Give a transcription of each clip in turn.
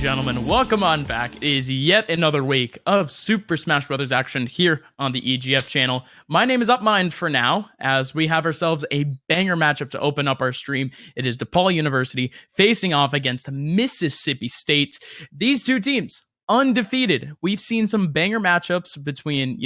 gentlemen, welcome on back. It is yet another week of Super Smash Bros. Action here on the EGF channel. My name is Upmind for now, as we have ourselves a banger matchup to open up our stream. It is DePaul University facing off against Mississippi State. These two teams, undefeated. We've seen some banger matchups between,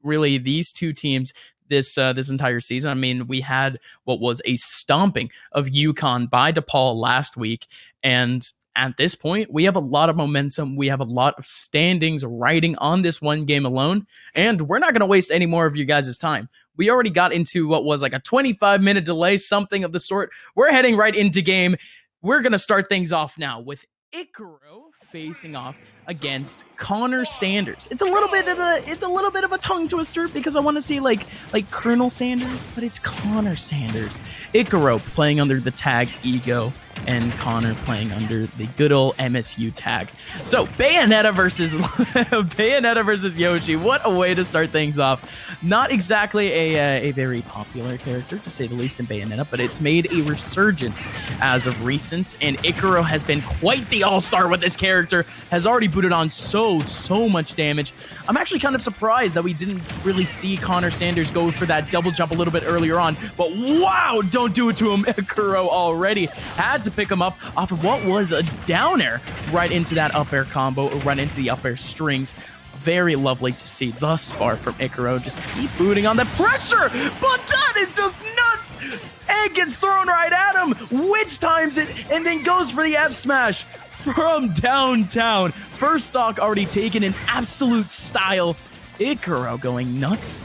really these two teams this entire season. I mean, we had what was a stomping of UConn by DePaul last week, and at this point, we have a lot of momentum. We have a lot of standings riding on this one game alone, and we're not going to waste any more of you guys' time. We already got into what was like a 25-minute delay, something of the sort. We're heading right into game. We're going to start things off now with Icaro facing off against Connor Sanders. It's a little bit of a tongue twister because I want to see like Colonel Sanders, but it's Connor Sanders. Icaro playing under the tag Ego, and Connor playing under the good old MSU tag. So Bayonetta versus Yoshi. What a way to start things off. Not exactly a very popular character, to say the least, in Bayonetta, but it's made a resurgence as of recent, and Icaro has been quite the all-star with this character, has already booted on so much damage. I'm actually kind of surprised that we didn't really see Connor Sanders go for that double jump a little bit earlier on, but wow, don't do it to him. Icaro already had to pick him up off of what was a down air right into that up air combo, or right into the up air strings. Very lovely to see thus far from Icaro. Just keep booting on the pressure, but that is just nuts. Egg gets thrown right at him, witch times it, and then goes for the F smash from downtown. First stock already taken in absolute style. Icaro going nuts.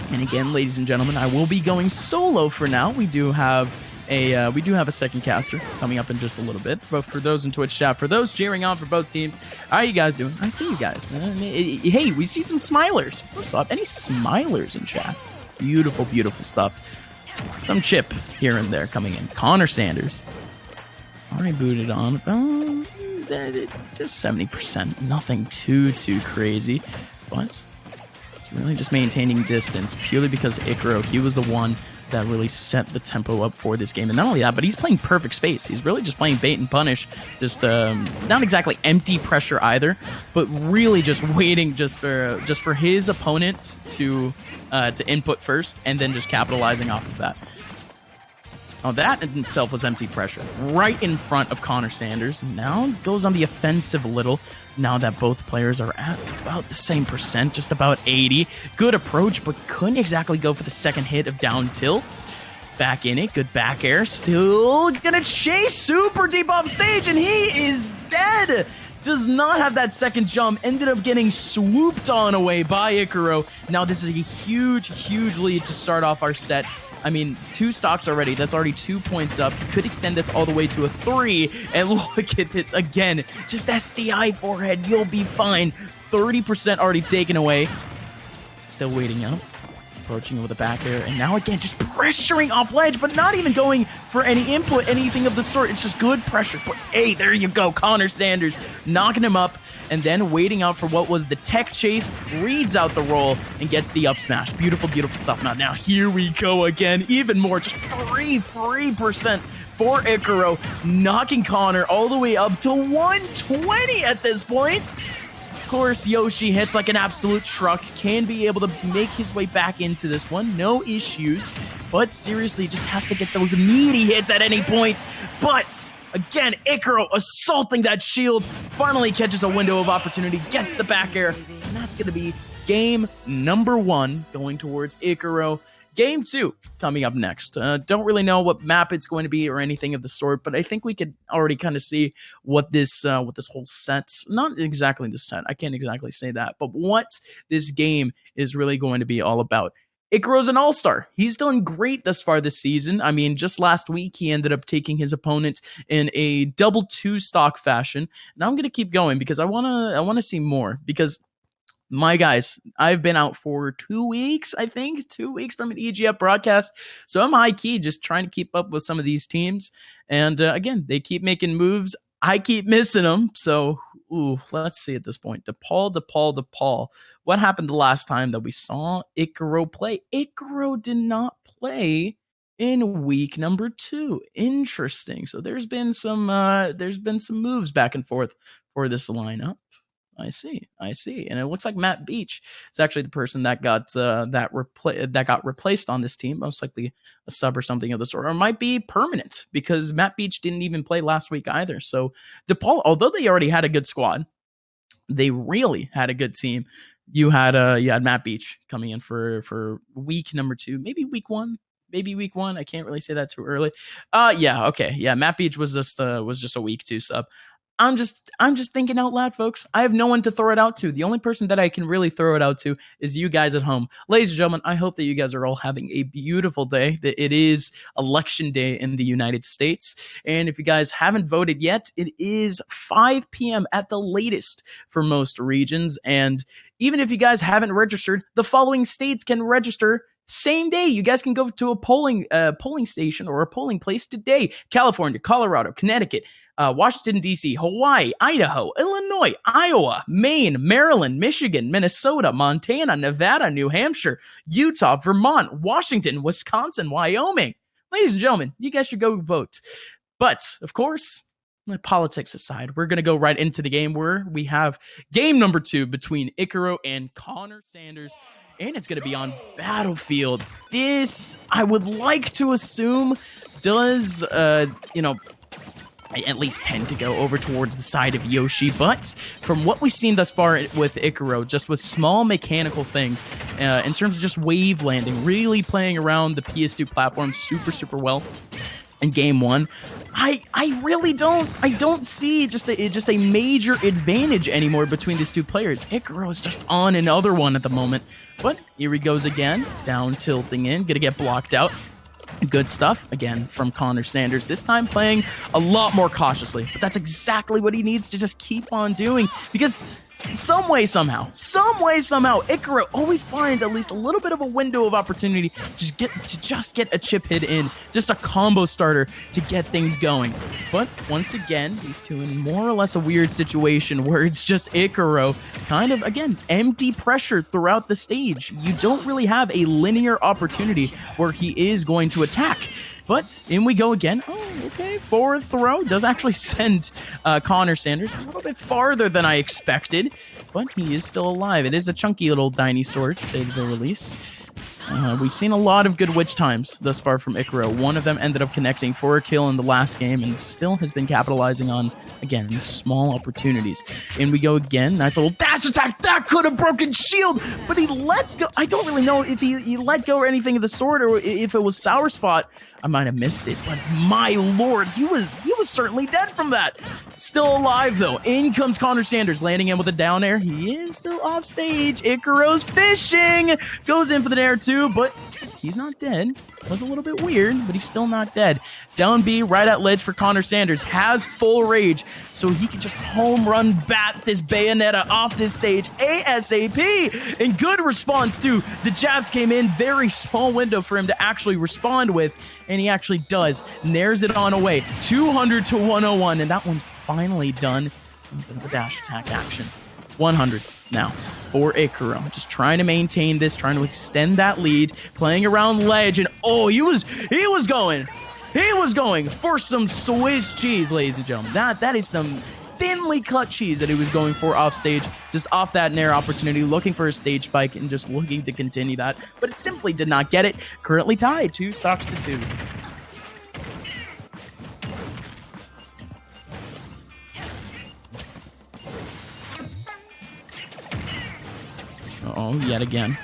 And again, ladies and gentlemen, I will be going solo for now. We do have a second caster coming up in just a little bit. But for those in Twitch chat, for those cheering on for both teams, how are you guys doing? I see you guys. Hey, we see some smilers. What's up? Any smilers in chat? Beautiful, beautiful stuff. Some chip here and there coming in. Connor Sanders already booted on. Just 70%. Nothing too crazy. But it's really just maintaining distance purely because Icaro, he was the one that really set the tempo up for this game. And not only that, but he's playing perfect space. He's really just playing bait and punish. Just not exactly empty pressure either, but really just waiting just for his opponent to input first, and then just capitalizing off of that. Oh, that in itself was empty pressure right in front of Connor Sanders. Now goes on the offensive a little, now that both players are at about the same percent, just about 80. Good approach, but couldn't exactly go for the second hit of down tilts. Back in it, good back air. Still gonna chase super deep off stage, and he is dead. Does not have that second jump. Ended up getting swooped on away by Icaro. Now this is a huge lead to start off our set. I mean, 2 stocks already. That's already 2 points up. Could extend this all the way to a 3. And look at this again. Just SDI forehead. You'll be fine. 30% already taken away. Still waiting up. Approaching with a back air. And now again, just pressuring off ledge, but not even going for any input, anything of the sort. It's just good pressure. But hey, there you go. Connor Sanders knocking him up. And then waiting out for what was the tech chase, reads out the roll, and gets the up smash. Beautiful, beautiful stuff. Now here we go again. Even more, just 3% for Icaro, knocking Connor all the way up to 120 at this point. Of course, Yoshi hits like an absolute truck, can be able to make his way back into this one. No issues, but seriously, just has to get those meaty hits at any point. But again, Icaro assaulting that shield, finally catches a window of opportunity, gets the back air, and that's going to be game number 1 going towards Icaro. Game 2 coming up next. Don't really know what map it's going to be or anything of the sort, but I think we could already kind of see what this whole set, not exactly the set, I can't exactly say that, but what this game is really going to be all about. Icaro's an all-star. He's done great thus far this season. I mean, just last week, he ended up taking his opponent in a double 2 stock fashion. Now I'm going to keep going because I want to see more, because my guys, I've been out for 2 weeks, I think, 2 weeks from an EGF broadcast. So I'm high-key just trying to keep up with some of these teams. And again, they keep making moves. I keep missing them. So, let's see at this point. DePaul. What happened the last time that we saw Icaro play? Icaro did not play in week number 2. Interesting. So there's been some moves back and forth for this lineup. I see. And it looks like Matt Beach is actually the person that got replaced on this team, most likely a sub or something of the sort, or might be permanent because Matt Beach didn't even play last week either. So DePaul, although they already had a good squad, they really had a good team. You had Matt Beach coming in for week number 2, maybe week 1. I can't really say that too early. Matt Beach was just a week 2 sub. I'm just thinking out loud, folks. I have no one to throw it out to. The only person that I can really throw it out to is you guys at home. Ladies and gentlemen, I hope that you guys are all having a beautiful day. That it is election day in the United States. And if you guys haven't voted yet, it is 5 p.m. at the latest for most regions. And even if you guys haven't registered, the following states can register same day. You guys can go to a polling station or a polling place today. California, Colorado, Connecticut, Washington, D.C., Hawaii, Idaho, Illinois, Iowa, Maine, Maryland, Michigan, Minnesota, Montana, Nevada, New Hampshire, Utah, Vermont, Washington, Wisconsin, Wyoming. Ladies and gentlemen, you guys should go vote. But, of course, politics aside, we're going to go right into the game where we have game number 2 between Icaro and Connor Sanders. And it's going to be on Battlefield. This, I would like to assume, does, at least tend to go over towards the side of Yoshi. But from what we've seen thus far with Icaro, just with small mechanical things, in terms of just wave landing, really playing around the PS2 platform super well in game 1, I really don't see just a major advantage anymore between these two players. Icaro is just on another one at the moment. But here he goes again, down tilting in, gonna get blocked out. Good stuff, again, from Connor Sanders. This time playing a lot more cautiously. But that's exactly what he needs to just keep on doing. Because some way, somehow, Icaro always finds at least a little bit of a window of opportunity to just get a chip hit in. Just a combo starter to get things going. But once again, these two in more or less a weird situation where it's just Icaro kind of, again, empty pressure throughout the stage. You don't really have a linear opportunity where he is going to attack. But in we go again. Oh, okay. Forward throw does actually send Connor Sanders a little bit farther than I expected. But he is still alive. It is a chunky little dinosaur, to say the least. We've seen a lot of good witch times thus far from Icaro. One of them ended up connecting for a kill in the last game and still has been capitalizing on, again, these small opportunities. In we go again. Nice little dash attack. That could have broken shield, but he lets go. I don't really know if he let go or anything of the sort, or if it was Sour Spot. I might have missed it, but my lord, he was certainly dead from that. Still alive, though. In comes Connor Sanders, landing in with a down air. He is still off stage. Icaro's fishing. Goes in for the nair, too, but he's not dead. Was a little bit weird, but he's still not dead. Down B, right at ledge for Connor Sanders. Has full rage, so he can just home run bat this Bayonetta off this stage ASAP. And good response, too. The jabs came in. Very small window for him to actually respond with. And he actually does. Nairs it on away. 200 to 101. And that one's finally done. A bit of a dash attack action. 100 now for Icaro. Just trying to maintain this. Trying to extend that lead. Playing around ledge. And oh, he was going. He was going for some Swiss cheese, ladies and gentlemen. That is some thinly cut cheese that he was going for off stage, just off that nair opportunity, looking for a stage spike and just looking to continue that, but it simply did not get it. Currently tied 2 stocks to 2. Oh, yet again.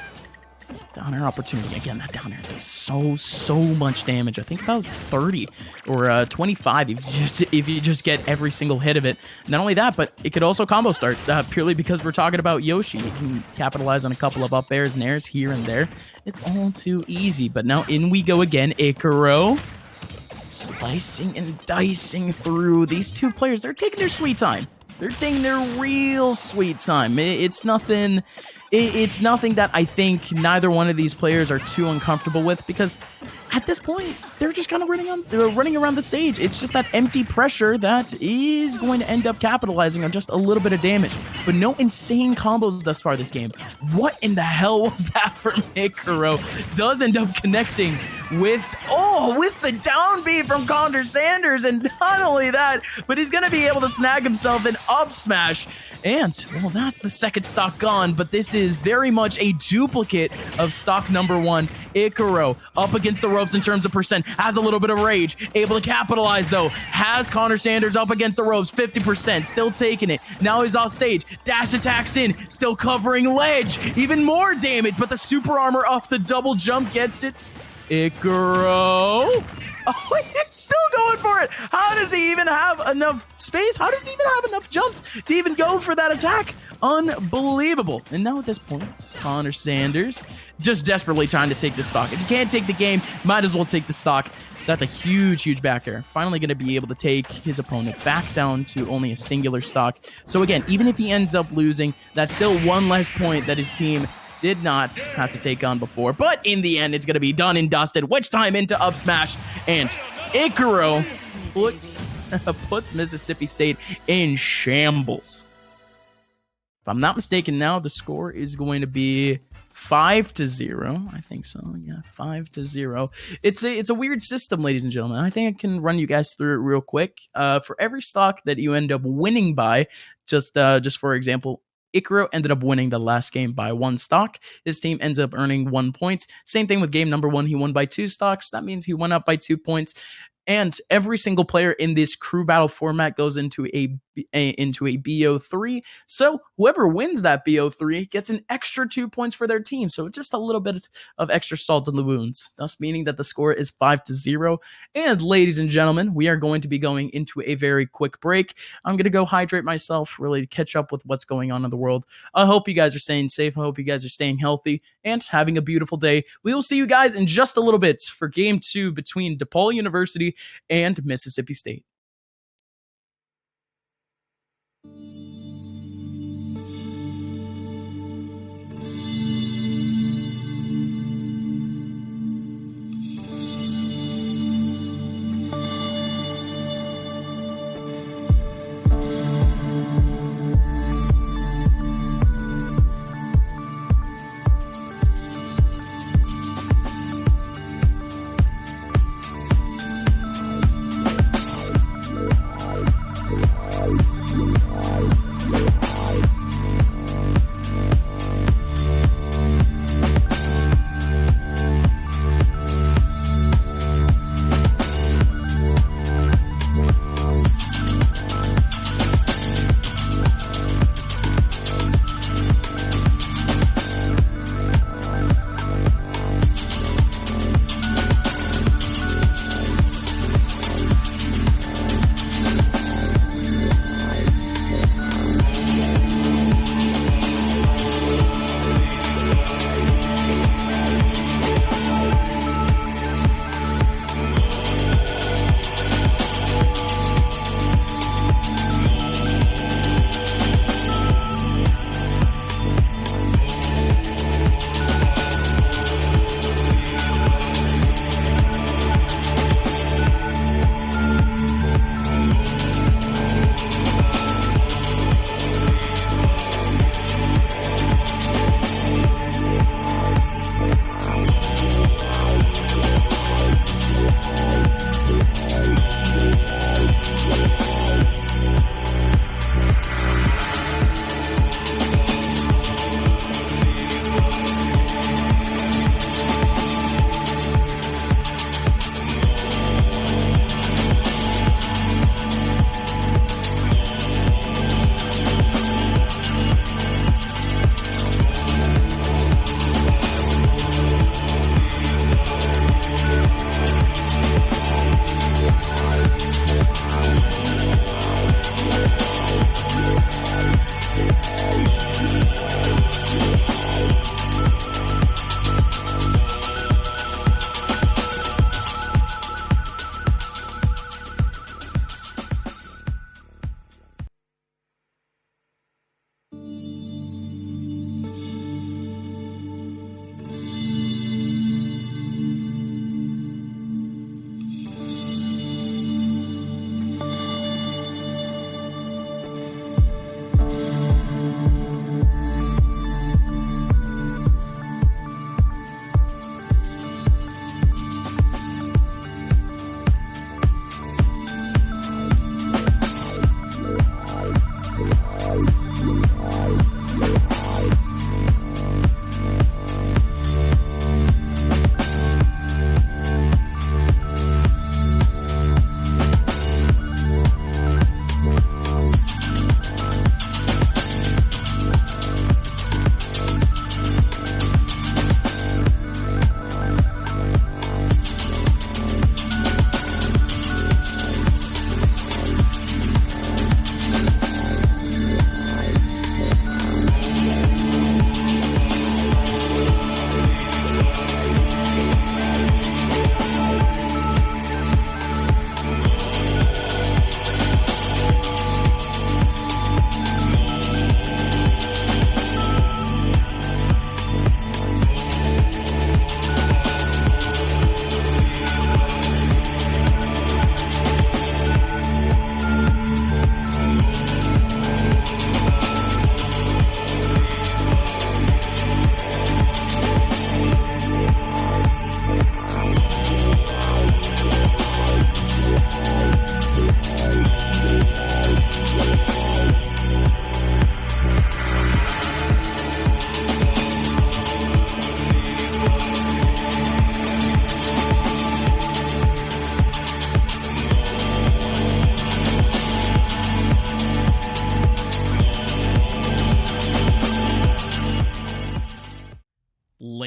Down air opportunity. Again, that down air does so much damage. I think about 30 or 25 if you just get every single hit of it. Not only that, but it could also combo start purely because we're talking about Yoshi. He can capitalize on a couple of up airs and airs here and there. It's all too easy. But now in we go again. Icaro slicing and dicing through these two players. They're taking their sweet time. They're taking their real sweet time. It's nothing that I think neither one of these players are too uncomfortable with, because at this point, they're just kind of running around the stage. It's just that empty pressure that is going to end up capitalizing on just a little bit of damage. But no insane combos thus far this game. What in the hell was that from Icaro? Does end up connecting with the down B from Connor Sanders. And not only that, but he's going to be able to snag himself an up smash. And, well, that's the second stock gone, but this is very much a duplicate of stock number 1. Icaro up against the ropes in terms of percent, has a little bit of rage, able to capitalize though, has Connor Sanders up against the ropes, 50%, still taking it. Now he's off stage, dash attacks in, still covering ledge, even more damage, but the super armor off the double jump gets it. Icaro. Oh, he's still going for it. How does he even have enough space? How does he even have enough jumps to even go for that attack? Unbelievable. And now at this point, Connor Sanders just desperately trying to take the stock. If you can't take the game, might as well take the stock. That's a huge, huge back air. Finally going to be able to take his opponent back down to only a singular stock. So again, even if he ends up losing, that's still one less point that his team did not have to take on before. But in the end, it's going to be done and dusted. Which time into up smash. And Icaro puts Mississippi State in shambles. If I'm not mistaken now, the score is going to be 5-0. I think so. Yeah, 5-0. It's a weird system, ladies and gentlemen. I think I can run you guys through it real quick. For every stock that you end up winning by, just for example, Icaro ended up winning the last game by 1 stock. His team ends up earning 1 point. Same thing with game number 1. He won by 2 stocks. That means he went up by 2 points. And every single player in this crew battle format goes into a BO3. So whoever wins that BO3 gets an extra 2 points for their team. So it's just a little bit of extra salt in the wounds, thus meaning that the score is 5-0. And ladies and gentlemen, we are going to be going into a very quick break. I'm going to go hydrate myself, really catch up with what's going on in the world. I hope you guys are staying safe. I hope you guys are staying healthy and having a beautiful day. We will see you guys in just a little bit for game 2 between DePaul University and Mississippi State.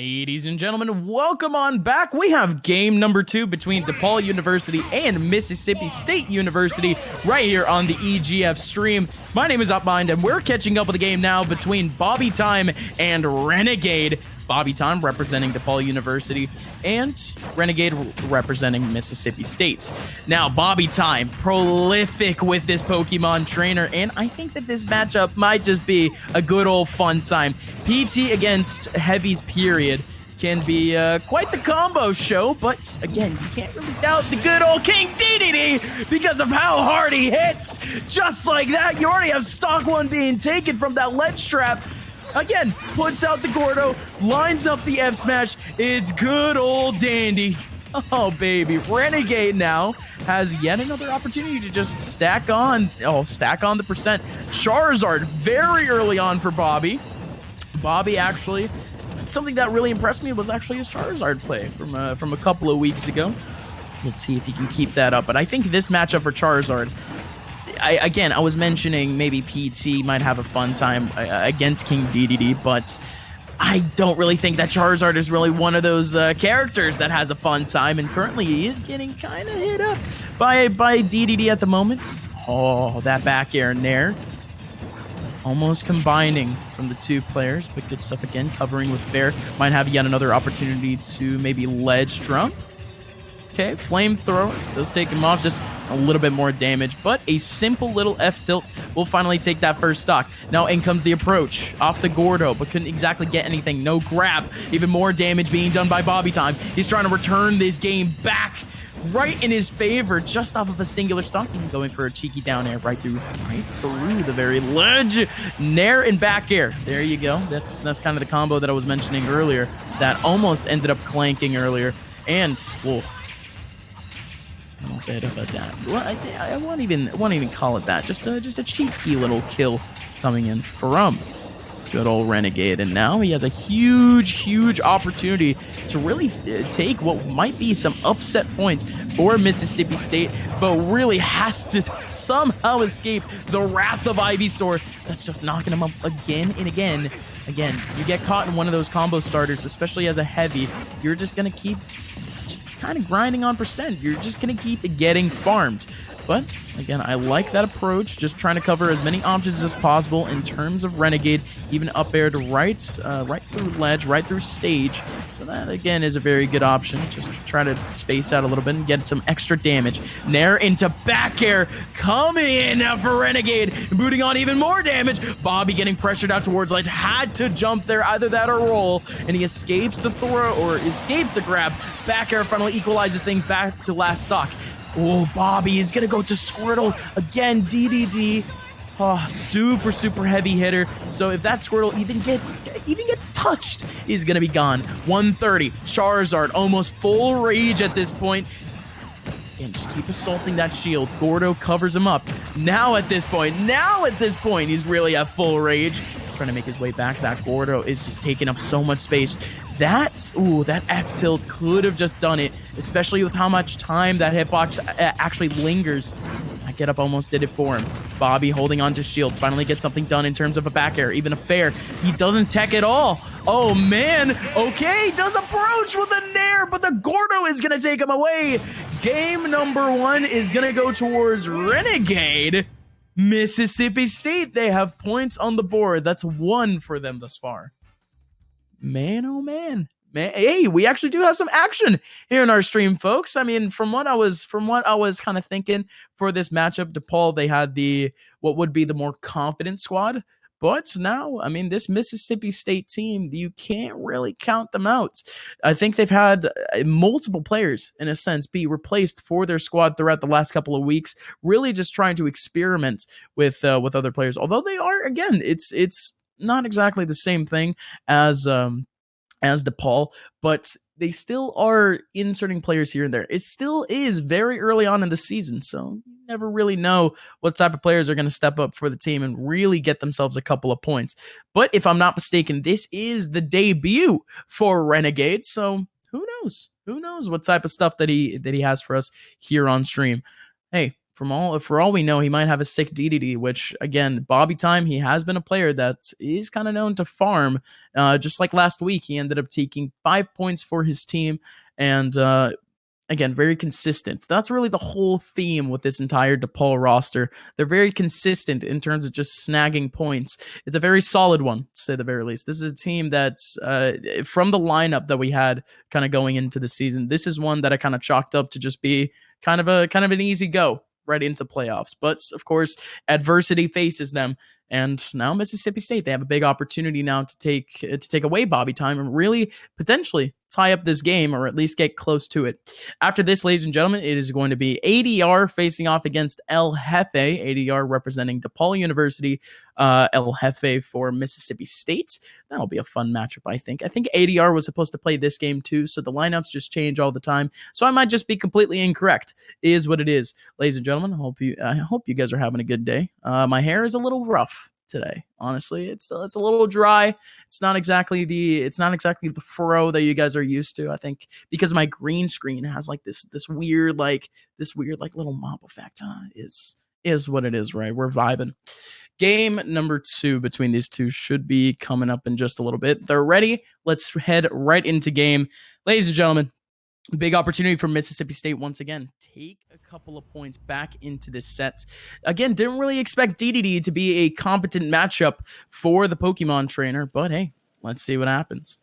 Ladies and gentlemen, welcome on back. We have game number 2 between DePaul University and Mississippi State University right here on the EGF stream. My name is Upmind, and we're catching up with the game now between Bobby Time and Renegade. Bobby Time representing DePaul University and Renegade representing Mississippi State. Now, Bobby Time, prolific with this Pokemon trainer, and I think that this matchup might just be a good old fun time. PT against Heavies, period, can be quite the combo show, but again, you can't really doubt the good old King DDD because of how hard he hits. Just like that, you already have stock 1 being taken from that ledge trap. Again, puts out the Gordo, lines up the F smash. It's good old dandy. Oh, baby. Renegade now has yet another opportunity to just stack on the percent. Charizard very early on for Bobby. Bobby actually, something that really impressed me was actually his Charizard play from a couple of weeks ago. Let's see if he can keep that up. But I think this matchup for Charizard, I was mentioning maybe PT might have a fun time against King DDD, but I don't really think that Charizard is really one of those characters that has a fun time, and currently he is getting kind of hit up by DDD at the moment. Oh, that back air in there. Almost combining from the two players, but good stuff again, covering with fair. Might have yet another opportunity to maybe ledge trump. Okay, flamethrower does take him off, just a little bit more damage, but a simple little F-tilt will finally take that first stock. Now in comes the approach off the Gordo, but couldn't exactly get anything. No grab, even more damage being done by Bobby Time. He's trying to return this game back right in his favor, just off of a singular stock. Going for a cheeky down air right through the very ledge. Nair and back air. There you go. That's kind of the combo that I was mentioning earlier that almost ended up clanking earlier. And whoa. A bit of a that. Well, I won't even call it that. Just a cheeky little kill coming in from good old Renegade, and now he has a huge opportunity to really take what might be some upset points for Mississippi State, but really has to somehow escape the wrath of Ivysaur that's just knocking him up again and again. Again, you get caught in one of those combo starters, especially as a heavy, you're just gonna keep kind of grinding on percent. You're just going to keep getting farmed. But again, I like that approach, just trying to cover as many options as possible in terms of Renegade, even up air to right through ledge, right through stage. So that again is a very good option. Just try to space out a little bit and get some extra damage. Nair into back air, coming in for Renegade, booting on even more damage. Bobby getting pressured out towards ledge, had to jump there, either that or roll, and he escapes the throw or escapes the grab. Back air finally equalizes things back to last stock. Oh, Bobby is going to go to Squirtle. Again, DDD. Oh, super heavy hitter. So if that Squirtle even gets touched, he's going to be gone. 130. Charizard, almost full rage at this point. Again, just keep assaulting that shield. Gordo covers him up. Now at this point, he's really at full rage. Trying to make his way back. That Gordo is just taking up so much space. That F-tilt could have just done it, especially with how much time that hitbox actually lingers. That get up almost did it for him. Bobby holding on to shield, finally gets something done in terms of a back air, even a fair. He doesn't tech at all. Oh man, okay, does approach with a nair, but the Gordo is gonna take him away. Game number 1 is gonna go towards Renegade. Mississippi State, they have points on the board. That's 1 for them thus far. Man, oh man. Hey, we actually do have some action here in our stream, folks. I mean, from what I was kind of thinking for this matchup, DePaul, they had what would be the more confident squad. But now, I mean, this Mississippi State team, you can't really count them out. I think they've had multiple players, in a sense, be replaced for their squad throughout the last couple of weeks, really just trying to experiment with other players. Although they are, again, it's not exactly the same thing as DePaul, but they still are inserting players here and there. It still is very early on in the season, so you never really know what type of players are going to step up for the team and really get themselves a couple of points. But if I'm not mistaken, this is the debut for Renegade, so who knows? Who knows what type of stuff that he has for us here on stream. Hey, For all we know, he might have a sick DDD, which, again, Bobby Time, he has been a player that is kind of known to farm. Just like last week, he ended up taking 5 points for his team, and again, very consistent. That's really the whole theme with this entire DePaul roster. They're very consistent in terms of just snagging points. It's a very solid one, to say the very least. This is a team that's, from the lineup that we had kind of going into the season, this is one that I kind of chalked up to just be kind of an easy go right into playoffs. But of course, adversity faces them, and now Mississippi State, they have a big opportunity now to take away Bobby Time and really potentially tie up this game, or at least get close to it. After this, ladies and gentlemen, it is going to be ADR facing off against El Jefe. ADR representing DePaul University, El Jefe for Mississippi State. That'll be a fun matchup, I think. I think ADR was supposed to play this game too, so the lineups just change all the time. So I might just be completely incorrect. It is what it is. Ladies and gentlemen, I hope you guys are having a good day. My hair is a little rough today, honestly. It's a little dry. It's not exactly the fro that you guys are used to. I think because my green screen has like this weird little mop effect. Is what it is, right? We're vibing. Game number 2 between these two should be coming up in just a little bit. They're ready. Let's head right into game. Ladies and gentlemen, big opportunity for Mississippi State once again. Take a couple of points back into this set. Again, didn't really expect DDD to be a competent matchup for the Pokemon trainer, but hey, let's see what happens.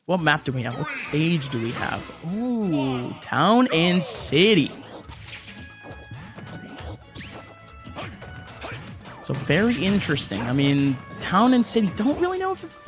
What map do we have? What stage do we have? Ooh, Town and City. So very interesting. I mean, Town and City, don't really know if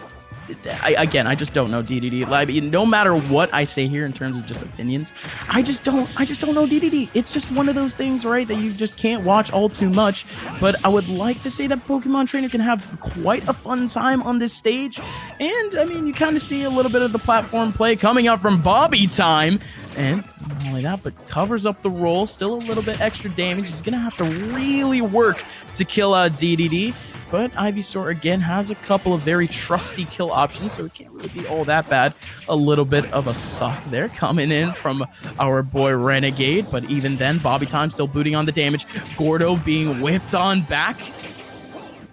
I just don't know DDD. Like, no matter what I say here in terms of just opinions, I just don't know DDD. It's just one of those things, right, that you just can't watch all too much. But I would like to say that Pokemon Trainer can have quite a fun time on this stage. And, I mean, you kind of see a little bit of the platform play coming out from Bobby Time. And not only that, but covers up the roll. Still a little bit extra damage. He's going to have to really work to kill DDD. But Ivysaur, again, has a couple of very trusty kill options, so it can't really be all that bad. A little bit of a suck there coming in from our boy Renegade. But even then, Bobby Time still booting on the damage. Gordo being whipped on back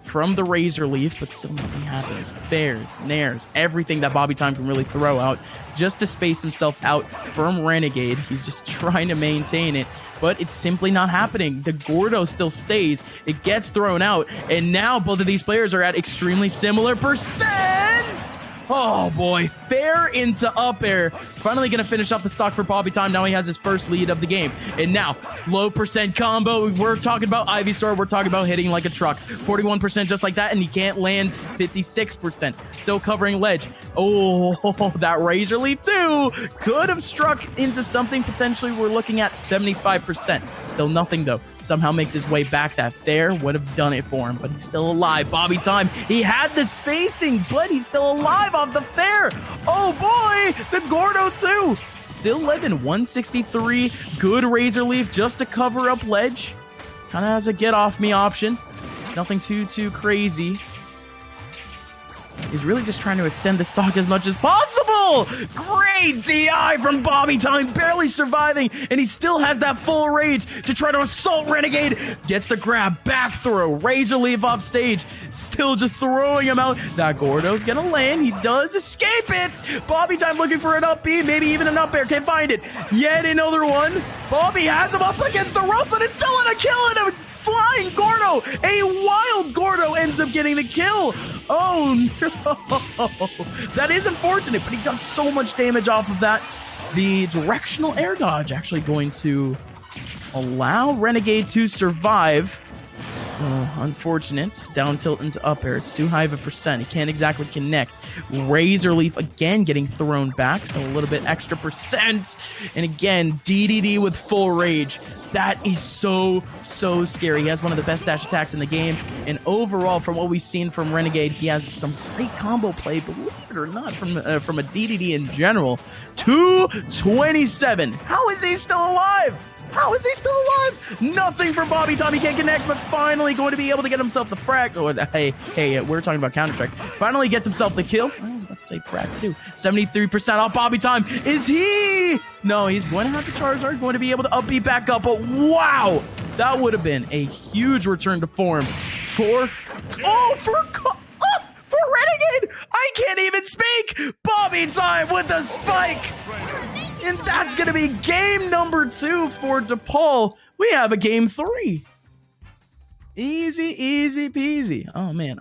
from the Razor Leaf, but still nothing happens. Fairs, nairs, everything that Bobby Time can really throw out just to space himself out from Renegade. He's just trying to maintain it, but it's simply not happening. The Gordo still stays. It gets thrown out, and now both of these players are at extremely similar percents. Oh boy, fair into up air. Finally going to finish off the stock for Bobby Time. Now he has his first lead of the game. And now, low percent combo. We're talking about Ivysaur. We're talking about hitting like a truck. 41% just like that, and he can't land 56%. Still covering ledge. Oh, that Razor Leaf too could have struck into something. Potentially, we're looking at 75%. Still nothing though. Somehow makes his way back. That fair would have done it for him, but he's still alive. Bobby Time, he had the spacing, but he's still alive off the fair. Oh boy, the Gordo too. Still living 163. Good Razor Leaf just to cover up ledge. Kind of has a get off me option. Nothing too crazy. He's really just trying to extend the stock as much as possible. Great DI from Bobby Time, barely surviving, and he still has that full rage to try to assault Renegade. Gets the grab, back throw, Razor Leaf off stage, still just throwing him out. That Gordo's gonna land. He does escape it. Bobby Time looking for an up B, maybe even an up air. Can't find it. Yet another one. Bobby has him up against the rope, but it's still on a kill, and a flying Gordo, a wild Gordo ends up getting the kill. Oh no, that is unfortunate, but he done so much damage off of that. The directional air dodge actually going to allow Renegade to survive. Oh, unfortunate. Down tilt into up air. It's too high of a percent. He can't exactly connect. Razor Leaf again getting thrown back, so a little bit extra percent. And again, DDD with full rage. That is so scary. He has one of the best dash attacks in the game. And overall, from what we've seen from Renegade, he has some great combo play, believe it or not, from a DDD in general. 227. How is he still alive? How is he still alive? Nothing for Bobby Time. He can't connect, but finally going to be able to get himself the frag. Oh, hey, we're talking about Counter-Strike. Finally gets himself the kill. I was about to say frag too. 73% off Bobby Time. Is he? No, he's going to have the Charizard, going to be able to upbeat back up. But wow, that would have been a huge return to form for Renegade. I can't even speak. Bobby Time with the spike. And that's going to be game number 2 for DePaul. We have a game 3. Easy peasy. Oh man,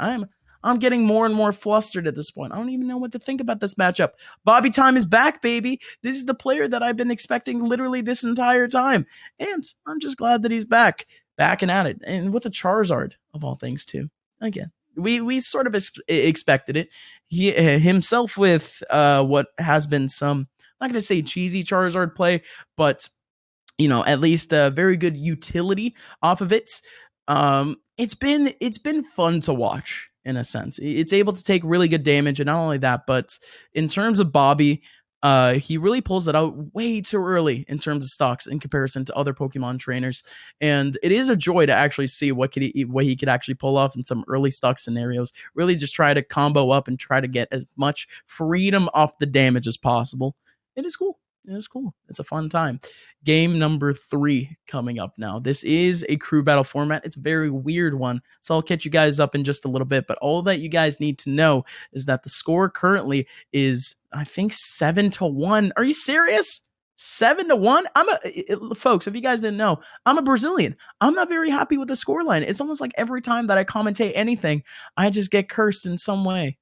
I'm getting more and more flustered at this point. I don't even know what to think about this matchup. Bobby Time is back, baby. This is the player that I've been expecting literally this entire time. And I'm just glad that he's back and at it. And with a Charizard, of all things, too. Again, we sort of expected it. He himself with what has been some, I'm not going to say cheesy Charizard play, but, at least a very good utility off of it. It's been fun to watch. In a sense, it's able to take really good damage, and not only that, but in terms of Bobby, he really pulls it out way too early in terms of stocks in comparison to other Pokemon trainers, and it is a joy to actually see what he could actually pull off in some early stock scenarios. Really, just try to combo up and try to get as much freedom off the damage as possible. It is cool. It's a fun time. Game number 3 coming up now. This is a crew battle format. It's a very weird one, so I'll catch you guys up in just a little bit. But all that you guys need to know is that the score currently is, I think, 7-1. Are you serious? 7-1? Folks, if you guys didn't know, I'm a Brazilian. I'm not very happy with the scoreline. It's almost like every time that I commentate anything, I just get cursed in some way.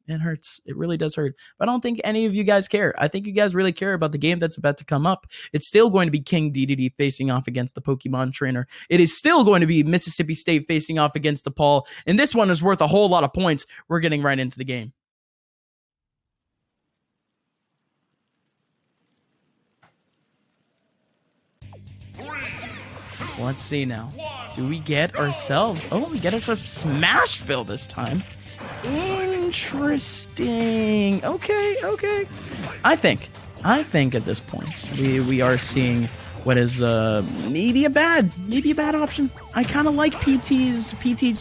It hurts. It really does hurt. But I don't think any of you guys care. I think you guys really care about the game that's about to come up. It's still going to be King DDD facing off against the Pokemon trainer. It is still going to be Mississippi State facing off against DePaul. And this one is worth a whole lot of points. We're getting right into the game. So let's see now. Do we get ourselves... Oh, we get ourselves Smashville this time. Interesting. Okay. I think at this point we are seeing what is maybe a bad option. I kind of like PT's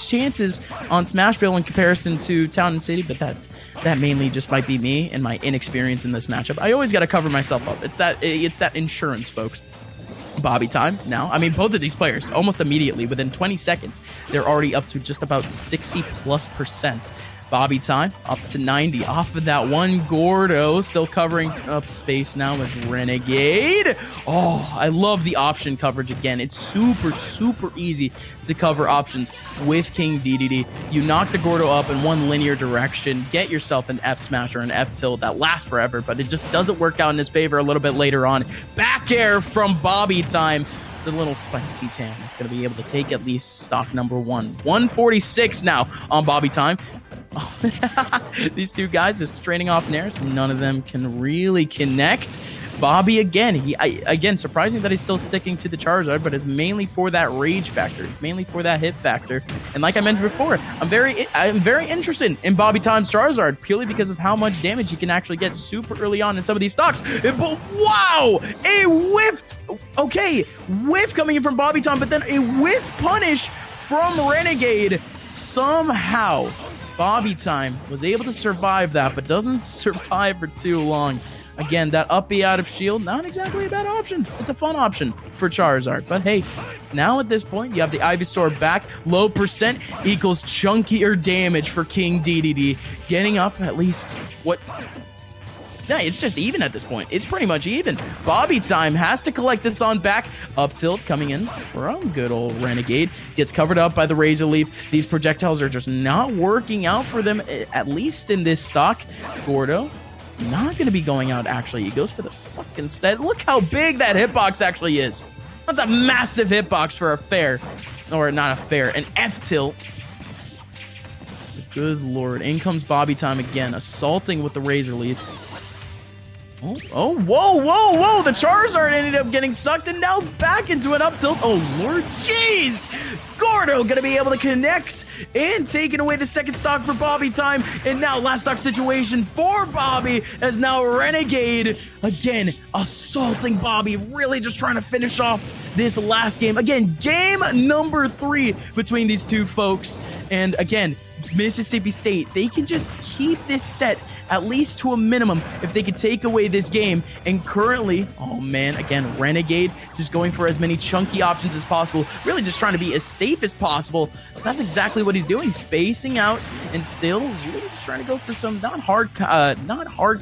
chances on Smashville in comparison to Town and City, but that mainly just might be me and my inexperience in this matchup. I always got to cover myself up. It's that insurance, folks. Bobby Time now. I mean, both of these players almost immediately within 20 seconds, they're already up to just about 60+%. Bobby Time up to 90 off of that one. Gordo still covering up space now as Renegade. Oh, I love the option coverage again. It's super easy to cover options with King DDD. You knock the Gordo up in one linear direction, get yourself an F smash or an F tilt that lasts forever, but it just doesn't work out in his favor a little bit later on. Back air from Bobby Time. The little spicy tan is going to be able to take at least stock number 1. 146 now on Bobby Time. These two guys just trading off nairs. None of them can really connect. Bobby again, surprising that he's still sticking to the Charizard, but it's mainly for that rage factor. It's mainly for that hit factor. And like I mentioned before, I'm very interested in Bobby Time's Charizard purely because of how much damage he can actually get super early on in some of these stocks. But wow, a whiffed. Okay, whiff coming in from Bobby Time, but then a whiff punish from Renegade. Somehow, Bobby Time was able to survive that, but doesn't survive for too long. Again, that up B out of shield, not exactly a bad option. It's a fun option for Charizard. But hey, now at this point, you have the Ivysaur back. Low percent equals chunkier damage for King DDD. Getting up at least, what... Yeah, it's just even at this point. It's pretty much even. Bobby Time has to collect this on back. Up tilt coming in from good old Renegade. Gets covered up by the Razor Leaf. These projectiles are just not working out for them, at least in this stock. Gordo, not going to be going out, actually. He goes for the suck instead. Look how big that hitbox actually is. That's a massive hitbox for a fair. Or not a fair, an F-tilt. Good lord. In comes Bobby Time again, assaulting with the Razor Leafs. Whoa. The Charizard ended up getting sucked and now back into an up tilt. Oh, Lord. Jeez. Gordo going to be able to connect and taking away the second stock for Bobby Time. And now last stock situation for Bobby as now Renegade again assaulting Bobby, really just trying to finish off this last game. Again, game number 3 between these two folks. And again, Mississippi State, they can just keep this set at least to a minimum if they could take away this game. And currently, oh man, again, Renegade just going for as many chunky options as possible, really just trying to be as safe as possible, because that's exactly what he's doing, spacing out and still really just trying to go for some not hard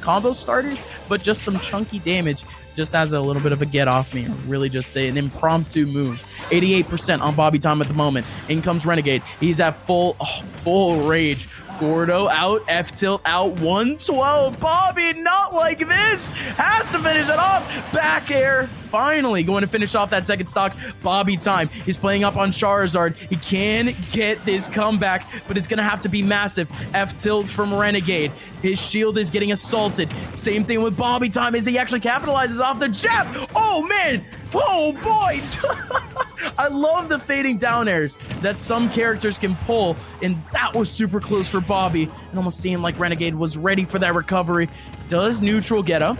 combo starters, but just some chunky damage, just as a little bit of a get off me, or really just an impromptu move. 88% on Bobby Time at the moment. In comes Renegade. He's at full rage. Gordo out, F-tilt out, 112. Bobby, not like this. Has to finish it off. Back air. Finally going to finish off that second stock. Bobby Time. He's playing up on Charizard. He can get this comeback, but it's going to have to be massive. F-tilt from Renegade. His shield is getting assaulted. Same thing with Bobby Time as he actually capitalizes off the jab. Oh, man. Oh, boy. I love the fading down airs that some characters can pull, and that was super close for Bobby. It almost seemed like Renegade was ready for that recovery. Does neutral get up?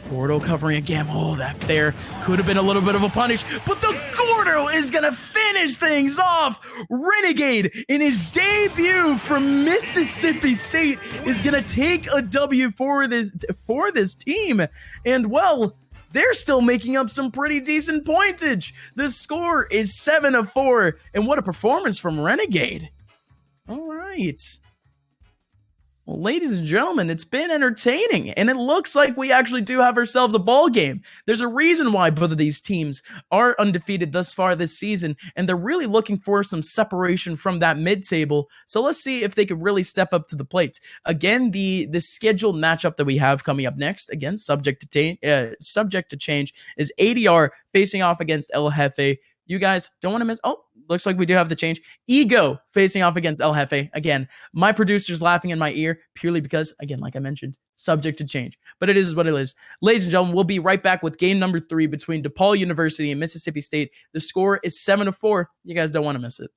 Gordo covering again. Oh, that fair could have been a little bit of a punish, but the Gordo is going to finish things off. Renegade, in his debut from Mississippi State, is going to take a W for this team. And, well, they're still making up some pretty decent pointage. The score is 7-4, and what a performance from Renegade. All right. Well, ladies and gentlemen, it's been entertaining, and it looks like we actually do have ourselves a ball game. There's a reason why both of these teams are undefeated thus far this season, and they're really looking for some separation from that mid-table. So let's see if they could really step up to the plate. Again, the scheduled matchup that we have coming up next, again, subject to change, is ADR facing off against El Jefe. You guys don't want to miss. Oh, looks like we do have the change. Ego facing off against El Jefe. Again, my producer's laughing in my ear purely because, again, like I mentioned, subject to change. But it is what it is. Ladies and gentlemen, we'll be right back with game number 3 between DePaul University and Mississippi State. The score is 7-4. You guys don't want to miss it.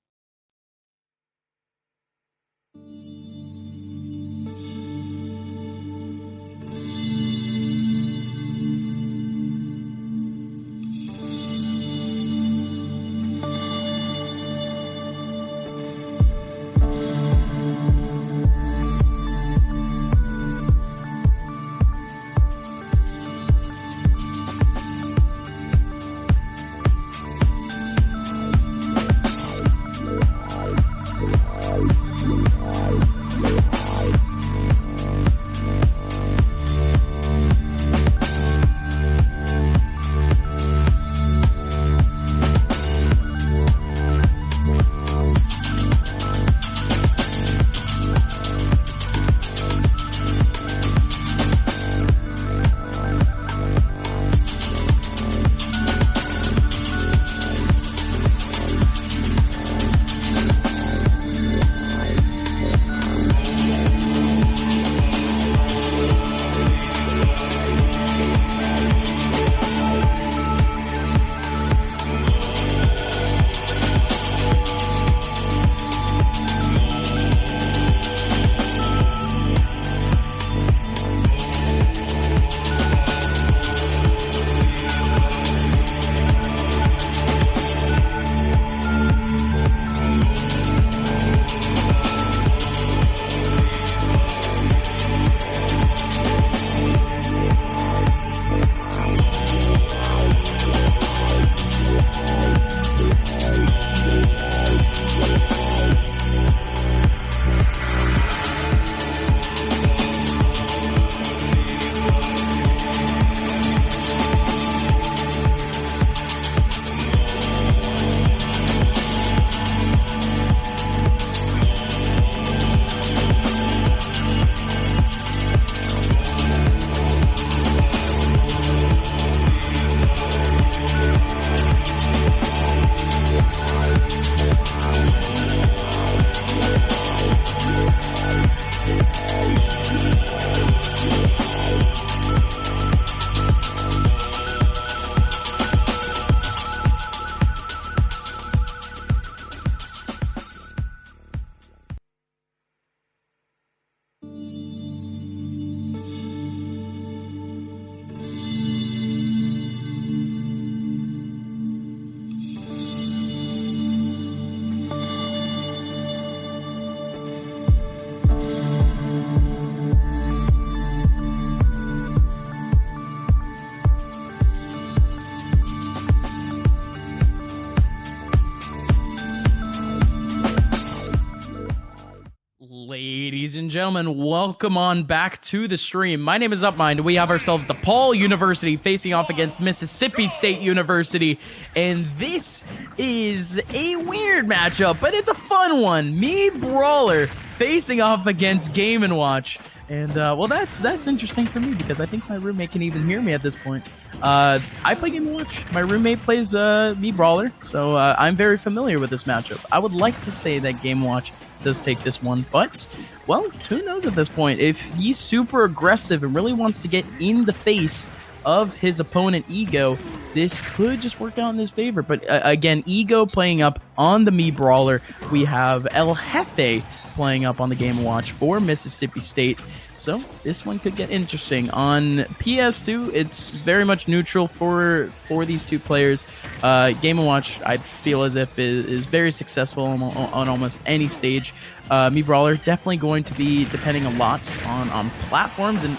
Ladies and gentlemen, welcome on back to the stream. My name is Upmind. We have ourselves DePaul University facing off against Mississippi State University. And this is a weird matchup, but it's a fun one. Me Brawler facing off against Game & Watch. And, well, that's interesting for me because I think my roommate can even hear me at this point. I play Game & Watch. My roommate plays me Brawler, so I'm very familiar with this matchup. I would like to say that Game & Watch does take this one, but, well, who knows at this point. If he's super aggressive and really wants to get in the face of his opponent, Ego, this could just work out in his favor. But, again, Ego playing up on the me Brawler. We have El Jefe playing up on the Game & Watch for Mississippi State. So this one could get interesting. On PS2, it's very much neutral for these two players. Game & Watch, I feel as if is very successful on almost any stage. Me Brawler definitely going to be depending a lot on platforms, and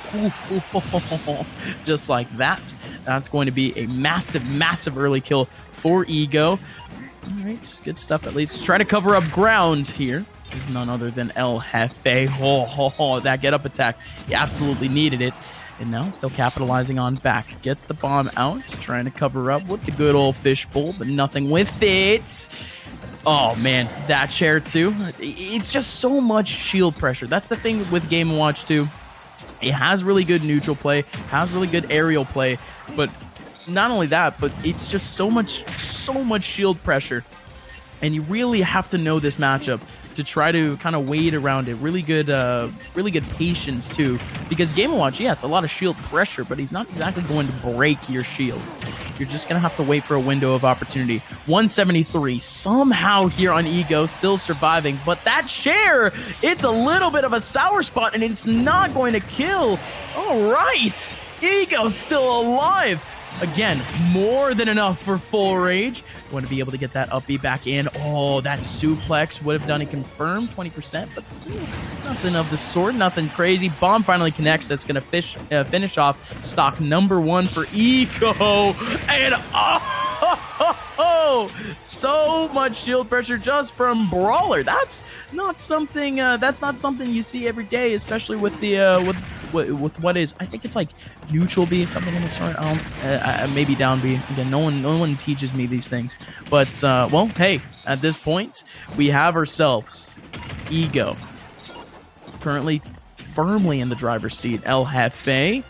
just like that. That's going to be a massive early kill for Ego. All right, good stuff at least. Try to cover up ground here. Is none other than El Jefe. That get-up attack. He absolutely needed it. And now still capitalizing on back. Gets the bomb out. Trying to cover up with the good old fishbowl, but nothing with it. Oh, man. That chair, too. It's just so much shield pressure. That's the thing with Game & Watch, too. It has really good neutral play. Has really good aerial play. But not only that, but it's just so much shield pressure. And you really have to know this matchup to try to kind of wade around it. Really good patience too. Because Game & Watch, yes, a lot of shield pressure, but he's not exactly going to break your shield. You're just gonna have to wait for a window of opportunity. 173 somehow here on Ego, still surviving, but that chair, it's a little bit of a sour spot, and it's not going to kill. All right, Ego's still alive. Again, more than enough for full rage. Want to be able to get that up B back in. Oh, that suplex would have done it confirmed, 20%, but still nothing of the sort, nothing crazy. Bomb finally connects. That's going to finish off stock number 1 for Ego. And so much shield pressure just from Brawler. That's not something you see every day, especially with the with what is, I think it's like neutral B, something in the sort. Maybe down B. Again, no one teaches me these things. But well, hey, at this point, we have ourselves Ego, currently firmly in the driver's seat. El Jefe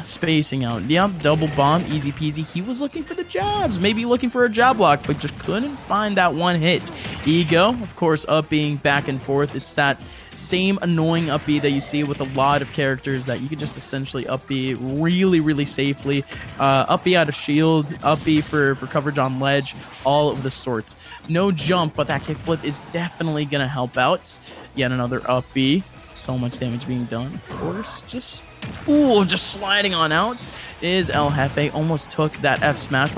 spacing out. Yep, double bomb, easy peasy. He was looking for the jabs, maybe looking for a jab block, but just couldn't find that one hit. Ego, of course, up being back and forth. It's that same annoying up B that you see with a lot of characters that you can just essentially up B really safely. Up B out of shield, up B for coverage on ledge, all of the sorts. No jump, but that kickflip is definitely going to help out. Yet another up B. So much damage being done, of course. Just sliding on out is El Jefe. Almost took that F smash,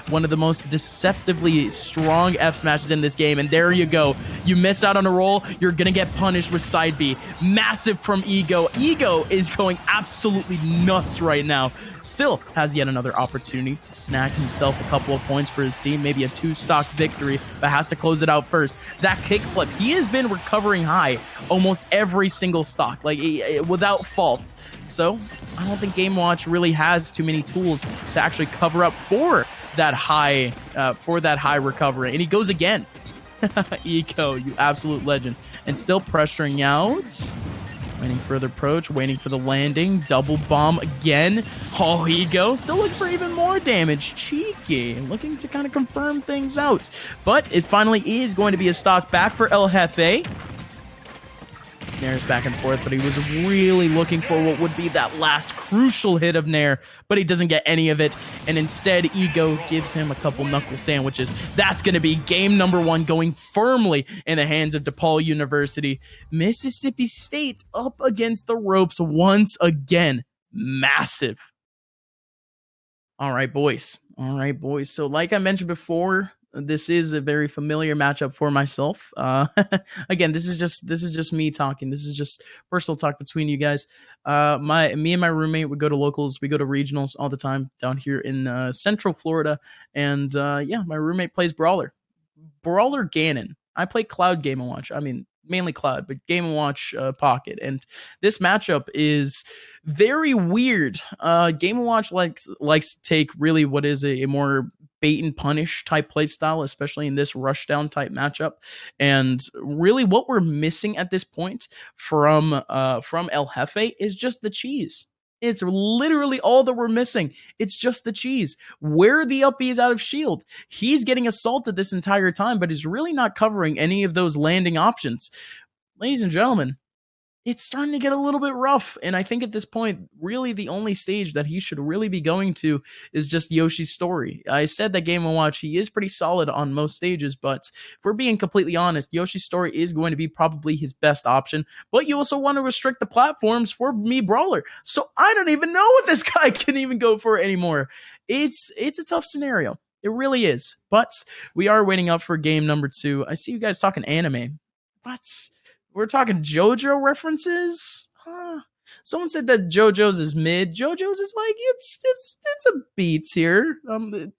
one of the most deceptively strong F smashes in this game. And there you go. You miss out on a roll, you're gonna get punished with side B. Massive from Ego. Ego is going absolutely nuts right now. Still has yet another opportunity to snag himself a couple of points for his team. Maybe a 2-stock victory, but has to close it out first. That kickflip, he has been recovering high almost every single stock, like without fault. So I don't think Game & Watch really has too many tools to actually cover up for that high recovery. And he goes again. Ego, you absolute legend. And still pressuring out. Waiting for the approach, waiting for the landing. Double bomb again. Oh, Ego still looking for even more damage. Cheeky. Looking to kind of confirm things out. But it finally is going to be a stock back for El Jefe. Nair's back and forth, but he was really looking for what would be that last crucial hit of Nair, but he doesn't get any of it, and instead Ego gives him a couple knuckle sandwiches. That's going to be game number 1 going firmly in the hands of DePaul University. Mississippi State up against the ropes once again. Massive. All right, boys. So like I mentioned before, this is a very familiar matchup for myself. Again, this is just me talking. This is just personal talk between you guys. Me and my roommate would go to locals. We go to regionals all the time down here in Central Florida. And yeah, my roommate plays Brawler Ganon. I play Cloud Game & Watch. I mean, mainly Cloud, but Game & Watch Pocket. And this matchup is very weird. Game & Watch likes to take really what is a more bait and punish type play style, especially in this rushdown type matchup. And really what we're missing at this point from El Jefe is just the cheese. It's literally all that we're missing. It's just the cheese. Where the up B is out of shield. He's getting assaulted this entire time, but is really not covering any of those landing options. Ladies and gentlemen, it's starting to get a little bit rough. And I think at this point, really the only stage that he should really be going to is just Yoshi's Story. I said that Game & Watch, he is pretty solid on most stages, but if we're being completely honest, Yoshi's Story is going to be probably his best option. But you also want to restrict the platforms for Mii Brawler. So I don't even know what this guy can even go for anymore. It's a tough scenario. It really is. But we are waiting up for game number 2. I see you guys talking anime. But we're talking JoJo references? Someone said that JoJo's is mid. JoJo's is like, it's a beat here.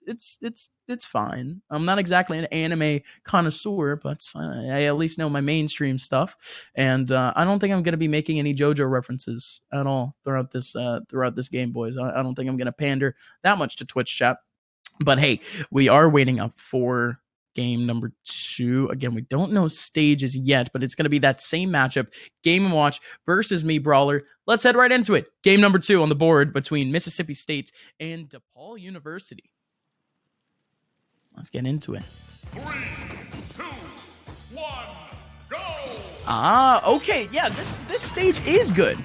It's fine. I'm not exactly an anime connoisseur, but I at least know my mainstream stuff. And I don't think I'm going to be making any JoJo references at all throughout this game, boys. I don't think I'm going to pander that much to Twitch chat. But hey, we are waiting up for game number 2. Again, we don't know stages yet, but it's going to be that same matchup, Game & Watch versus Mii Brawler. Let's head right into it. Game number 2 on the board between Mississippi State and DePaul University. Let's get into it. 3, 2, 1, go! Okay. Yeah, this stage is good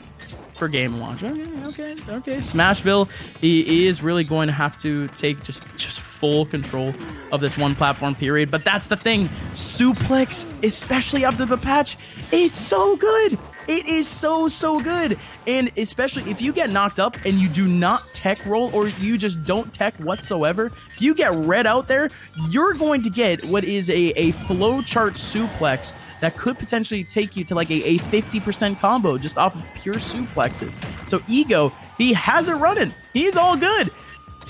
for Game & Watch. Okay. Smashville, he is really going to have to take just full control of this one platform period. But that's the thing. Suplex, especially after the patch, it's so good. It is so good. And especially if you get knocked up and you do not tech roll or you just don't tech whatsoever, if you get red out there, you're going to get what is a flowchart suplex that could potentially take you to like a 50% combo just off of pure suplexes. So Ego, he has it running. He's all good.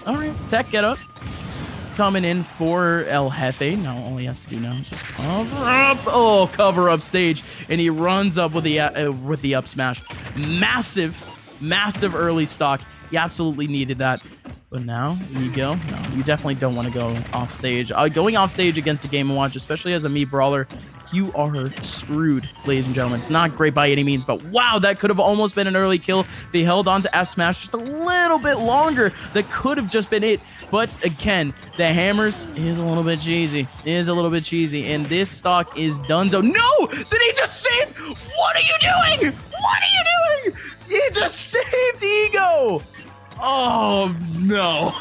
All right, tech get up. Coming in for El Jefe. Now all he has to do now is just cover up. Oh, cover up stage. And he runs up with the up smash. Massive early stock. He absolutely needed that. But now, Ego, no, you definitely don't want to go off stage. Going off stage against a Game & Watch, especially as a Mii Brawler, you are screwed, ladies and gentlemen. It's not great by any means, but wow, that could have almost been an early kill. They held on to F smash just a little bit longer. That could have just been it. But again, the hammers is a little bit cheesy. And this stock is donezo. No! Did he just save? What are you doing? He just saved Ego! Oh, no.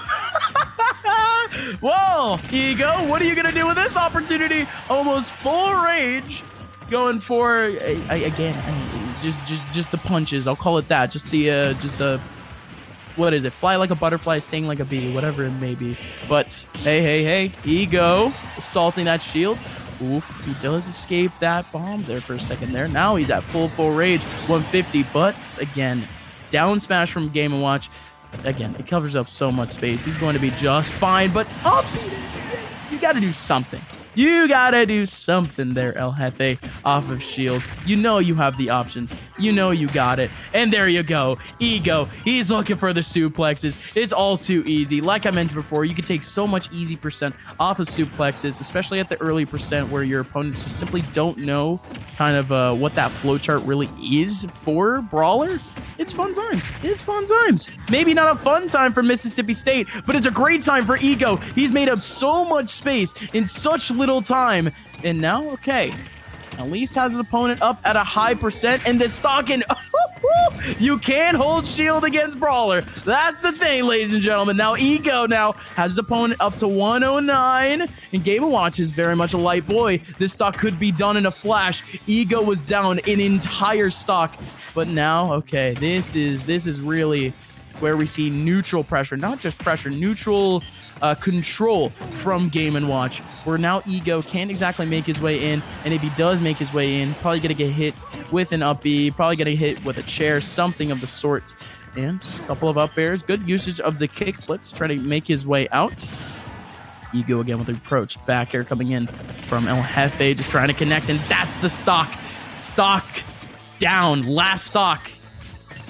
Well, Ego, what are you going to do with this opportunity? Almost full rage. Going for, again, just the punches. I'll call it that. Just the, what is it? Fly like a butterfly, sting like a bee, whatever it may be. But, hey, Ego, assaulting that shield. Oof, he does escape that bomb there for a second there. Now he's at full rage, 150. But, again, down smash from Game & Watch. Again, it covers up so much space. He's going to be just fine, but up! You got to do something. You gotta do something there, El Jefe, off of shield. You know you have the options. You know you got it. And there you go. Ego, he's looking for the suplexes. It's all too easy. Like I mentioned before, you can take so much easy percent off of suplexes, especially at the early percent where your opponents just simply don't know kind of what that flowchart really is for Brawler. It's fun times. Maybe not a fun time for Mississippi State, but it's a great time for Ego. He's made up so much space in such little time. And now, okay, at least has his opponent up at a high percent, and the stock in you can't hold shield against Brawler. That's the thing, ladies and gentlemen. Now Ego has his opponent up to 109, and Game & Watch is very much a light boy. This stock could be done in a flash. Ego was down an entire stock, but now, okay, this is really where we see neutral pressure, not just pressure, neutral control from Game & Watch, where now Ego can't exactly make his way in, and if he does make his way in, probably gonna get hit with an up B, probably gonna hit with a chair, something of the sorts, and a couple of up airs. Good usage of the kick flips, trying to make his way out. Ego again with the approach, back air coming in from El Jefe, just trying to connect, and that's the stock. Stock down. Last stock.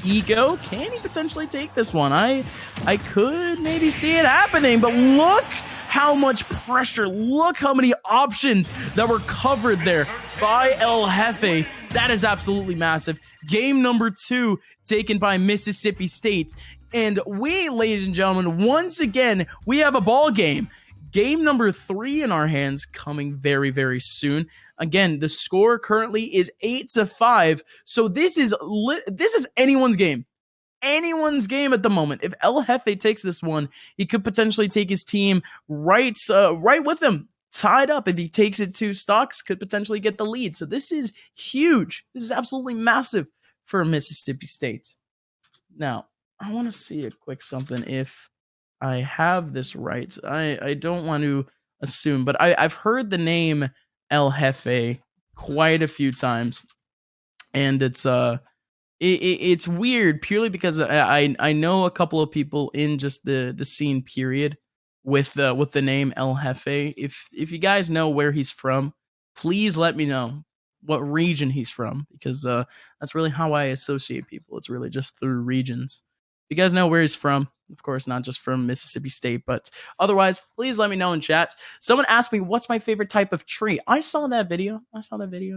Ego, can he potentially take this one? I could maybe see it happening, but look how much pressure. Look how many options that were covered there by El Jefe. That is absolutely massive. Game number 2 taken by Mississippi State. And we, ladies and gentlemen, once again, we have a ball game. Game number 3 in our hands coming very, very soon. Again, the score currently is 8-5. So this is anyone's game. Anyone's game at the moment. If El Jefe takes this one, he could potentially take his team right with him. Tied up. If he takes it 2 stocks, could potentially get the lead. So this is huge. This is absolutely massive for Mississippi State. Now, I want to see a quick something if I have this right. I don't want to assume, but I've heard the name El Jefe quite a few times, and it's weird purely because I know a couple of people in just the scene period with the name El Jefe. If you guys know where he's from, please let me know what region he's from, because that's really how I associate people. It's really just through regions. If you guys know where he's from, of course, not just from Mississippi State, but otherwise, please let me know in chat. Someone asked me, what's my favorite type of tree? I saw that video,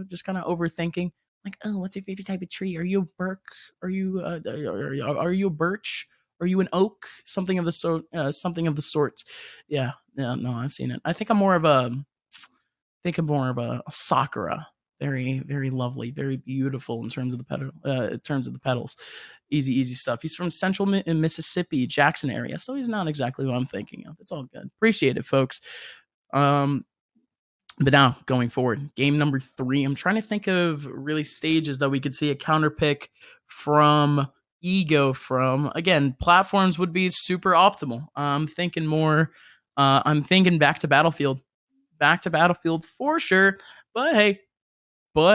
just kind of overthinking. Like, oh, what's your favorite type of tree? Are you a birch? Are you a birch? Are you an oak? Something of the sort. Yeah, no, I've seen it. I think I'm more of a sakura. Very, very lovely, very beautiful in terms of the petals. Easy stuff. He's from central Mississippi, Jackson area, so he's not exactly what I'm thinking of. It's all good. Appreciate it, folks. But now, going forward, game number 3, I'm trying to think of really stages that we could see a counter pick from Ego from. Again, platforms would be super optimal. I'm thinking back to Battlefield. Back to Battlefield for sure. But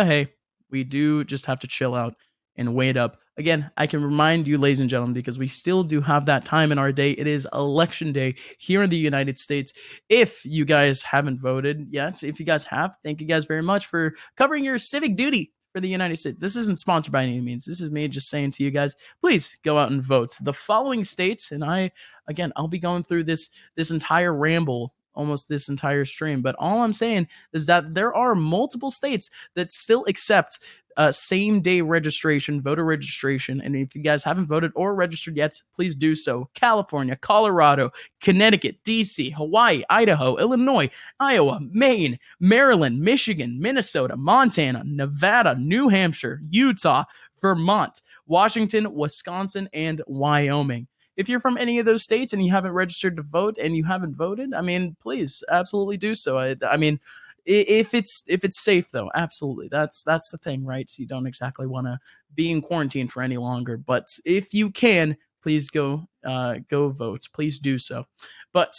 hey, we do just have to chill out and wait up. Again, I can remind you, ladies and gentlemen, because we still do have that time in our day. It is election day here in the United States. If you guys haven't voted yet, if you guys have, thank you guys very much for covering your civic duty for the United States. This isn't sponsored by any means. This is me just saying to you guys, please go out and vote. The following states, and I'll be going through this entire ramble, almost this entire stream, but all I'm saying is that there are multiple states that still accept same day registration, voter registration. And if you guys haven't voted or registered yet, please do so. California, Colorado, Connecticut, DC, Hawaii, Idaho, Illinois, Iowa, Maine, Maryland, Michigan, Minnesota, Montana, Nevada, New Hampshire, Utah, Vermont, Washington, Wisconsin, and Wyoming. If you're from any of those states and you haven't registered to vote and you haven't voted, I mean, please absolutely do so. I mean, if it's safe though, absolutely. That's the thing, right? So you don't exactly want to be in quarantine for any longer, but if you can, please go vote. Please do so. But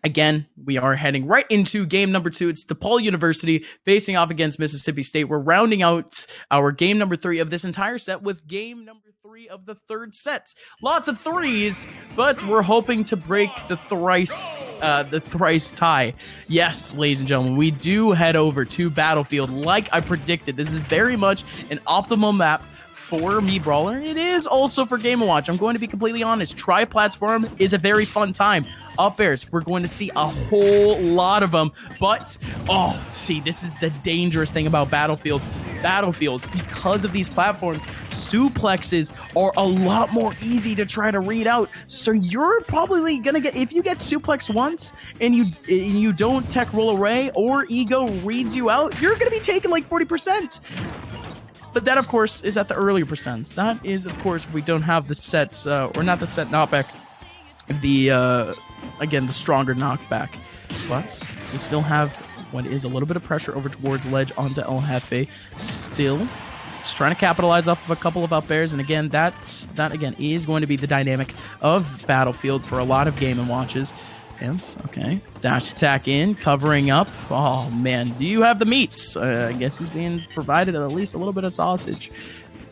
again, we are heading right into game number 2. It's DePaul University facing off against Mississippi State. We're rounding out our game number 3 of this entire set with game number 3 of the 3rd set. Lots of threes, but we're hoping to break the thrice tie. Yes, ladies and gentlemen, we do head over to Battlefield like I predicted. This is very much an optimal map for me, Brawler. It is also for Game & Watch. I'm going to be completely honest. Tri-platform is a very fun time. Up airs, we're going to see a whole lot of them. But, see, this is the dangerous thing about Battlefield. Because of these platforms, suplexes are a lot more easy to try to read out. So you're probably going to get, if you get suplex once and you don't tech roll array or Ego reads you out, you're going to be taking like 40%. But that, of course, is at the earlier percents. That is, of course, we don't have the sets, or not the set knockback, again, the stronger knockback. But we still have what is a little bit of pressure over towards ledge onto El Jefe. Still just trying to capitalize off of a couple of up airs. And again, that again is going to be the dynamic of Battlefield for a lot of Game & Watches. And, okay, dash attack in, covering up. Oh, man, do you have the meats? I guess he's being provided at least a little bit of sausage.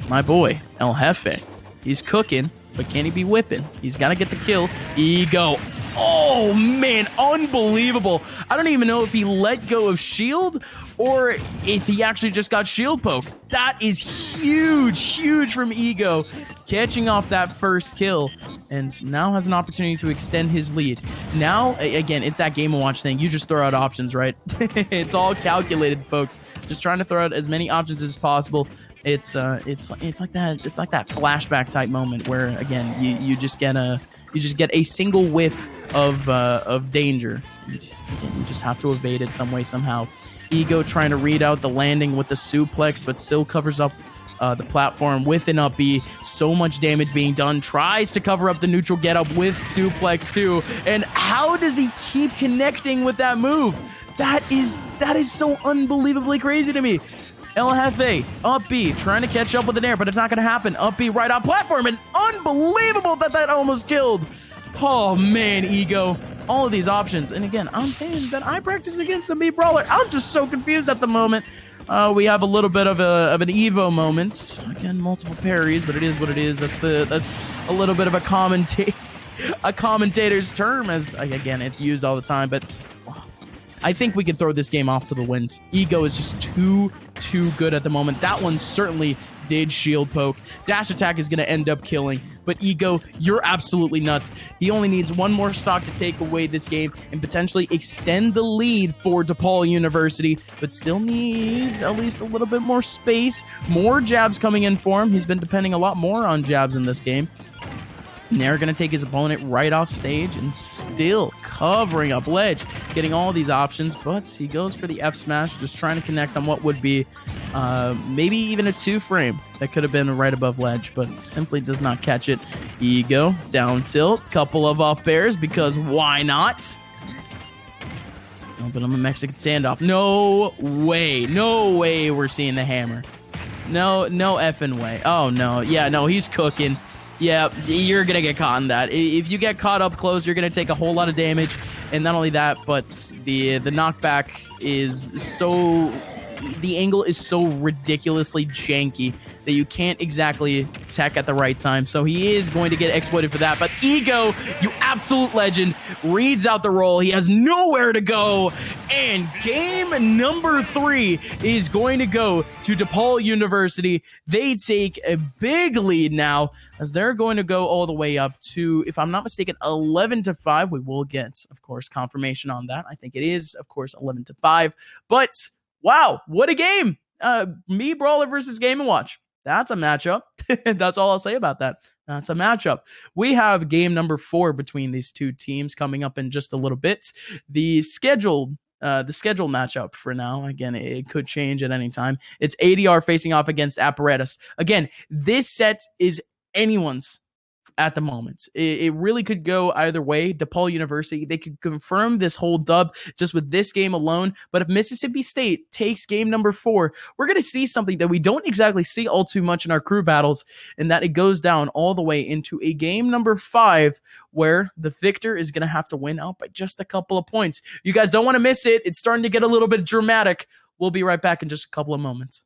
My boy, El Jefe. He's cooking, but can he be whipping? He's got to get the kill. Ego. Oh, man, unbelievable. I don't even know if he let go of shield or if he actually just got shield poke. That is huge from Ego, catching off that first kill, and now has an opportunity to extend his lead. Now, again, it's that Game & Watch thing. You just throw out options, right? It's all calculated, folks. Just trying to throw out as many options as possible. It's like that flashback type moment where, again, you just get a single whiff of danger. You just have to evade it some way, somehow. Ego trying to read out the landing with the suplex, but still covers up the platform with an up B. So much damage being done. Tries to cover up the neutral get up with suplex too. And how does he keep connecting with that move? That is so unbelievably crazy to me. El Jefe, up B, trying to catch up with an air, but it's not going to happen. Up B right on platform, and unbelievable that almost killed. Oh, man, Ego. All of these options. And again, I'm saying that I practice against the Mii Brawler. I'm just so confused at the moment. We have a little bit of an Evo moment. Again, multiple parries, but it is what it is. That's a little bit of a commentator's term, as, again, it's used all the time, but I think we can throw this game off to the wind. Ego is just too good at the moment. That one certainly did shield poke. Dash attack is going to end up killing. But Ego, you're absolutely nuts. He only needs one more stock to take away this game and potentially extend the lead for DePaul University, but still needs at least a little bit more space. More jabs coming in for him. He's been depending a lot more on jabs in this game. Nair going to take his opponent right off stage and still covering up ledge, getting all these options, but he goes for the F smash, just trying to connect on what would be maybe even a 2-frame that could have been right above ledge, but simply does not catch it. Ego, down tilt, couple of up airs, because why not? Oh, but I'm a Mexican standoff. No way we're seeing the hammer. No effing way. Oh, no. Yeah, no, he's cooking. Yeah, you're going to get caught in that. If you get caught up close, you're going to take a whole lot of damage. And not only that, but the knockback is so... The angle is so ridiculously janky that you can't exactly tech at the right time. So he is going to get exploited for that. But Ego, you absolute legend, reads out the roll. He has nowhere to go. And game number 3 is going to go to DePaul University. They take a big lead now, as they're going to go all the way up to, if I'm not mistaken, 11-5. We will get, of course, confirmation on that. I think it is, of course, 11-5. But wow, what a game. Mii Brawler versus Game & Watch. That's a matchup. That's all I'll say about that. That's a matchup. We have game number 4 between these two teams coming up in just a little bit. The scheduled matchup for now, again, it could change at any time. It's ADR facing off against Apparatus. Again, this set is anyone's at the moment. It really could go either way. DePaul University, they could confirm this whole dub just with this game alone. But if Mississippi State takes game number 4, we're going to see something that we don't exactly see all too much in our crew battles, and that it goes down all the way into a game number 5 where the victor is going to have to win out by just a couple of points. You guys don't want to miss it. It's starting to get a little bit dramatic. We'll be right back in just a couple of moments.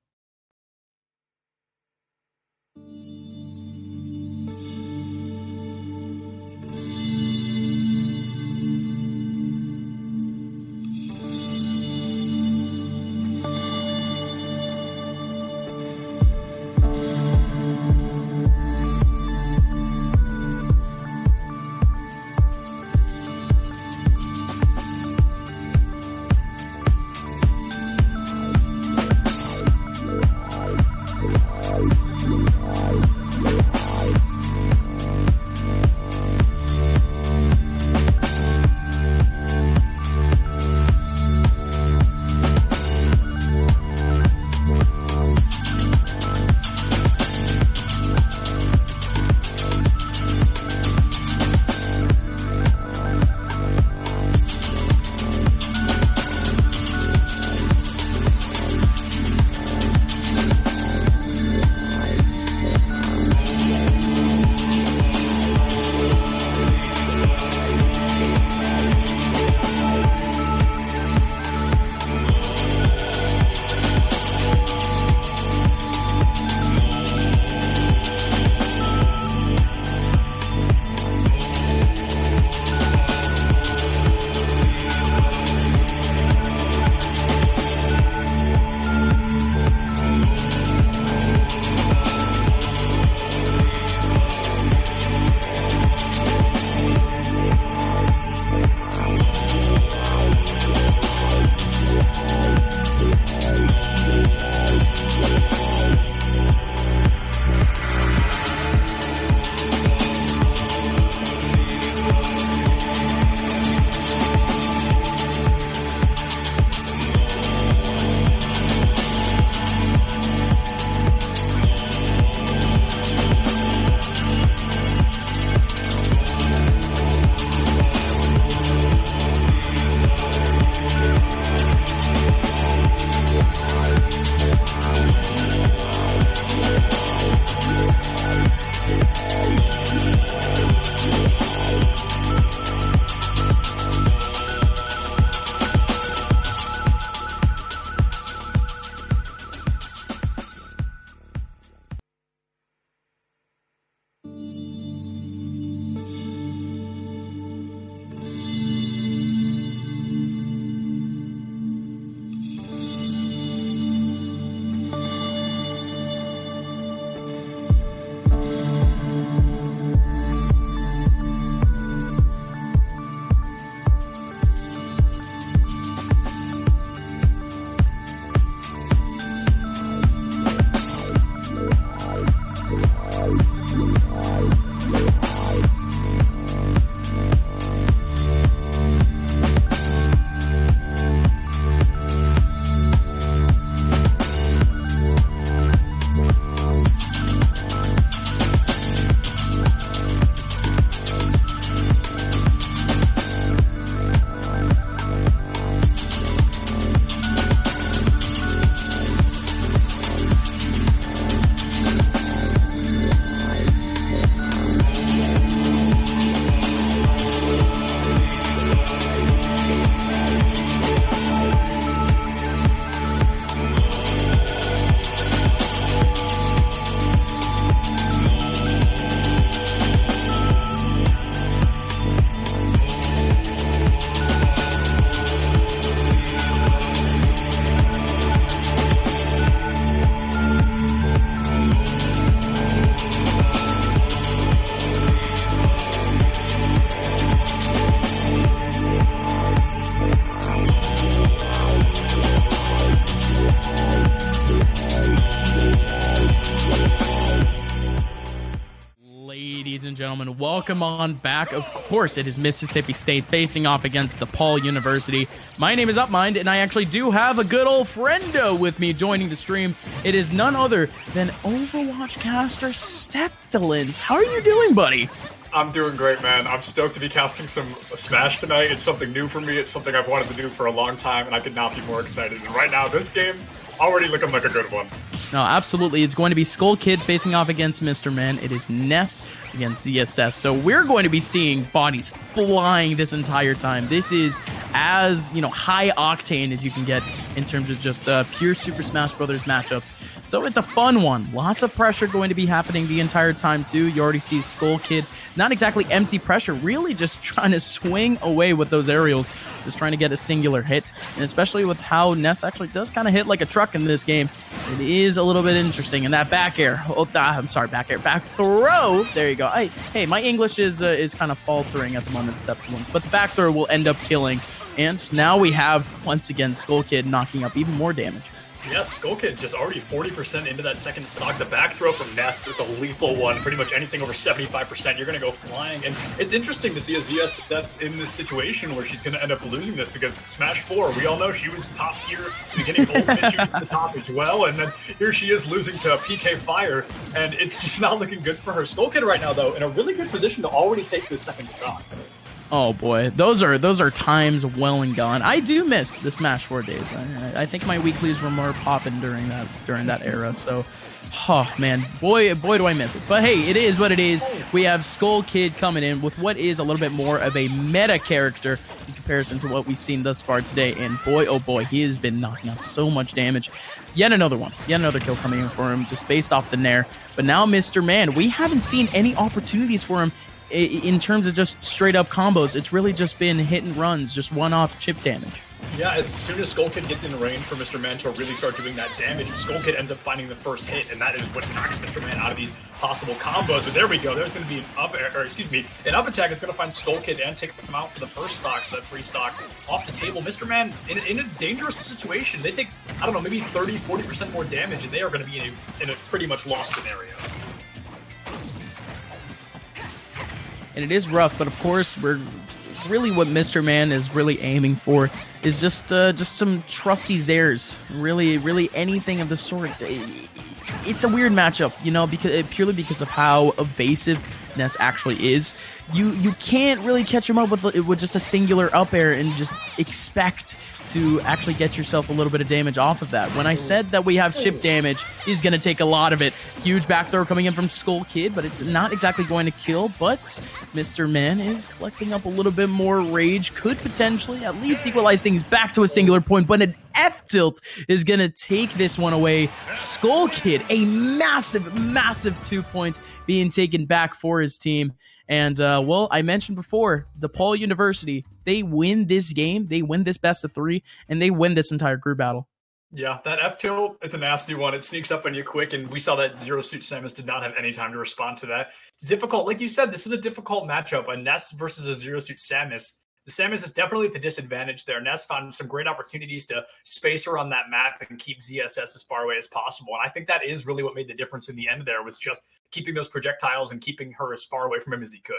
and gentlemen, welcome on back. Of course, it is Mississippi State facing off against DePaul University. My name is Upmind, and I actually do have a good old friendo with me joining the stream. It is none other than Overwatch caster Steptalent. How are you doing, buddy? I'm doing great, man. I'm stoked to be casting some Smash tonight. It's something new for me. It's something I've wanted to do for a long time, and I could not be more excited. And right now, this game already looking like a good one. No, absolutely. It's going to be Skull Kid facing off against Mr. Man. It is Ness against ZSS. So we're going to be seeing bodies flying this entire time. This is as, high octane as you can get in terms of just pure Super Smash Brothers matchups. So it's a fun one. Lots of pressure going to be happening the entire time too. You already see Skull Kid, not exactly empty pressure, really just trying to swing away with those aerials, just trying to get a singular hit. And especially with how Ness actually does kind of hit like a truck in this game, it is a little bit interesting. And that back air, back throw. There you go. Hey, my English is kind of faltering at the moment, Septuplets, but the back throw will end up killing. And now we have, once again, Skull Kid knocking up even more damage. Yeah, Skull Kid just already 40% into that second stock. The back throw from Ness is a lethal one. Pretty much anything over 75%, you're going to go flying. And it's interesting to see a ZS that's in this situation where she's going to end up losing this because Smash 4, we all know she was top tier beginning ultimate. She was at the top as well. And then here she is losing to PK Fire. And it's just not looking good for her. Skull Kid right now, though, in a really good position to already take the second stock. Oh boy, those are times well and gone. I do miss the Smash 4 days. I think my weeklies were more popping during that era. So, oh man, boy do I miss it. But hey, it is what it is. We have Skull Kid coming in with what is a little bit more of a meta character in comparison to what we've seen thus far today. And boy, oh boy, he has been knocking out so much damage. Yet another kill coming in for him, just based off the Nair. But now, Mr. Man, we haven't seen any opportunities for him in terms of just straight up combos. It's really just been hit and runs, just one-off chip damage. Yeah, as soon as Skull Kid gets in range for Mr. Man to really start doing that damage, Skull Kid ends up finding the first hit, and that is what knocks Mr. Man out of these possible combos. But there we go. There's going to be an up attack. It's going to find Skull Kid and take him out for the first stock, so that free stock off the table. Mr. Man, in a dangerous situation, they take, I don't know, maybe 30-40% more damage, and they are going to be in a pretty much lost scenario. And it is rough, but of course, we're really what Mr. Man is really aiming for is just some trusty Zairs. Really anything of the sort. It's a weird matchup, purely because of how evasive Ness actually is. You can't really catch him up with just a singular up air and just expect to actually get yourself a little bit of damage off of that. When I said that we have chip damage, he's going to take a lot of it. Huge back throw coming in from Skull Kid, but it's not exactly going to kill. But Mr. Man is collecting up a little bit more rage. Could potentially at least equalize things back to a singular point, but an F-tilt is going to take this one away. Skull Kid, a massive 2 points being taken back for his team. And, I mentioned before, DePaul University, they win this game, they win this best of 3, and they win this entire group battle. Yeah, that F-tilt, it's a nasty one. It sneaks up on you quick, and we saw that Zero Suit Samus did not have any time to respond to that. It's difficult. Like you said, this is a difficult matchup, a Ness versus a Zero Suit Samus. The Samus is definitely at the disadvantage there. Ness found some great opportunities to space her on that map and keep ZSS as far away as possible. And I think that is really what made the difference in the end there, was just keeping those projectiles and keeping her as far away from him as he could.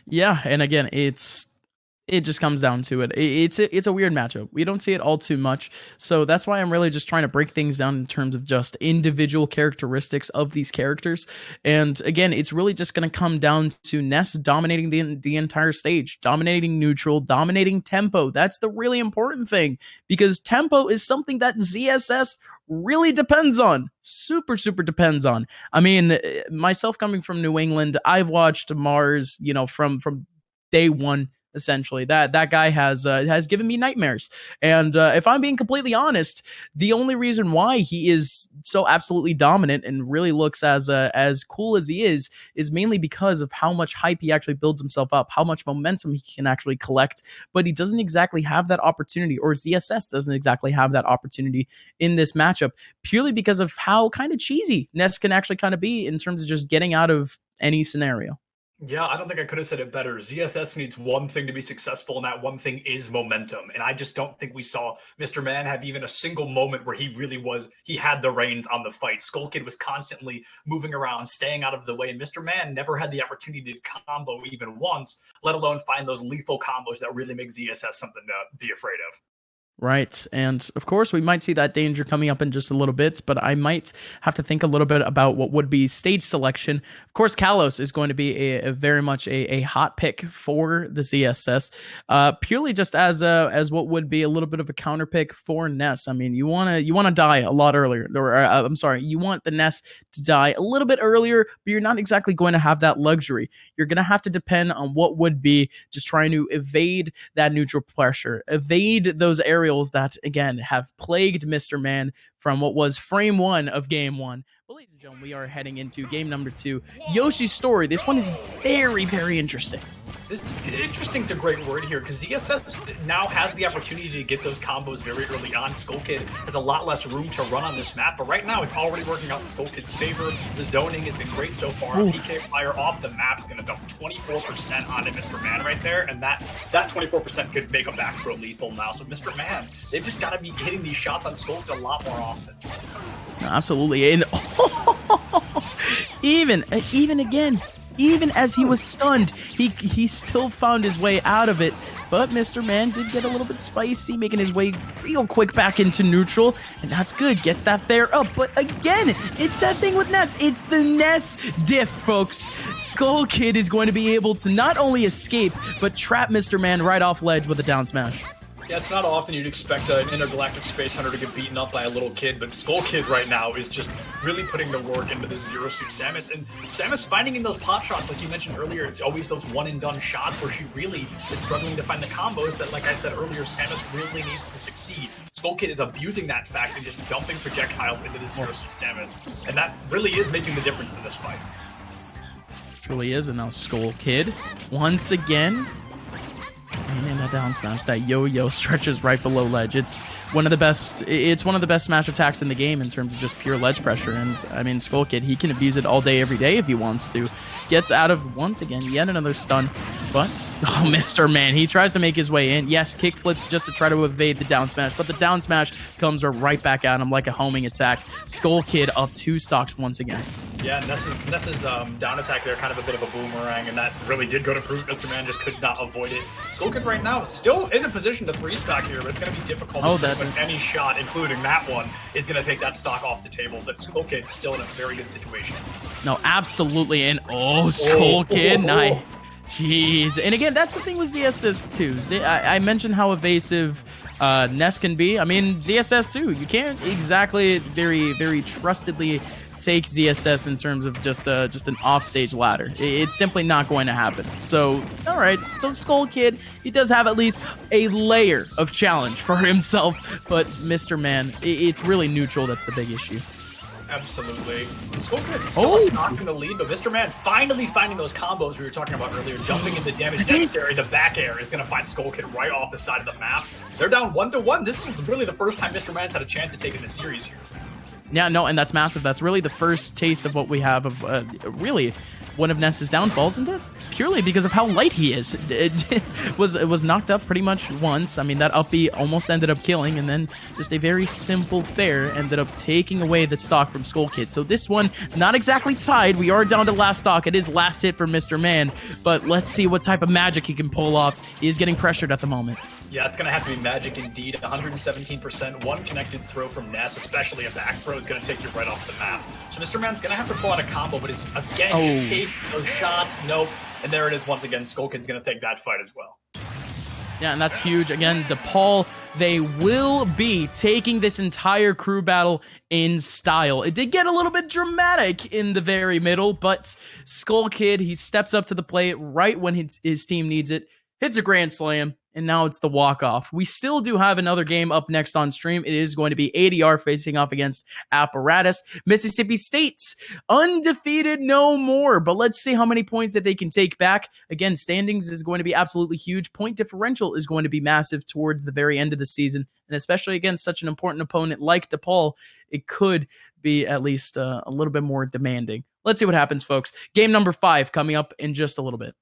Yeah, and again, it just comes down to it. It's a weird matchup. We don't see it all too much. So that's why I'm really just trying to break things down in terms of just individual characteristics of these characters. And again, it's really just going to come down to Ness dominating the entire stage, dominating neutral, dominating tempo. That's the really important thing, because tempo is something that ZSS really depends on. Super depends on. I mean, myself coming from New England, I've watched Mars, from day one. Essentially, that guy has given me nightmares. And if I'm being completely honest, the only reason why he is so absolutely dominant and really looks as cool as he is mainly because of how much hype he actually builds himself up, how much momentum he can actually collect. But he doesn't exactly have that opportunity, or ZSS doesn't exactly have that opportunity in this matchup, purely because of how kind of cheesy Ness can actually kind of be in terms of just getting out of any scenario. Yeah, I don't think I could have said it better. ZSS needs one thing to be successful, and that one thing is momentum. And I just don't think we saw Mr. Man have even a single moment where he had the reins on the fight. Skull Kid was constantly moving around, staying out of the way, and Mr. Man never had the opportunity to combo even once, let alone find those lethal combos that really make ZSS something to be afraid of. Right. And of course, we might see that danger coming up in just a little bit, but I might have to think a little bit about what would be stage selection. Of course, Kalos is going to be a very much a hot pick for the ZSS, purely just as what would be a little bit of a counter pick for Ness. I mean, you want to die a lot earlier, or I'm sorry, you want the Ness to die a little bit earlier, but you're not exactly going to have that luxury. You're going to have to depend on what would be just trying to evade that neutral pressure, evade those areas that, again, have plagued Mr. Man from what was frame 1 of game 1. But ladies and gentlemen, we are heading into game number 2. Yoshi's story. This one is very, very interesting. This is interesting. It's a great word here because ZSS now has the opportunity to get those combos very early on. Skull Kid has a lot less room to run on this map, but right now it's already working out in Skull Kid's favor. The zoning has been great so far. Ooh. PK Fire off the map is going to dump 24% onto Mr. Man right there, and that 24% could make a back throw lethal now. So Mr. Man, they've just got to be hitting these shots on Skull Kid a lot more often. No, absolutely. And even as he was stunned, he still found his way out of it. But Mr. Man did get a little bit spicy, making his way real quick back into neutral, and that's good. Gets that fair up. But again, it's that thing with Ness. It's the Ness diff, folks. Skull Kid is going to be able to not only escape, but trap Mr. Man right off ledge with a down smash. Yeah, it's not often you'd expect an intergalactic space hunter to get beaten up by a little kid, but Skull Kid right now is just really putting the work into this Zero Suit Samus. And Samus finding in those pot shots, like you mentioned earlier, it's always those one-and-done shots where she really is struggling to find the combos that, like I said earlier, Samus really needs to succeed. Skull Kid is abusing that fact and just dumping projectiles into the Zero Suit Samus. And that really is making the difference in this fight. Truly is, and now Skull Kid, once again, and in that down smash, that yo-yo stretches right below ledge. It's one of the best smash attacks in the game in terms of just pure ledge pressure. And I mean, Skull Kid, he can abuse it all day, every day if he wants to. Gets out of, once again, yet another stun. But, oh, Mr. Man, he tries to make his way in. Yes, kick flips just to try to evade the down smash, but the down smash comes right back at him like a homing attack. Skull Kid up 2 stocks once again. Yeah, Ness's down attack there, kind of a bit of a boomerang, and that really did go to proof. Mr. Man just could not avoid it. Skull Kid right now still in a position to 3-stock here, but it's going to be difficult. But any shot, including that one, is going to take that stock off the table. But Skull Kid's still in a very good situation. No, absolutely. And Skull Kid, nice. Jeez. And again, that's the thing with ZSS too. I mentioned how evasive Ness can be. I mean, ZSS too. You can't exactly very, very trustedly take ZSS in terms of just an offstage ladder. It's simply not going to happen. So, all right. So Skull Kid, he does have at least a layer of challenge for himself. But Mr. Man, it's really neutral. That's the big issue. Absolutely. Skull Kid still a stock in the lead, but Mr. Man finally finding those combos we were talking about earlier, dumping in the damage necessary. The back air is going to find Skull Kid right off the side of the map. They're down 1-1. This is really the first time Mr. Man's had a chance to take in the series here. Yeah, no, and that's massive. That's really the first taste of what we have of really one of Ness's downfalls, and purely because of how light he is. It was knocked up pretty much once. I mean, that up B almost ended up killing, and then just a very simple fair ended up taking away the stock from Skull Kid. So this one, not exactly tied. We are down to last stock. It is last hit for Mr. Man, but let's see what type of magic he can pull off. He is getting pressured at the moment. Yeah, it's going to have to be magic indeed. 117%, one connected throw from Ness, especially a back throw, is going to take you right off the map. So Mr. Man's going to have to pull out a combo, but it's, again, just take those shots. Nope. And there it is once again. Skull Kid's going to take that fight as well. Yeah, and that's huge. Again, DePaul, they will be taking this entire crew battle in style. It did get a little bit dramatic in the very middle, but Skull Kid, he steps up to the plate right when his team needs it. hits a grand slam, and now it's the walk-off. We still do have another game up next on stream. It is going to be ADR facing off against Apparatus. Mississippi State's undefeated no more, but let's see how many points that they can take back. Again, standings is going to be absolutely huge. Point differential is going to be massive towards the very end of the season, and especially against such an important opponent like DePaul, it could be at least a little bit more demanding. Let's see what happens, folks. Game number 5 coming up in just a little bit.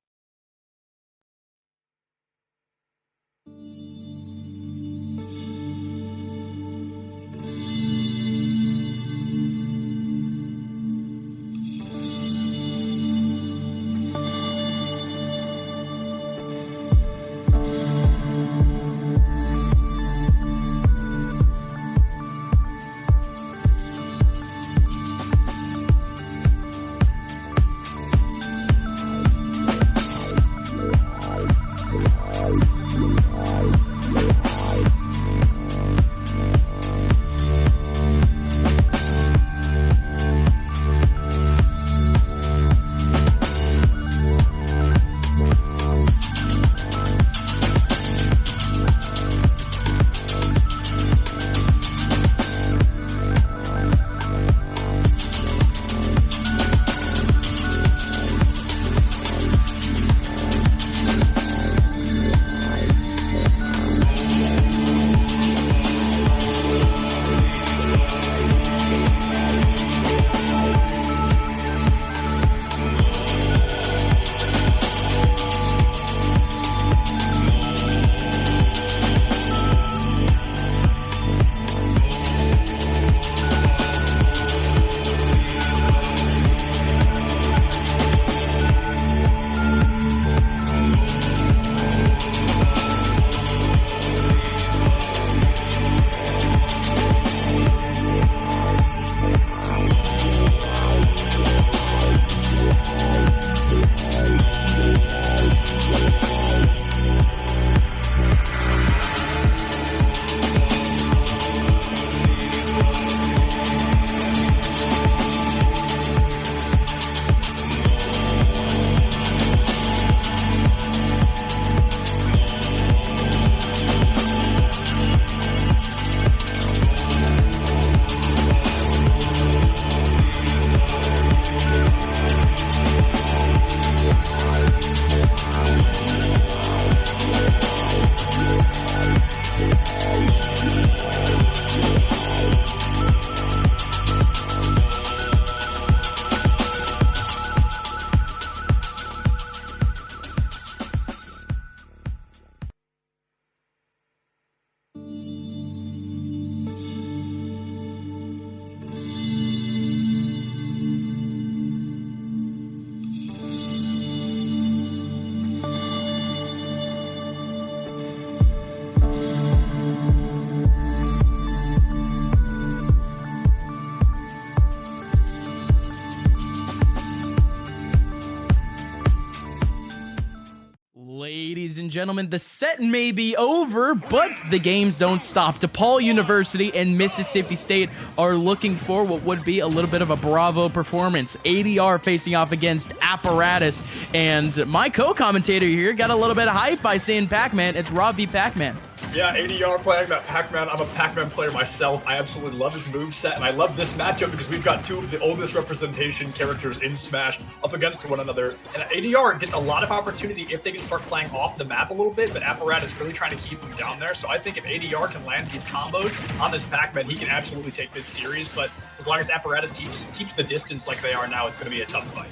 Ladies and gentlemen, the set may be over, but the games don't stop. DePaul University and Mississippi State are looking for what would be a little bit of a bravo performance. ADR facing off against Apparatus, and my co-commentator here got a little bit of hype by saying Pac-Man. It's Rob v. Pac-Man. Yeah, ADR playing that Pac-Man. I'm a Pac-Man player myself. I absolutely love his moveset, and I love this matchup because we've got two of the oldest representation characters in Smash up against one another. And ADR gets a lot of opportunity if they can start playing off the map a little bit, but Apparatus really trying to keep him down there. So I think if ADR can land these combos on this Pac-Man, he can absolutely take this series. But as long as Apparatus keeps the distance like they are now, it's going to be a tough fight.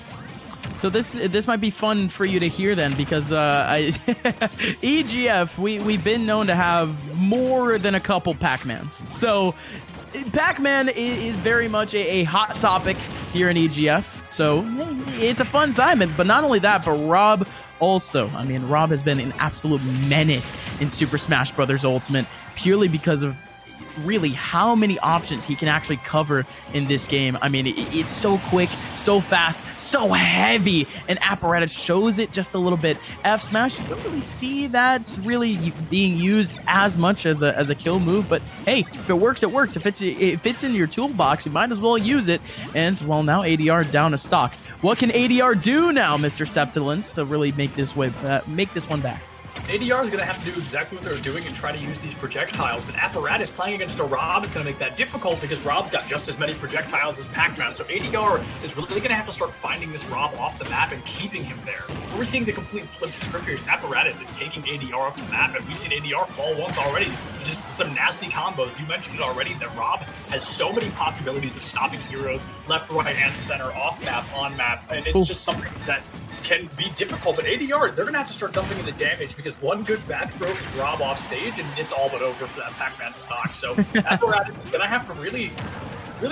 So this might be fun for you to hear then, because EGF, we've been known to have more than a couple Pac-Mans. So Pac-Man is very much a hot topic here in EGF. So it's a fun time. But not only that, but Rob also. I mean, Rob has been an absolute menace in Super Smash Bros. Ultimate purely because of really how many options he can actually cover in this game. I mean, it's so quick, so fast, so heavy, and Apparatus shows it just a little bit. F Smash, you don't really see that's really being used as much as a kill move, but hey, if it works, it works. If it fits into your toolbox, you might as well use it. And well, now ADR down a stock. What can ADR do now, Mr. Septilance, to really make this one back? ADR is going to have to do exactly what they're doing and try to use these projectiles, but Apparatus playing against a Rob is going to make that difficult because Rob's got just as many projectiles as Pac-Man, so ADR is really going to have to start finding this Rob off the map and keeping him there. We're seeing the complete flip script here. Apparatus is taking ADR off the map, and we've seen ADR fall once already. Just some nasty combos. You mentioned it already that Rob has so many possibilities of stopping heroes left, right, and center, off map, on map, and it's just something that can be difficult, but ADR, they're going to have to start dumping in the damage because one good back throw can Rob off stage and it's all but over for that Pac-Man stock. So Apparatus is going to have to really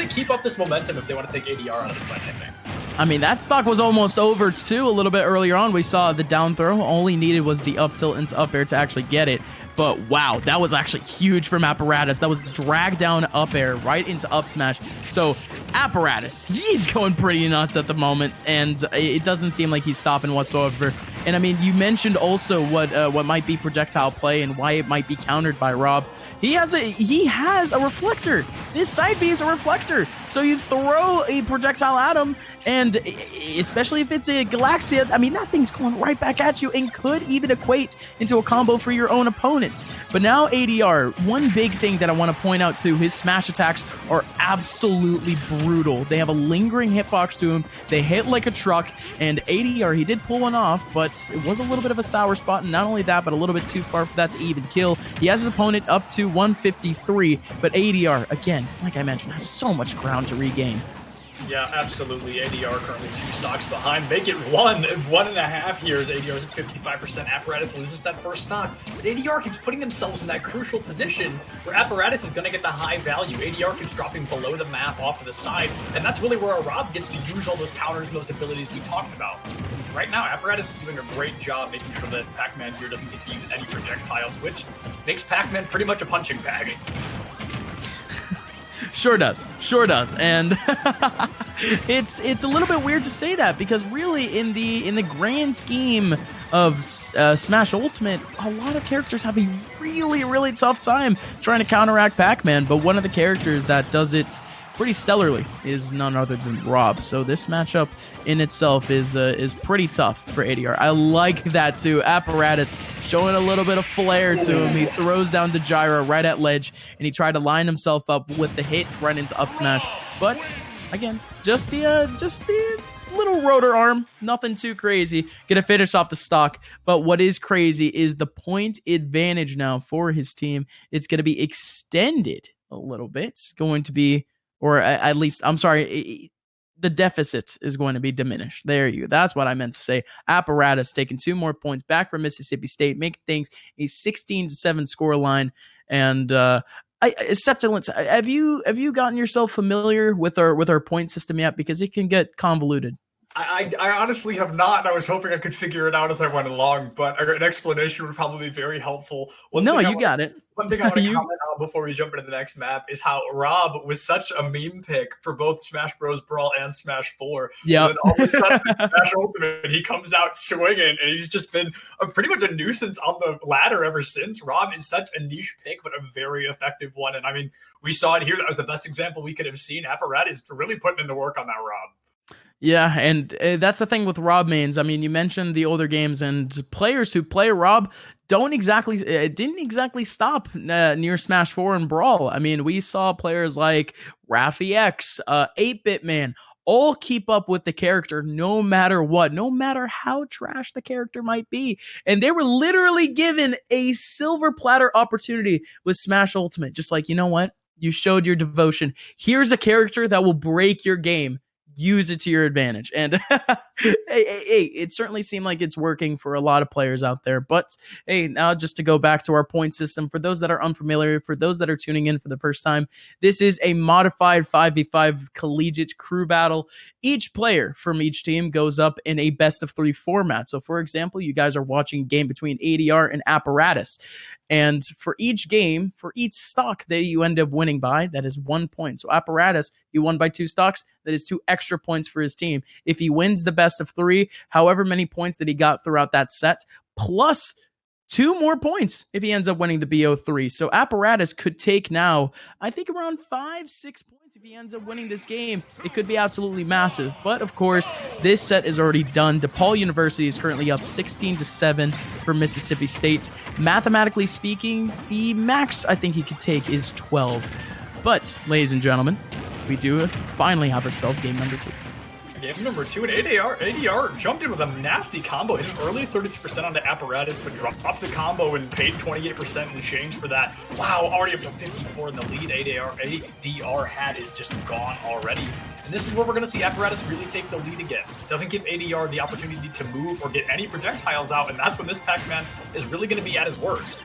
keep up this momentum if they want to take ADR out of the fight, I think. I mean, that stock was almost over too a little bit earlier on. We saw the down throw. All he needed was the up tilt into up air to actually get it. But wow, that was actually huge from Apparatus. That was drag down up air right into up smash. So Apparatus, he's going pretty nuts at the moment, and it doesn't seem like he's stopping whatsoever. And I mean, you mentioned also what might be projectile play and why it might be countered by Rob. He has a reflector. His side B is a reflector. So you throw a projectile at him, and especially if it's a Galaxia, I mean, that thing's going right back at you and could even equate into a combo for your own opponents. But now ADR, one big thing that I want to point out too, his smash attacks are absolutely brutal. They have a lingering hitbox to him. They hit like a truck, and ADR, he did pull one off, but it was a little bit of a sour spot, and not only that, but a little bit too far for that to even kill. He has his opponent up to 153, but ADR, again, like I mentioned, has so much ground to regain. Yeah, absolutely. ADR currently 2 stocks behind. Make it 1.5 here as ADR is at 55%. Apparatus loses that first stock. But ADR keeps putting themselves in that crucial position where Apparatus is going to get the high value. ADR keeps dropping below the map off to the side, and that's really where a Rob gets to use all those counters and those abilities we talked about. Right now, Apparatus is doing a great job making sure that Pac-Man here doesn't get to use any projectiles, which makes Pac-Man pretty much a punching bag. Sure does. And it's a little bit weird to say that because really in the grand scheme of Smash Ultimate, a lot of characters have a really tough time trying to counteract Pac-Man, but one of the characters that does it pretty stellarly is none other than Rob. So this matchup in itself is pretty tough for ADR. I like that too. Apparatus showing a little bit of flair to him. He throws down the gyro right at ledge, and he tried to line himself up with the hit right into up smash. But again, just the little rotor arm, nothing too crazy. Gonna finish off the stock. But what is crazy is the point advantage now for his team. It's gonna be extended a little bit. It's going to be, or at least, I'm sorry, the deficit is going to be diminished. There you go. That's what I meant to say. Apparatus taking 2 more points back from Mississippi State, making things a 16-7 score line. And Septilence, have you gotten yourself familiar with our point system yet? Because it can get convoluted. I honestly have not, and I was hoping I could figure it out as I went along, but an explanation would probably be very helpful. Got it. One thing I want to comment on before we jump into the next map is how Rob was such a meme pick for both Smash Bros. Brawl and Smash 4. Yeah. And all of a sudden, Smash Ultimate, he comes out swinging, and he's just been pretty much a nuisance on the ladder ever since. Rob is such a niche pick, but a very effective one. And I mean, we saw it here. That was the best example we could have seen. Apparatus really putting in the work on that Rob. Yeah, and that's the thing with Rob mains. I mean, you mentioned the older games, and players who play Rob didn't exactly stop near Smash 4 and Brawl. I mean, we saw players like Rafi X, 8-Bit Man, all keep up with the character no matter what, no matter how trash the character might be. And they were literally given a silver platter opportunity with Smash Ultimate. Just like, you know what? You showed your devotion. Here's a character that will break your game. Use it to your advantage. And hey, it certainly seemed like it's working for a lot of players out there. But hey, now just to go back to our point system, for those that are unfamiliar, for those that are tuning in for the first time, this is a modified 5v5 collegiate crew battle. Each player from each team goes up in a best of 3 format. So for example, you guys are watching a game between ADR and Apparatus. And for each game, for each stock that you end up winning by, that is 1 point. So Apparatus, he won by 2 stocks. That is 2 extra points for his team. If he wins the best of 3, however many points that he got throughout that set, plus 2 more points if he ends up winning the BO3. So Apparatus could take now, I think, around 5-6 points if he ends up winning this game. It could be absolutely massive. But of course, this set is already done. DePaul University is currently up 16-7 for Mississippi State. Mathematically speaking, the max I think he could take is 12. But, ladies and gentlemen, we do finally have ourselves game number 2. Game number 2, and ADR jumped in with a nasty combo, hit an early 33% onto Apparatus, but dropped the combo and paid 28% in exchange for that. Wow, already up to 54 in the lead. ADR had is just gone already. And this is where we're going to see Apparatus really take the lead again. Doesn't give ADR the opportunity to move or get any projectiles out, and that's when this Pac-Man is really going to be at his worst.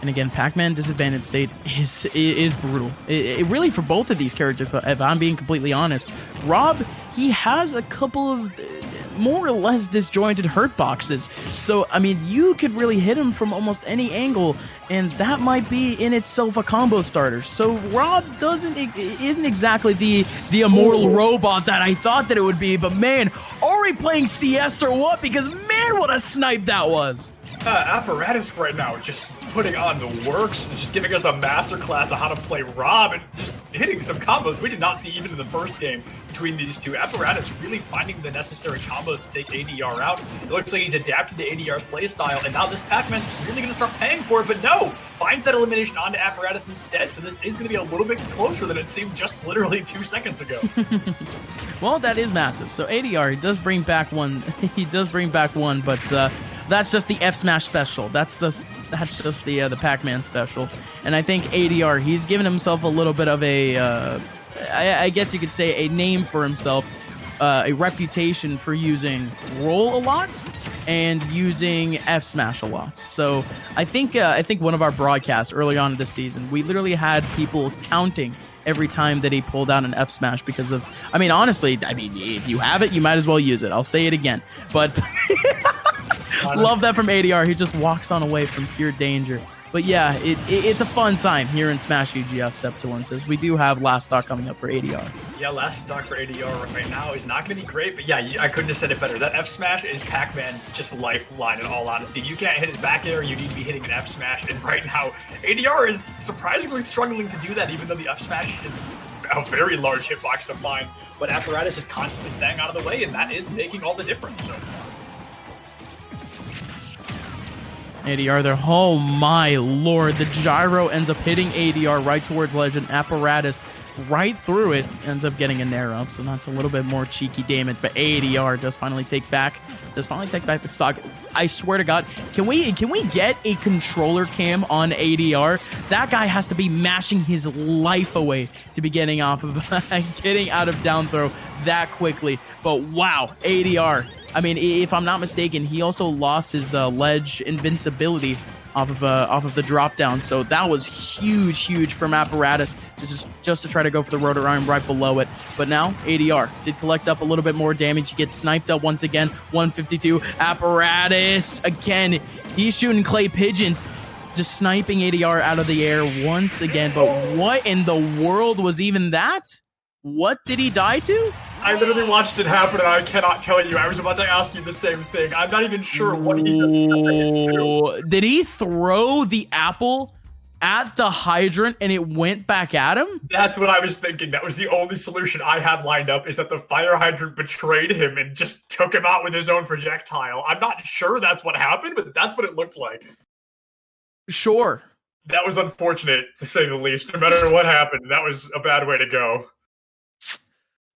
And again, Pac-Man disadvantaged state is brutal. It really, for both of these characters, if I'm being completely honest. Rob, he has a couple of more or less disjointed hurt boxes. So, I mean, you could really hit him from almost any angle, and that might be in itself a combo starter. So Rob isn't exactly the immortal robot that I thought that it would be, but man, already playing CS or what? Because man, what a snipe that was! Apparatus right now just putting on the works, just giving us a masterclass of how to play Rob and just hitting some combos we did not see even in the first game between these two. Apparatus really finding the necessary combos to take ADR out. It looks like he's adapted to ADR's playstyle, and now this Pac-Man's really going to start paying for it, but no! Finds that elimination onto Apparatus instead, so this is going to be a little bit closer than it seemed just literally 2 seconds ago. Well, that is massive. So ADR, he does bring back one, but that's just the F Smash special. That's just the Pac-Man special. And I think ADR, he's given himself a little bit of a, I guess you could say, a name for himself, a reputation for using roll a lot and using F Smash a lot. So I think one of our broadcasts early on in the season, we literally had people counting every time that he pulled out an F Smash because of, I mean, honestly, if you have it, you might as well use it. I'll say it again. But love that from ADR. He just walks on away from pure danger. But yeah, it's a fun time here in Smash UGF, Septuon says. We do have last stock coming up for ADR. Yeah, last stock for ADR right now is not going to be great, but yeah, I couldn't have said it better. That F Smash is Pac-Man's just lifeline in all honesty. You can't hit his back air, you need to be hitting an F Smash, and right now, ADR is surprisingly struggling to do that, even though the F Smash is a very large hitbox to find, but Apparatus is constantly staying out of the way, and that is making all the difference so far. ADR there. Oh my lord. The gyro ends up hitting ADR right towards Legend. Apparatus right through it ends up getting a nair up, so that's a little bit more cheeky damage. But ADR does finally take back the stock. I swear to God, can we get a controller cam on ADR? That guy has to be mashing his life away to be getting off of getting out of down throw that quickly. But wow, ADR. I mean, if I'm not mistaken, he also lost his ledge invincibility off of the drop down. So that was huge from Apparatus just to try to go for the rotor arm right below it. But now ADR did collect up a little bit more damage. He gets sniped up once again. 152. Apparatus again. He's shooting clay pigeons, just sniping ADR out of the air once again. But what in the world was even that? What did he die to? I literally watched it happen, and I cannot tell you. I was about to ask you the same thing. I'm not even sure what he just do. Did he throw the apple at the hydrant and it went back at him? That's what I was thinking. That was the only solution I had lined up, is that the fire hydrant betrayed him and just took him out with his own projectile. I'm not sure that's what happened, but that's what it looked like. Sure. That was unfortunate, to say the least. No matter what happened, that was a bad way to go.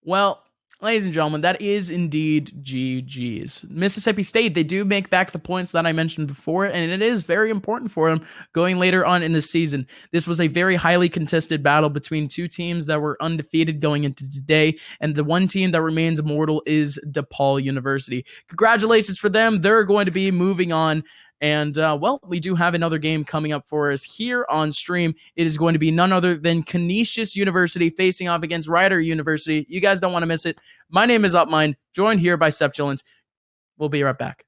Well, ladies and gentlemen, that is indeed GG's. Mississippi State, they do make back the points that I mentioned before, and it is very important for them going later on in the season. This was a very highly contested battle between two teams that were undefeated going into today, and the one team that remains immortal is DePaul University. Congratulations for them. They're going to be moving on. And, well, we do have another game coming up for us here on stream. It is going to be none other than Canisius University facing off against Rider University. You guys don't want to miss it. My name is Upmind, joined here by Septuons. We'll be right back.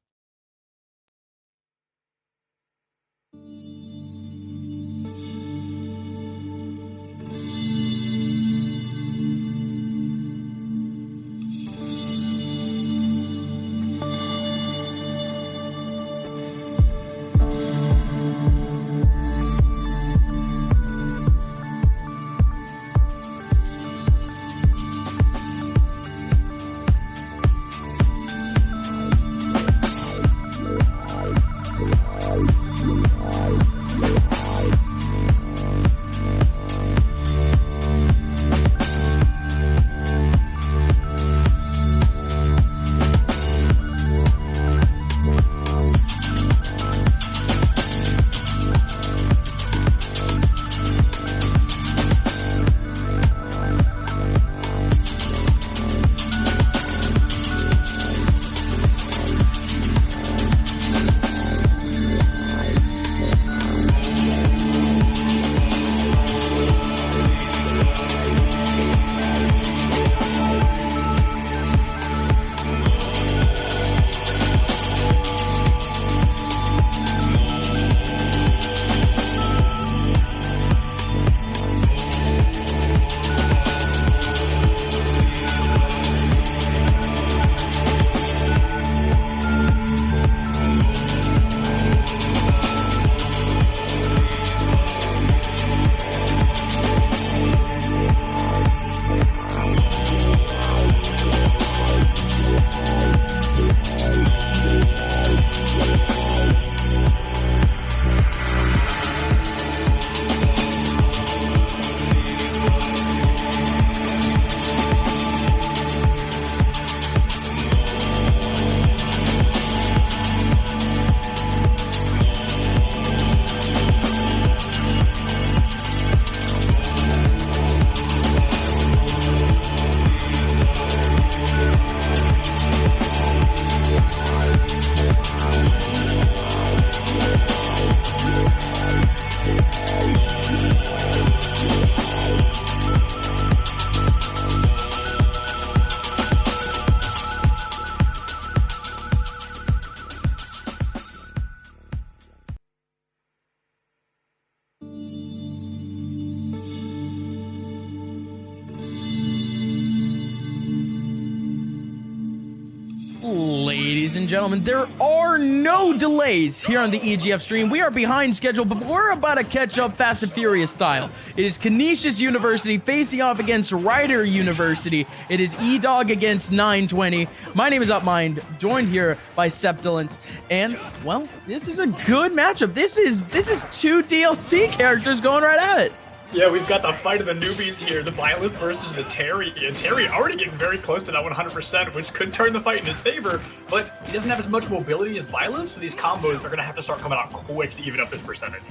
Ladies and gentlemen, there are no delays here on the EGF stream. We are behind schedule, but we're about to catch up Fast and Furious style. It is Canisius University facing off against Rider University. It is E-Dog against 920. My name is Upmind, joined here by Septilence. And, well, this is a good matchup. This is two DLC characters going right at it. Yeah, we've got the fight of the newbies here, the Byleth versus the Terry, and Terry already getting very close to that 100%, which could turn the fight in his favor, but he doesn't have as much mobility as Byleth, so these combos are going to have to start coming out quick to even up his percentage.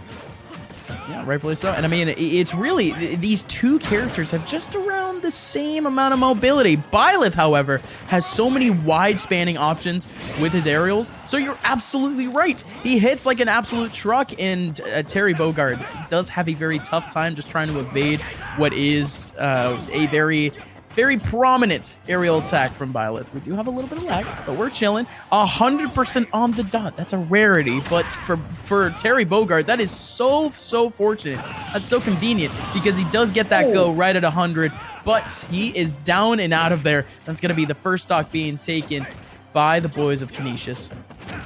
Yeah, rightfully so. And I mean, it's really, these two characters have just around the same amount of mobility. Byleth, however, has so many wide-spanning options with his aerials, so you're absolutely right. He hits like an absolute truck, and Terry Bogard does have a very tough time just trying to evade what is a very prominent aerial attack from Byleth. We do have a little bit of lag, but we're chilling. 100% on the dot. That's a rarity, but for Terry Bogard, that is so fortunate. That's so convenient because he does get that go right at 100, but he is down and out of there. That's going to be the first stock being taken by the boys of Canisius.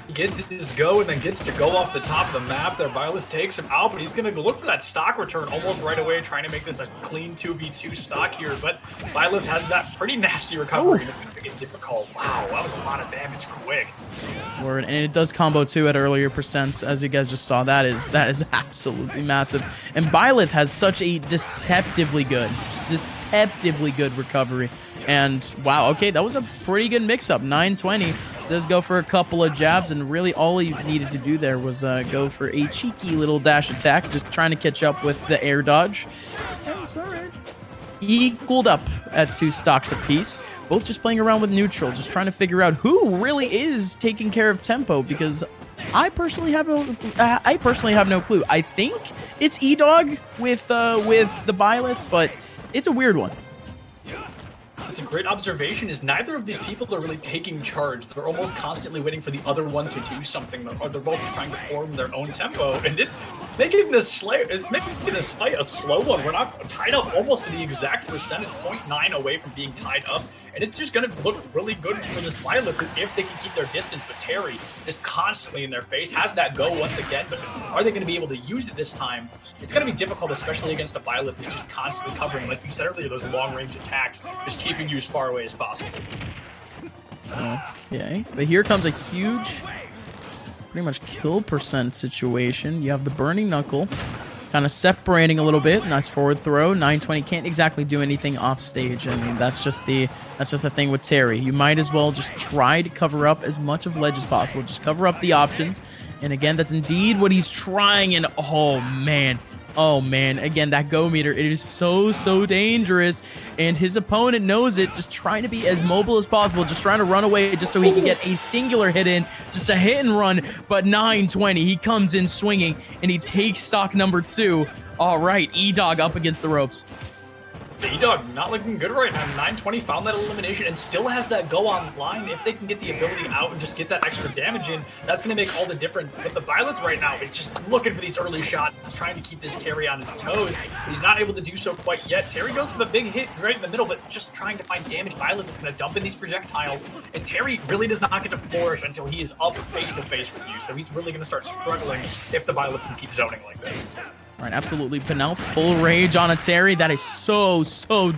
He gets his go and then gets to go off the top of the map there. Byleth takes him out, but he's going to look for that stock return almost right away, trying to make this a clean 2v2 stock here. But Byleth has that pretty nasty recovery. It's going to get difficult. Wow, that was a lot of damage quick. Word, and it does combo too at earlier percents, as you guys just saw. That is absolutely massive. And Byleth has such a deceptively good recovery. And wow, okay, that was a pretty good mix-up. 920 does go for a couple of jabs, and really all he needed to do there was go for a cheeky little dash attack, just trying to catch up with the air dodge. That's all right. Equaled up at 2 stocks apiece. Both just playing around with neutral, just trying to figure out who really is taking care of tempo, because I personally have no clue. I think it's E-Dog with the Byleth, but it's a weird one. It's a great observation is neither of these people are really taking charge. They're almost constantly waiting for the other one to do something, or they're both trying to form their own tempo, and it's making this fight a slow one. We're not tied up almost to the exact percentage, 0.9 away from being tied up, and it's just going to look really good for this Byleth if they can keep their distance. But Terry is constantly in their face, has that go once again, but are they going to be able to use it this time? It's going to be difficult, especially against a Byleth who's just constantly covering, like you said earlier, those long-range attacks, just keeping you as far away as possible. Okay, but here comes a huge, pretty much kill percent situation. You have the Burning Knuckle kind of separating a little bit. Nice forward throw. 920 can't exactly do anything off stage. I mean, that's just the thing with Terry. You might as well just try to cover up as much of ledge as possible. Just cover up the options. And again, that's indeed what he's trying. And oh man, again, that go meter, it is so dangerous, and his opponent knows it, just trying to be as mobile as possible, just trying to run away just so he can get a singular hit in, just a hit and run. But 920, he comes in swinging, and he takes stock number 2. All right, E-Dog up against the ropes. The E-Dog not looking good right now. 920 found that elimination and still has that go online. If they can get the ability out and just get that extra damage in, that's going to make all the difference. But the Byleth right now is just looking for these early shots, trying to keep this Terry on his toes. He's not able to do so quite yet. Terry goes for the big hit right in the middle, but just trying to find damage. Byleth is going to dump in these projectiles, and Terry really does not get to flourish until he is up face-to-face with you. So he's really going to start struggling if the Byleth can keep zoning like this. Right, absolutely. But now full rage on a Terry. That is so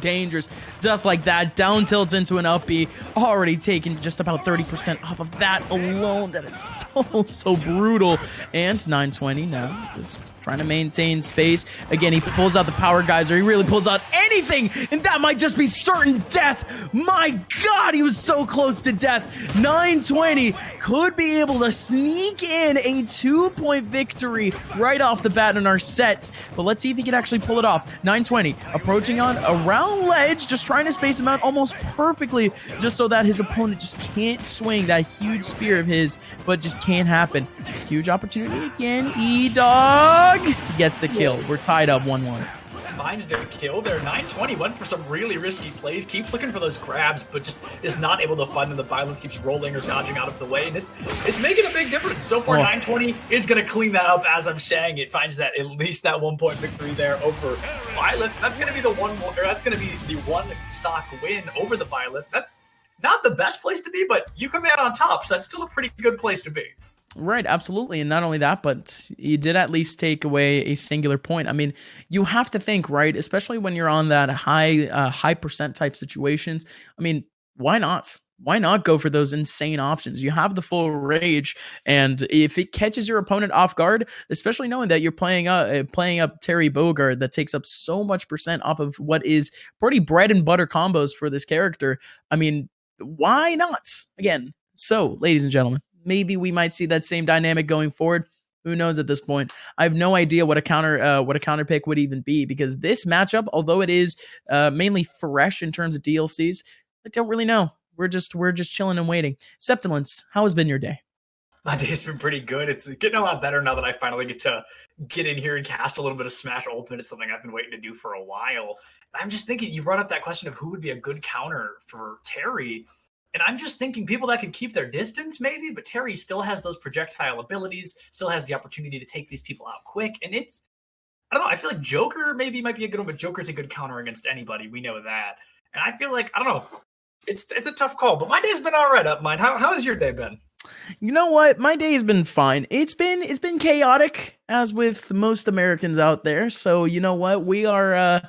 dangerous. Just like that, down tilts into an up B. Already taken just about 30% off of that alone. That is so brutal. And 920 now just trying to maintain space. Again, he pulls out the power geyser. He really pulls out anything, and that might just be certain death. My God, he was so close to death. 920 could be able to sneak in a 2-point victory right off the bat in our set. But let's see if he can actually pull it off. 920 approaching on around ledge, just trying to space him out almost perfectly, just so that his opponent just can't swing that huge spear of his, but just can't happen. Huge opportunity again. E-Dog gets the kill. We're tied up 1-1. Finds their kill there. 920 went for some really risky plays, keeps looking for those grabs, but just is not able to find them. The Byleth keeps rolling or dodging out of the way, and it's making a big difference. So far, 920 is going to clean that up as I'm saying. It finds that at least that 1-point victory there over Byleth. That's going to be the one stock win over the Byleth. not the best place to be, but you come out on top, so that's still a pretty good place to be. Right, absolutely. And not only that, but you did at least take away a singular point. I mean, you have to think, right, especially when you're on that high percent type situations. I mean, why not? Why not go for those insane options? You have the full rage, and if it catches your opponent off guard, especially knowing that you're playing up Terry Bogard, that takes up so much percent off of what is pretty bread and butter combos for this character. I mean, why not? Again, so ladies and gentlemen, maybe we might see that same dynamic going forward. Who knows at this point? I have no idea what a counter pick would even be, because this matchup, although it is mainly fresh in terms of DLCs, I don't really know. We're just chilling and waiting. Septilence, how has been your day? My day's been pretty good. It's getting a lot better now that I finally get to get in here and cast a little bit of Smash Ultimate. It's something I've been waiting to do for a while. I'm just thinking, you brought up that question of who would be a good counter for Terry. And I'm just thinking people that could keep their distance, maybe, but Terry still has those projectile abilities, still has the opportunity to take these people out quick. And I don't know, I feel like Joker maybe might be a good one, but Joker's a good counter against anybody. We know that. And I feel like, I don't know, it's a tough call, but my day's been all right up mine. How has your day been? You know what? My day has been fine. It's been chaotic, as with most Americans out there. So you know what? We're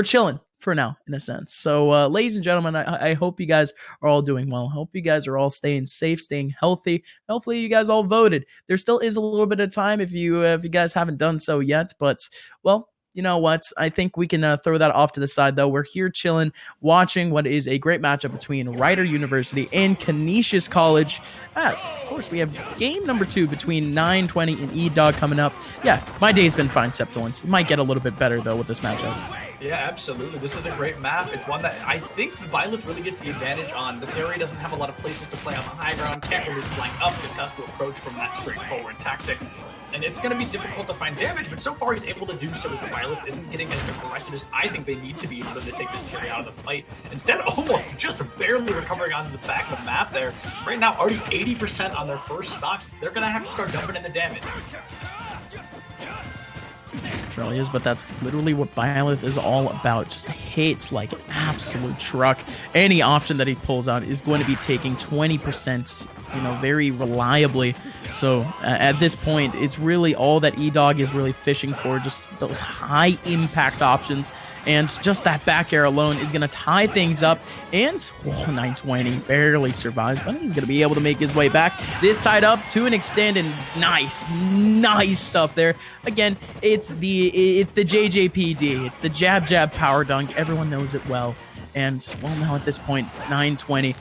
chilling for now, in a sense. So, ladies and gentlemen, I hope you guys are all doing well. I hope you guys are all staying safe, staying healthy. Hopefully, you guys all voted. There still is a little bit of time if you guys haven't done so yet. But, well, you know what? I think we can throw that off to the side, though. We're here chilling, watching what is a great matchup between Rider University and Canisius College. As, of course, we have game number 2 between 920 and E-Dog coming up. Yeah, my day's been fine, Septilence. It might get a little bit better, though, with this matchup. Yeah, absolutely. This is a great map. It's one that I think Violet really gets the advantage on. The Terry doesn't have a lot of places to play on the high ground, can't really flank up, just has to approach from that straightforward tactic. And it's going to be difficult to find damage, but so far he's able to do so as Violet isn't getting as aggressive as I think they need to be in order to take this Terry out of the fight. Instead, almost just barely recovering onto the back of the map there. Right now, already 80% on their first stock. They're going to have to start dumping in the damage. Really is, but that's literally what Violet is all about. Just hits like an absolute truck. Any option that he pulls out is going to be taking 20%, very reliably. So at this point, it's really all that E-Dog is really fishing for, just those high impact options. And just that back air alone is going to tie things up. And 920 barely survives, but he's going to be able to make his way back. This tied up to an extent, and nice stuff there. Again, it's the JJPD. It's the jab power dunk. Everyone knows it well. And well, now at this point, 920.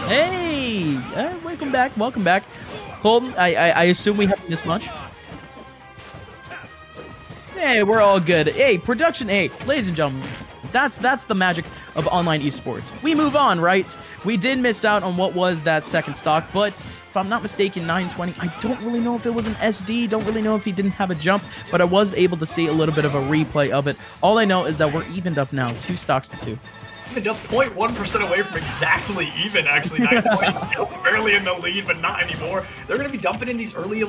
Hey, welcome back. Colton, I assume we haven't missed much. Hey, we're all good. Hey, production A, ladies and gentlemen, that's the magic of online esports. We move on, right? We did miss out on what was that second stock, but if I'm not mistaken, 920, I don't really know if it was an SD, don't really know if he didn't have a jump, but I was able to see a little bit of a replay of it. All I know is that we're evened up now, 2 stocks to 2. Evened up 0.1% away from exactly even, actually. 920 barely in the lead, but not anymore. They're going to be dumping in these early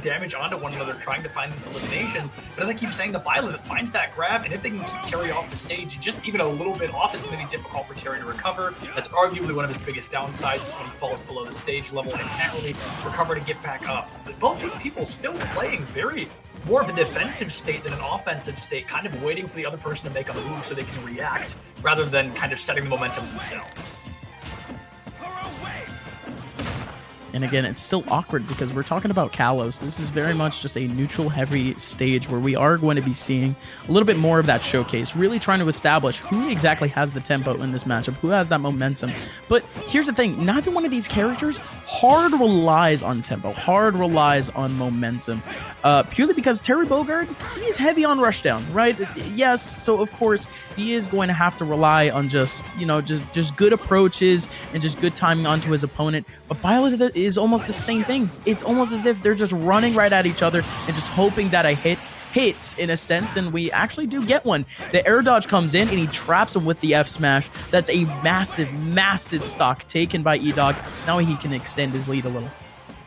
damage onto one another, trying to find these eliminations. But as I keep saying, the Violet finds that grab, and if they can keep Terry off the stage just even a little bit off, it's going to be difficult for Terry to recover. That's arguably one of his biggest downsides, when he falls below the stage level and can't really recover to get back up. But both these people still playing more of a defensive state than an offensive state, kind of waiting for the other person to make a move so they can react, rather than kind of setting the momentum themselves. And again, it's still awkward because we're talking about Kalos. This is very much just a neutral-heavy stage where we are going to be seeing a little bit more of that showcase, really trying to establish who exactly has the tempo in this matchup, who has that momentum. But here's the thing, neither one of these characters hard relies on tempo, hard relies on momentum, purely because Terry Bogard, he's heavy on rushdown, right? Yes, so of course, he is going to have to rely on just good approaches and just good timing onto his opponent. But Violet is almost the same thing. It's almost as if they're just running right at each other and just hoping that a hit hits in a sense, and we actually do get one. The air dodge comes in, and he traps him with the F smash. That's a massive, massive stock taken by E-Dog. Now he can extend his lead a little.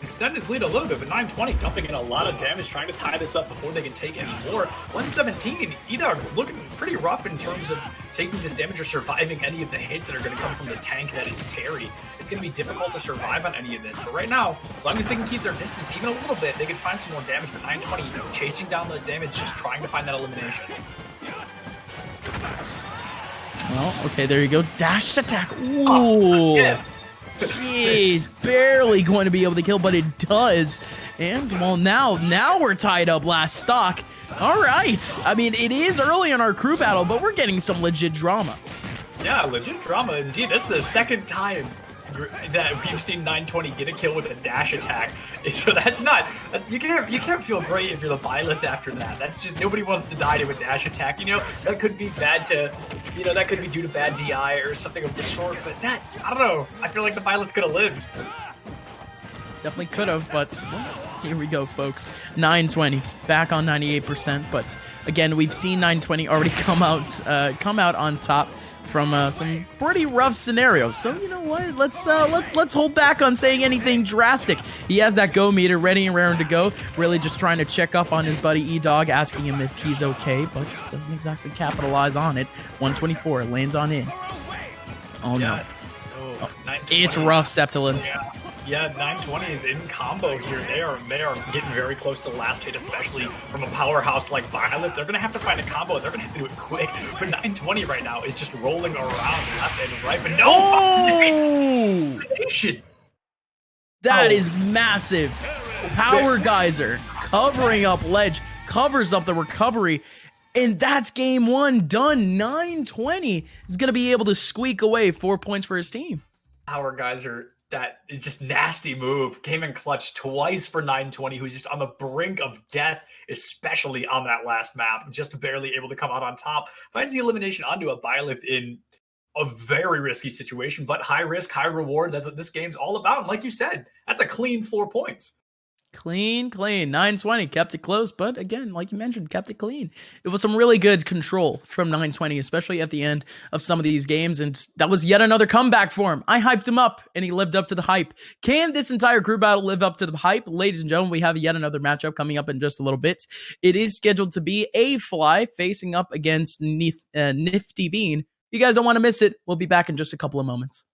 Extend his lead a little bit, but 920 dumping in a lot of damage, trying to tie this up before they can take any more. 117, E-Dog's looking pretty rough in terms of taking this damage or surviving any of the hits that are going to come from the tank that is Terry. It's going to be difficult to survive on any of this, but right now, as long as they can keep their distance even a little bit, they can find some more damage, but 920, chasing down the damage, just trying to find that elimination. Well, okay, there you go. Dash attack. Ooh. Yeah. Jeez, barely going to be able to kill, but it does. And, well, now we're tied up last stock. All right. I mean, it is early in our crew battle, but we're getting some legit drama. Yeah, legit drama indeed. That's the second time that we've seen 920 get a kill with a dash attack. So you can't feel great if you're the Byleth after that. That's just, nobody wants to die to a dash attack. That could be that could be due to bad DI or something of the sort, but that, I don't know. I feel like the Byleth could have lived. Definitely could have, but well, here we go, folks. 920 back on 98%, but again, we've seen 920 already come out on top from some pretty rough scenarios. So you know what? Let's hold back on saying anything drastic. He has that go meter ready and raring to go. Really just trying to check up on his buddy E-Dog, asking him if he's okay, but doesn't exactly capitalize on it. 124 lands on in. Oh no. Oh, it's rough, Septilance. Yeah, 920 is in combo here. They are getting very close to the last hit, especially from a powerhouse like Byleth. They're going to have to find a combo. They're going to have to do it quick. But 920 right now is just rolling around left and right. But no! That is massive. Power Geyser covering up ledge, covers up the recovery. And that's game one done. 920 is going to be able to squeak away 4 points for his team. Power Geyser, that is just nasty move. Came in clutch twice for 920, who's just on the brink of death, especially on that last map. Just barely able to come out on top. Finds the elimination onto a Byleth in a very risky situation, but high risk, high reward. That's what this game's all about. And like you said, that's a clean 4 points. Clean. 920 kept it close, but again, like you mentioned, kept it clean. It was some really good control from 920, especially at the end of some of these games, and that was yet another comeback for him. I hyped him up, and he lived up to the hype. Can this entire crew battle live up to the hype? Ladies and gentlemen, we have yet another matchup coming up in just a little bit. It is scheduled to be A-Fly facing up against Nifty Bean. You guys don't want to miss it. We'll be back in just a couple of moments.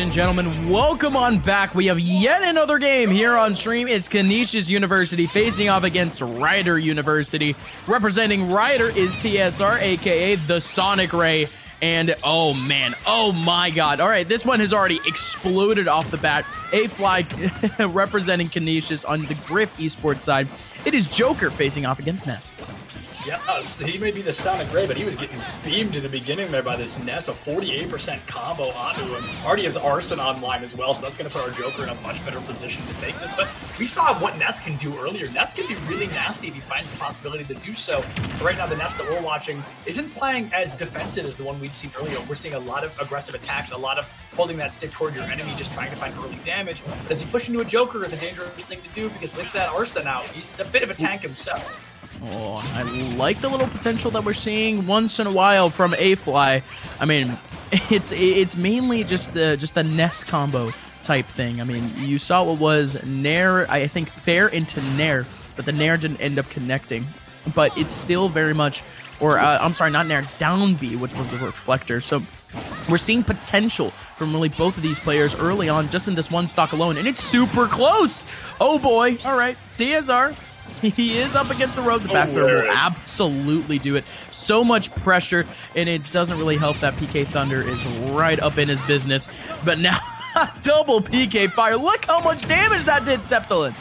and gentlemen, welcome on back. We have yet another game here on stream. It's Canisius University facing off against Rider University. Representing Rider is TSR, aka the Sonic Ray. And oh man, oh my god. All right, this one has already exploded off the bat. A-Fly representing Canisius on the Griff esports side. It is Joker facing off against Ness. Yes, he may be the Sonic Ray, but he was getting beamed in the beginning there by this Ness, a 48% combo onto him. Already has Arson online as well, so that's going to put our Joker in a much better position to take this. But we saw what Ness can do earlier. Ness can be really nasty if he finds the possibility to do so. But right now, the Ness that we're watching isn't playing as defensive as the one we'd seen earlier. We're seeing a lot of aggressive attacks, a lot of holding that stick towards your enemy, just trying to find early damage. But as he pushes into a Joker, it's a dangerous thing to do because with that Arson out, he's a bit of a tank himself. Oh, I like the little potential that we're seeing once in a while from A-Fly. I mean, it's mainly just the Ness combo type thing. I mean, you saw what was Nair, I think Fair into Nair, but the Nair didn't end up connecting. But it's still very much, or I'm sorry, not Nair, down B, which was the reflector. So we're seeing potential from really both of these players early on, just in this one stock alone, and it's super close. Oh boy, all right, TSR. He is up against the road. The back throw will absolutely do it. So much pressure, and it doesn't really help that PK Thunder is right up in his business. But now, double PK Fire. Look how much damage that did, Septilin.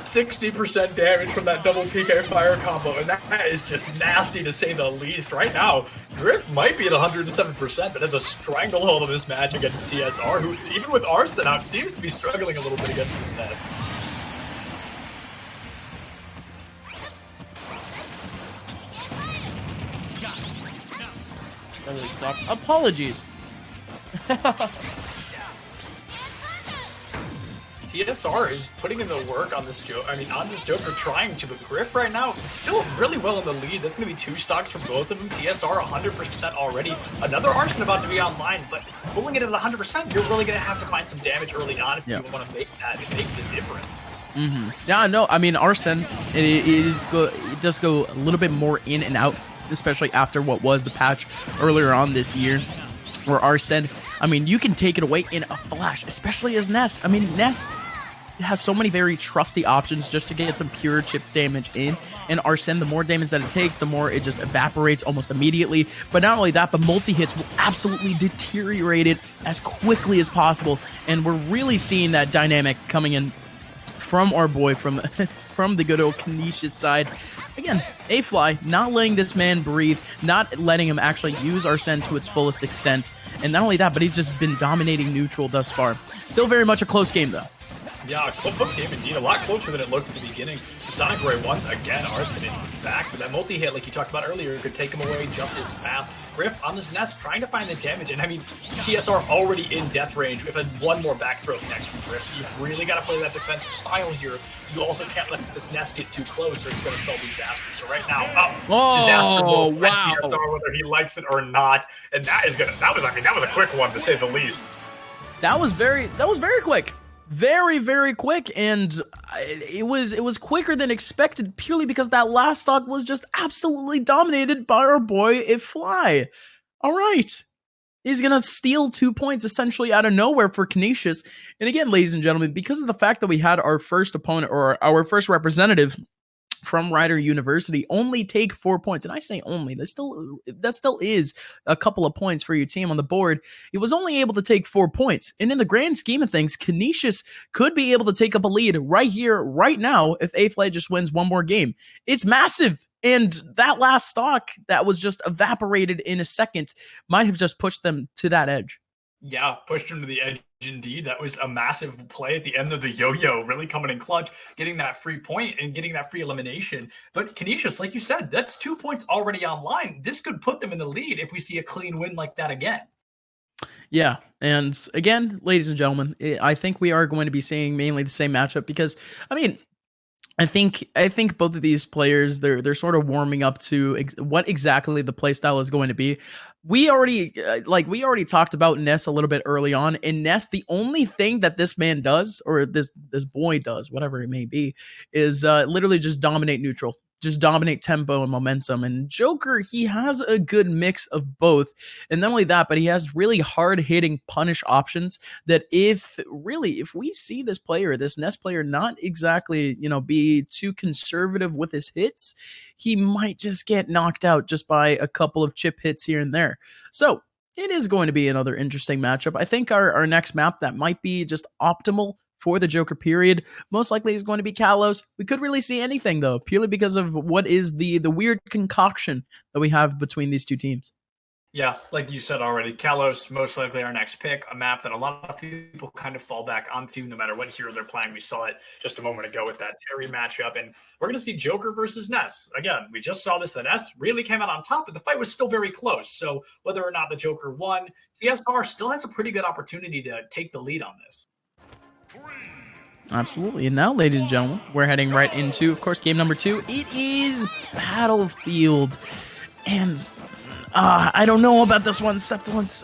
60% damage from that double PK Fire combo, and that is just nasty to say the least. Right now, Drift might be at 107%, but has a stranglehold of this match against TSR, who, even with Arson out, seems to be struggling a little bit against this Ness. Really stopped. Apologies. TSR is putting in the work on this Joker, trying to, but Griff right now, still really well in the lead. That's going to be 2 stocks for both of them. TSR 100% already. Another Arson about to be online, but pulling it at 100%, you're really going to have to find some damage early on if you want to make the difference. Yeah, no, I mean, Arson, it does go a little bit more in and out, especially after what was the patch earlier on this year, where Arson, I mean, you can take it away in a flash, especially as Ness. I mean, Ness has so many very trusty options just to get some pure chip damage in, and Arson, the more damage that it takes, the more it just evaporates almost immediately. But not only that, but multi-hits will absolutely deteriorate it as quickly as possible, and we're really seeing that dynamic coming in from our boy from the good old Canisius side. Again, A-Fly not letting this man breathe, not letting him actually use Arson to its fullest extent. And not only that, but he's just been dominating neutral thus far. Still very much a close game, though. Yeah, close game indeed. A lot closer than it looked at the beginning. Sonic Ray once again, Arson in his back, but that multi-hit, like you talked about earlier, could take him away just as fast. Griff on this Nest trying to find the damage, and I mean, TSR already in death range. If one more back throw next from Griff, you've really got to play that defensive style here. You also can't let this Nest get too close, or it's going to spell disaster. So right now, disaster will wow. TSR whether he likes it or not, and that was a quick one to say the least. That was very quick. Very, very quick, and it was quicker than expected purely because that last stock was just absolutely dominated by our boy A-Fly. All right. He's going to steal 2 points essentially out of nowhere for Canisius. And again, ladies and gentlemen, because of the fact that we had our first opponent or our first representative from Rider University only take 4 points, and I say only, that still is a couple of points for your team on the board. It was only able to take 4 points, and in the grand scheme of things, Canisius could be able to take up a lead right here, right now, if A-Fly just wins one more game. It's massive, and that last stock that was just evaporated in a second might have just pushed them to that edge. Yeah, pushed him to the edge indeed. That was a massive play at the end of the yo-yo, really coming in clutch, getting that free point and getting that free elimination. But Canisius, like you said, that's 2 points already online. This could put them in the lead if we see a clean win like that again. Yeah, and again, ladies and gentlemen, I think we are going to be seeing mainly the same matchup because, I mean, I think both of these players, they're sort of warming up to what exactly the playstyle is going to be. We already talked about Ness a little bit early on, and Ness, the only thing that this man does, or this boy does, whatever it may be, is literally just dominate neutral. just dominate tempo and momentum. And Joker, he has a good mix of both. And not only that, but he has really hard-hitting punish options that if we see this player, this Nest player, not exactly, be too conservative with his hits, he might just get knocked out just by a couple of chip hits here and there. So it is going to be another interesting matchup. I think our next map that might be just optimal for the Joker period most likely is going to be Kalos. We could really see anything though, purely because of what is the weird concoction that we have between these two teams. Yeah, like you said already, Kalos most likely our next pick, a map that a lot of people kind of fall back onto no matter what hero they're playing. We saw it just a moment ago with that Terry matchup, and we're going to see Joker versus Ness. Again, we just saw this. The Ness really came out on top, but the fight was still very close. So whether or not the Joker won, TSR still has a pretty good opportunity to take the lead on this. Absolutely. And now, ladies and gentlemen, we're heading right into, of course, game number 2. It is Battlefield. And I don't know about this one, Septilence,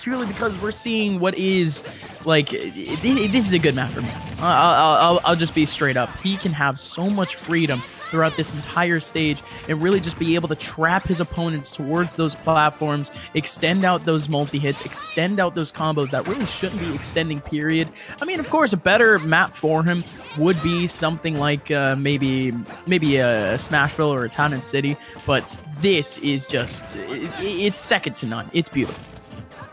purely because we're seeing what is, this is a good map for Ness. I'll just be straight up. He can have so much freedom throughout this entire stage and really just be able to trap his opponents towards those platforms, extend out those multi-hits, extend out those combos that really shouldn't be extending, period. I mean, of course, a better map for him would be something like maybe a Smashville or a Town and City, but this is just, it's second to none. It's beautiful.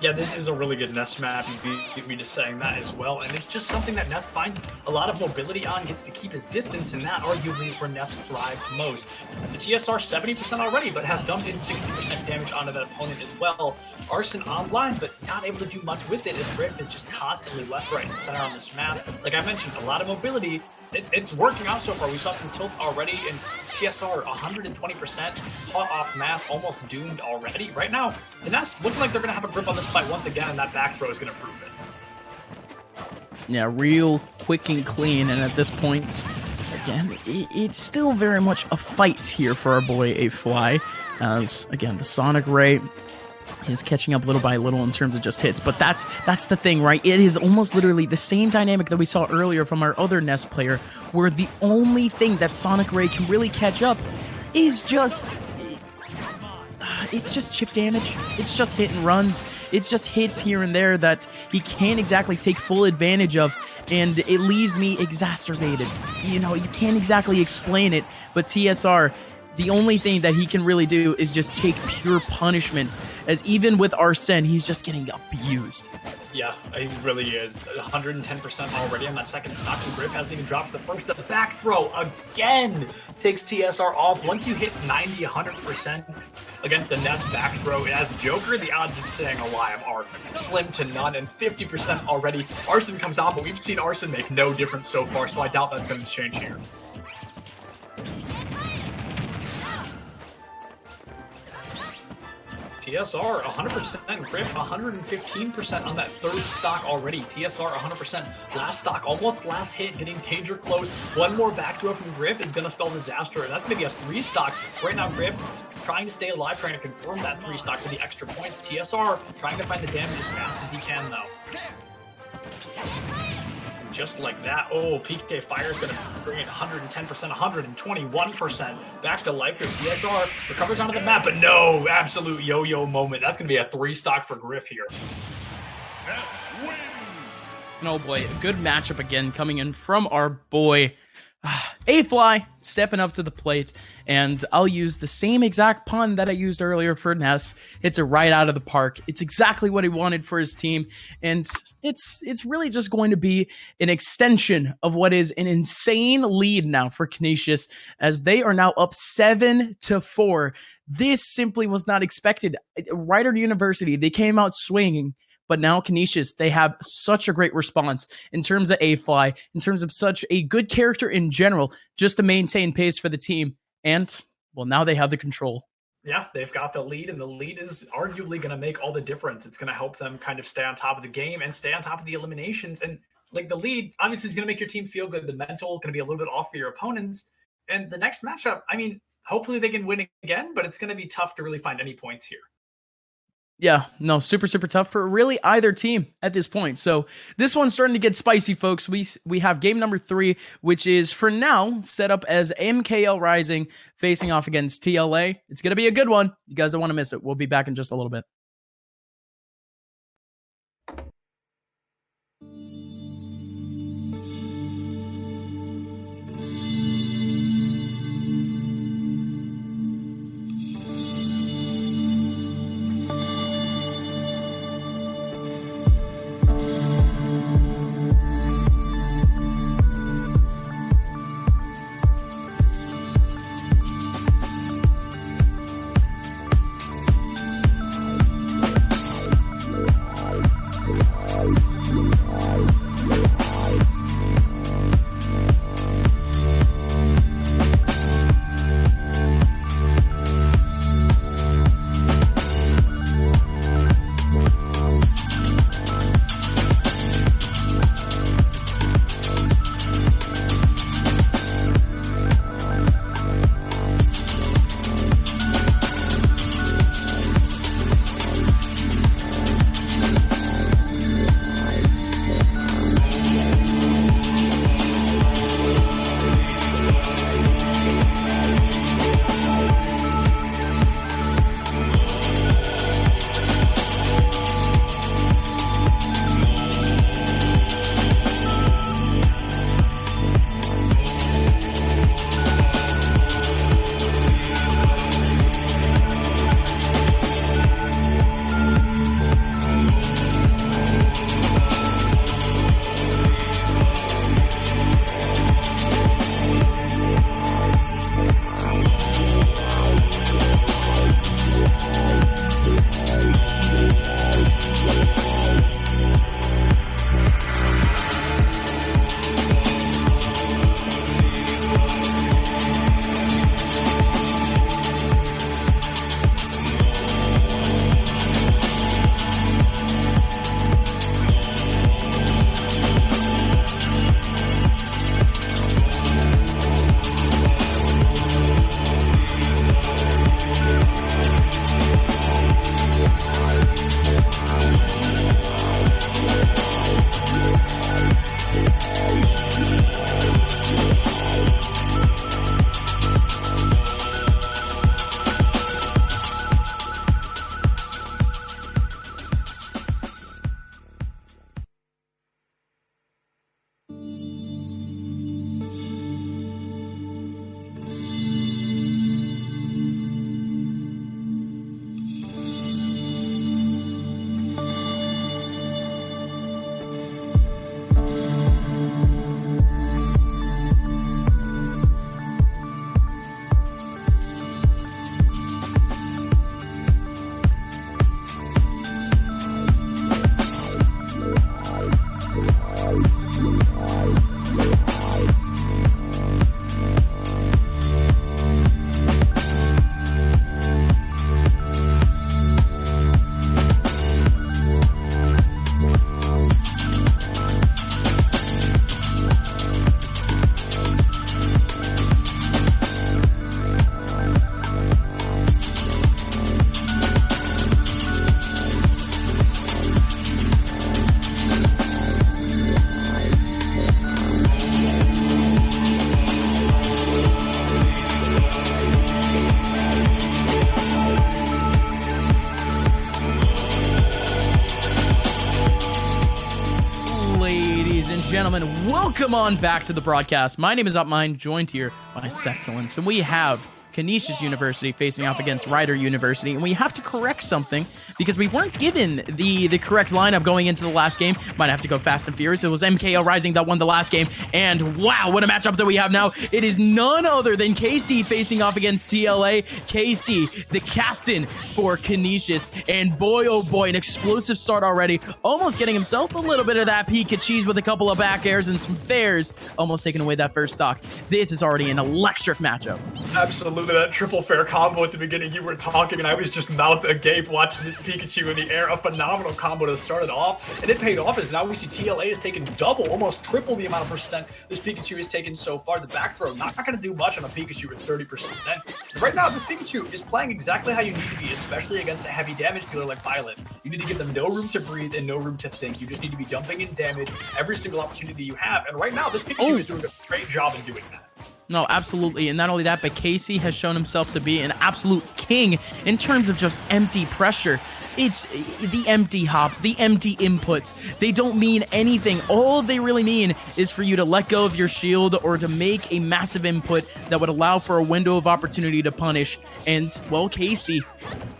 Yeah, this is a really good Nest map. You beat me to saying that as well. And it's just something that Nest finds a lot of mobility on, gets to keep his distance, and that arguably is where Nest thrives most. The TSR 70% already, but has dumped in 60% damage onto that opponent as well. Arson online, but not able to do much with it as Griff is just constantly left, right, and center on this map. Like I mentioned, a lot of mobility. It's working out so far. We saw some tilts already, and TSR 120% caught off map, almost doomed already. Right now, the Nest looking like they're going to have a grip on this fight once again, and that back throw is going to prove it. Yeah, real quick and clean, and at this point, again, it's still very much a fight here for our boy A-Fly, as, again, the Sonic Ray is catching up little by little in terms of just hits, but that's the thing, right? It is almost literally the same dynamic that we saw earlier from our other Nest player, where the only thing that Sonic Ray can really catch up is just it's just chip damage. It's just hit and runs. It's just hits here and there that he can't exactly take full advantage of, and it leaves me exacerbated. You can't exactly explain it, but TSR, the only thing that he can really do is just take pure punishment, as even with Arsene, he's just getting abused. Yeah, he really is. 110% already on that second stock, and Griff hasn't even dropped the first. The back throw again takes TSR off. Once you hit 90, 100% against a Nest back throw as Joker, the odds of staying alive are slim to none, and 50% already. Arson comes out, but we've seen Arson make no difference so far, so I doubt that's going to change here. TSR 100%, Griff 115% on that third stock already. TSR 100%, last stock, almost last hit, getting danger close. One more back throw from Griff is going to spell disaster, and that's going to be a 3 stock. Right now, Griff trying to stay alive, trying to confirm that 3 stock for the extra points. TSR trying to find the damage as fast as he can, though. Just like that. Oh, PK Fire is going to bring it 110%, 121% back to life here. TSR recovers onto the map, but no, absolute yo-yo moment. That's going to be a 3 stock for Griff here. Oh boy, a good matchup again coming in from our boy A-Fly, stepping up to the plate, and I'll use the same exact pun that I used earlier for Ness. It's a right out of the park. It's exactly what he wanted for his team, and it's really just going to be an extension of what is an insane lead now for Canisius, as they are now up 7-4. This simply was not expected. Rider University, they came out swinging, but now Canisius, they have such a great response in terms of A-Fly, in terms of such a good character in general, just to maintain pace for the team. And, well, now they have the control. Yeah, they've got the lead, and the lead is arguably going to make all the difference. It's going to help them kind of stay on top of the game and stay on top of the eliminations. And, the lead, obviously, is going to make your team feel good. The mental going to be a little bit off for your opponents. And the next matchup, hopefully they can win again, but it's going to be tough to really find any points here. Yeah, no, super tough for really either team at this point. So this one's starting to get spicy, folks. We have game number 3, which is for now set up as MKL Rising facing off against TLA. It's going to be a good one. You guys don't want to miss it. We'll be back in just a little bit. Gentlemen, welcome on back to the broadcast. My name is Upmine, joined here by Sectulence, and we have Canisius University facing off against Rider University, and we have to correct something because we weren't given the correct lineup going into the last game. Might have to go fast and furious. It was MKL Rising that won the last game, and wow, what a matchup that we have now. It is none other than KC facing off against TLA. KC, the captain for Canisius, and boy, oh boy, an explosive start already, almost getting himself a little bit of that Pikachu's with a couple of back airs and some fairs, almost taking away that first stock. This is already an electric matchup. Absolutely. to that triple fair combo at the beginning. You were talking, and I was just mouth agape watching this Pikachu in the air. A phenomenal combo to start it off, and it paid off as now we see TLA has taken double, almost triple the amount of percent this Pikachu has taken so far. The back throw not going to do much on a Pikachu with 30%. Right now, this Pikachu is playing exactly how you need to be, especially against a heavy damage dealer like Violet. You need to give them no room to breathe and no room to think. You just need to be dumping in damage every single opportunity you have. And right now, this Pikachu is doing a great job in doing that. No, absolutely. And not only that, but Casey has shown himself to be an absolute king in terms of just empty pressure. It's the empty hops, the empty inputs. They don't mean anything. All they really mean is for you to let go of your shield or to make a massive input that would allow for a window of opportunity to punish. And, well, Casey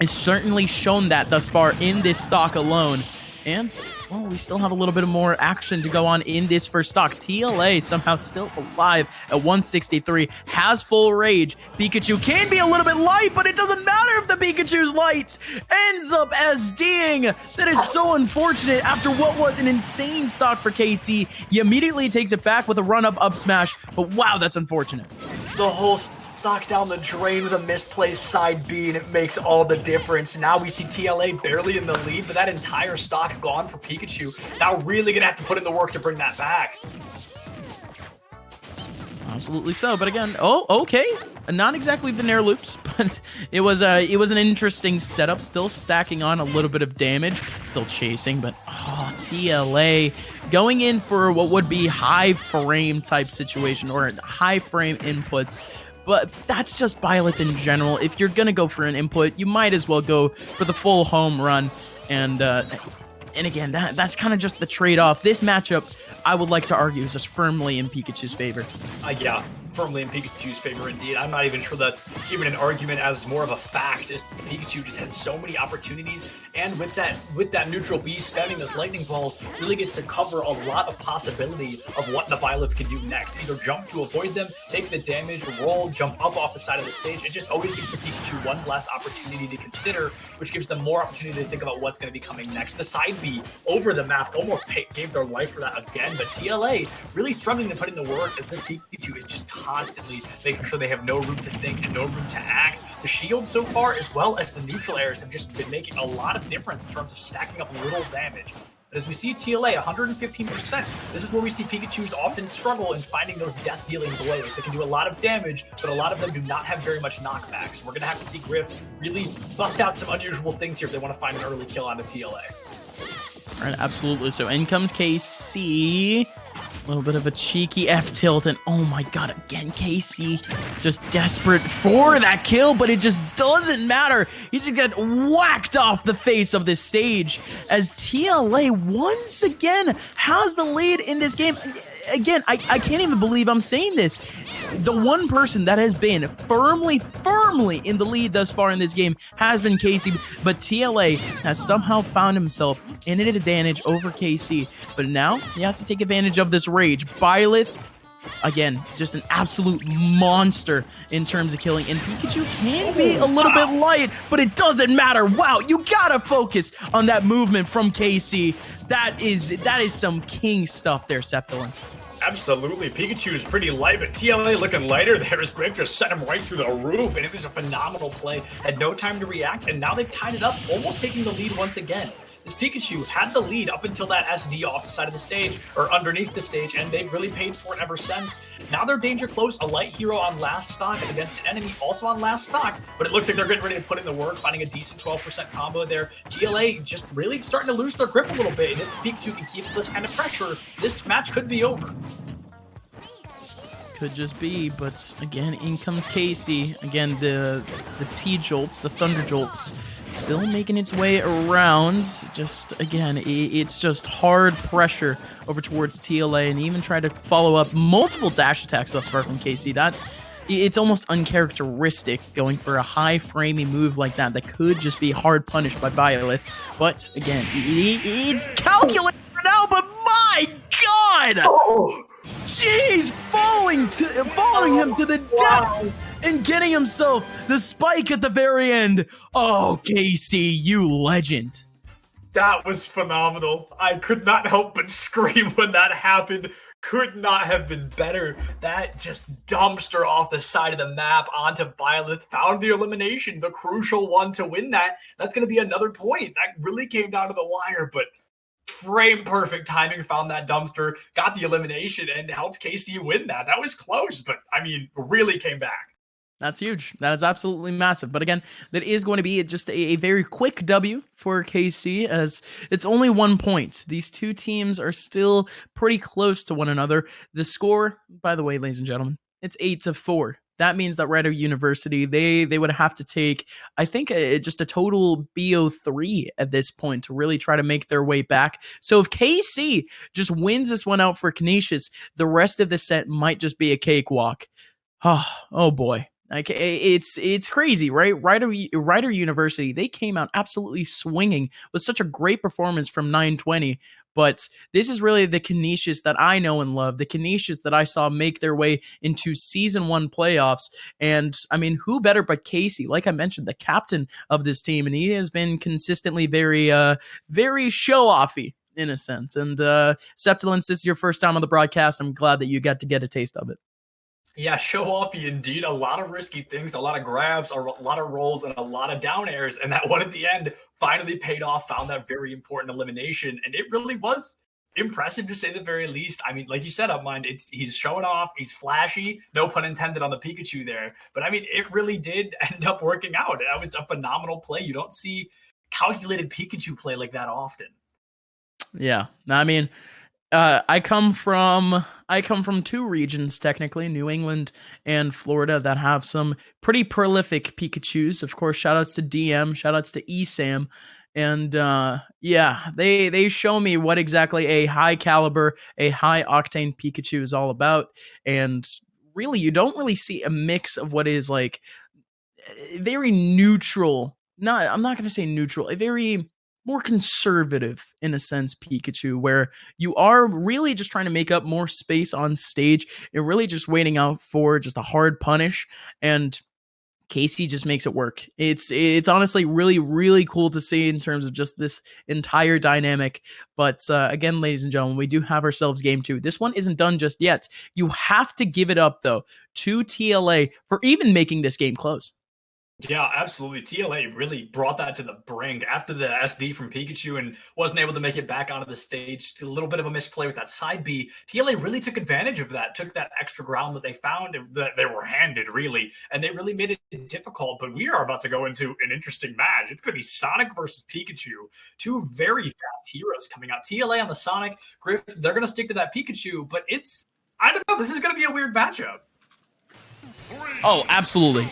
has certainly shown that thus far in this stock alone. And, well, we still have a little bit of more action to go on in this first stock. TLA somehow still alive at 163, has full rage. Pikachu can be a little bit light, but it doesn't matter if the Pikachu's light ends up SDing. That is so unfortunate after what was an insane stock for KC. He immediately takes it back with a run-up up smash, but wow, that's unfortunate. The whole stock down the drain with a misplaced side B, and it makes all the difference. Now we see TLA barely in the lead, but that entire stock gone for Pikachu. Now really gonna have to put in the work to bring that back. Absolutely so, but again, okay. Not exactly the Nair loops, but it was an interesting setup. Still stacking on a little bit of damage, still chasing, but TLA going in for what would be high frame type situation or high frame inputs. But that's just Byleth in general. If you're gonna go for an input, you might as well go for the full home run. And again, that's kind of just the trade-off. This matchup, I would like to argue, is just firmly in Pikachu's favor. Yeah, firmly in Pikachu's favor indeed. I'm not even sure that's even an argument as more of a fact. Pikachu just has so many opportunities, and with that neutral B spamming those lightning balls, really gets to cover a lot of possibility of what the Byleth can do next. Either jump to avoid them, take the damage, roll, jump up off the side of the stage. It just always gives the Pikachu one less opportunity to consider, which gives them more opportunity to think about what's going to be coming next. The side B over the map almost gave their life for that again, but TLA really struggling to put in the work as this Pikachu is just constantly making sure they have no room to think and no room to act. The shield so far, as well as the neutral airs, have just been making a lot of difference in terms of stacking up little damage. But as we see TLA 115%, this is where we see Pikachus often struggle in finding those death-dealing blows. They can do a lot of damage, but a lot of them do not have very much knockback. So we're going to have to see Griff really bust out some unusual things here if they want to find an early kill on the TLA. All right, absolutely. So in comes KC. A little bit of a cheeky F tilt, and oh my god, again, KC just desperate for that kill, but it just doesn't matter. He just got whacked off the face of this stage as TLA once again has the lead in this game. Again, I can't even believe I'm saying this. The one person that has been firmly in the lead thus far in this game has been Casey, but TLA has somehow found himself in an advantage over KC. But now he has to take advantage of this rage. Byleth, again, just an absolute monster in terms of killing. And Pikachu can be a little bit light, but it doesn't matter. Wow, you gotta focus on that movement from KC. That is some king stuff there, Septilance. Absolutely. Pikachu is pretty light, but TLA looking lighter there as Griff just sent him right through the roof, and it was a phenomenal play. Had no time to react, and now they've tied it up, almost taking the lead once again. This Pikachu had the lead up until that SD off the side of the stage, or underneath the stage, and they've really paid for it ever since. Now they're danger close, a light hero on last stock against an enemy also on last stock, but it looks like they're getting ready to put in the work, finding a decent 12% combo there. TLA just really starting to lose their grip a little bit, and if Pikachu can keep this kind of pressure, this match could be over. Could just be, but again, in comes Casey. Again, the T-Jolts, the Thunder Jolts, still making its way around. Just, again, it's just hard pressure over towards TLA, and even try to follow up multiple dash attacks thus far from Casey. It's almost uncharacteristic going for a high framing move like that could just be hard punished by Byleth. But again, it's calculated for now, but my god! Oh. Jeez, following him to the depths and getting himself the spike at the very end. Oh, KC, you legend. That was phenomenal. I could not help but scream when that happened. Could not have been better. That just dumpster off the side of the map onto Byleth, found the elimination, the crucial one to win that. That's going to be another point. That really came down to the wire, but frame perfect timing, found that dumpster, got the elimination, and helped KC win that. That was close, but I mean, really came back. That's huge. That is absolutely massive. But again, that is going to be just a very quick W for KC, as it's only 1 point. These two teams are still pretty close to one another. The score, by the way, ladies and gentlemen, it's 8-4. That means that Rider University, they would have to take, I think, just a total BO3 at this point to really try to make their way back. So if KC just wins this one out for Canisius, the rest of the set might just be a cakewalk. Oh boy. Like, it's crazy, right? Rider University, they came out absolutely swinging with such a great performance from 920. But this is really the Canisius that I know and love, the Canisius that I saw make their way into Season 1 playoffs. And, I mean, who better but Casey? Like I mentioned, the captain of this team, and he has been consistently very show-offy in a sense. And, Septilence, this is your first time on the broadcast. I'm glad that you got to get a taste of it. Yeah, show offy indeed. A lot of risky things, a lot of grabs, a lot of rolls, and a lot of down airs. And that one at the end finally paid off, found that very important elimination. And it really was impressive to say the very least. I mean, like you said, Upmind, he's showing off, he's flashy, no pun intended on the Pikachu there. But I mean, it really did end up working out. That was a phenomenal play. You don't see calculated Pikachu play like that often. Yeah, I mean, I come from two regions, technically, New England and Florida, that have some pretty prolific Pikachus. Of course, shoutouts to DM, shoutouts to ESAM. And yeah, they show me what exactly a high caliber, a high octane Pikachu is all about. And really, you don't really see a mix of what is like very neutral. I'm not going to say neutral, a very more conservative, in a sense, Pikachu, where you are really just trying to make up more space on stage and really just waiting out for just a hard punish. And Casey just makes it work. It's honestly really, really cool to see in terms of just this entire dynamic. But again, ladies and gentlemen, we do have ourselves game 2. This one isn't done just yet. You have to give it up, though, to TLA for even making this game close. Yeah, absolutely. TLA really brought that to the brink after the SD from Pikachu and wasn't able to make it back onto the stage. A little bit of a misplay with that side B. TLA really took advantage of that, took that extra ground that they found, that they were handed, really, and they really made it difficult. But we are about to go into an interesting match. It's going to be Sonic versus Pikachu, two very fast heroes coming out. TLA on the Sonic, Griff, they're going to stick to that Pikachu, but I don't know, this is going to be a weird matchup. Oh, absolutely.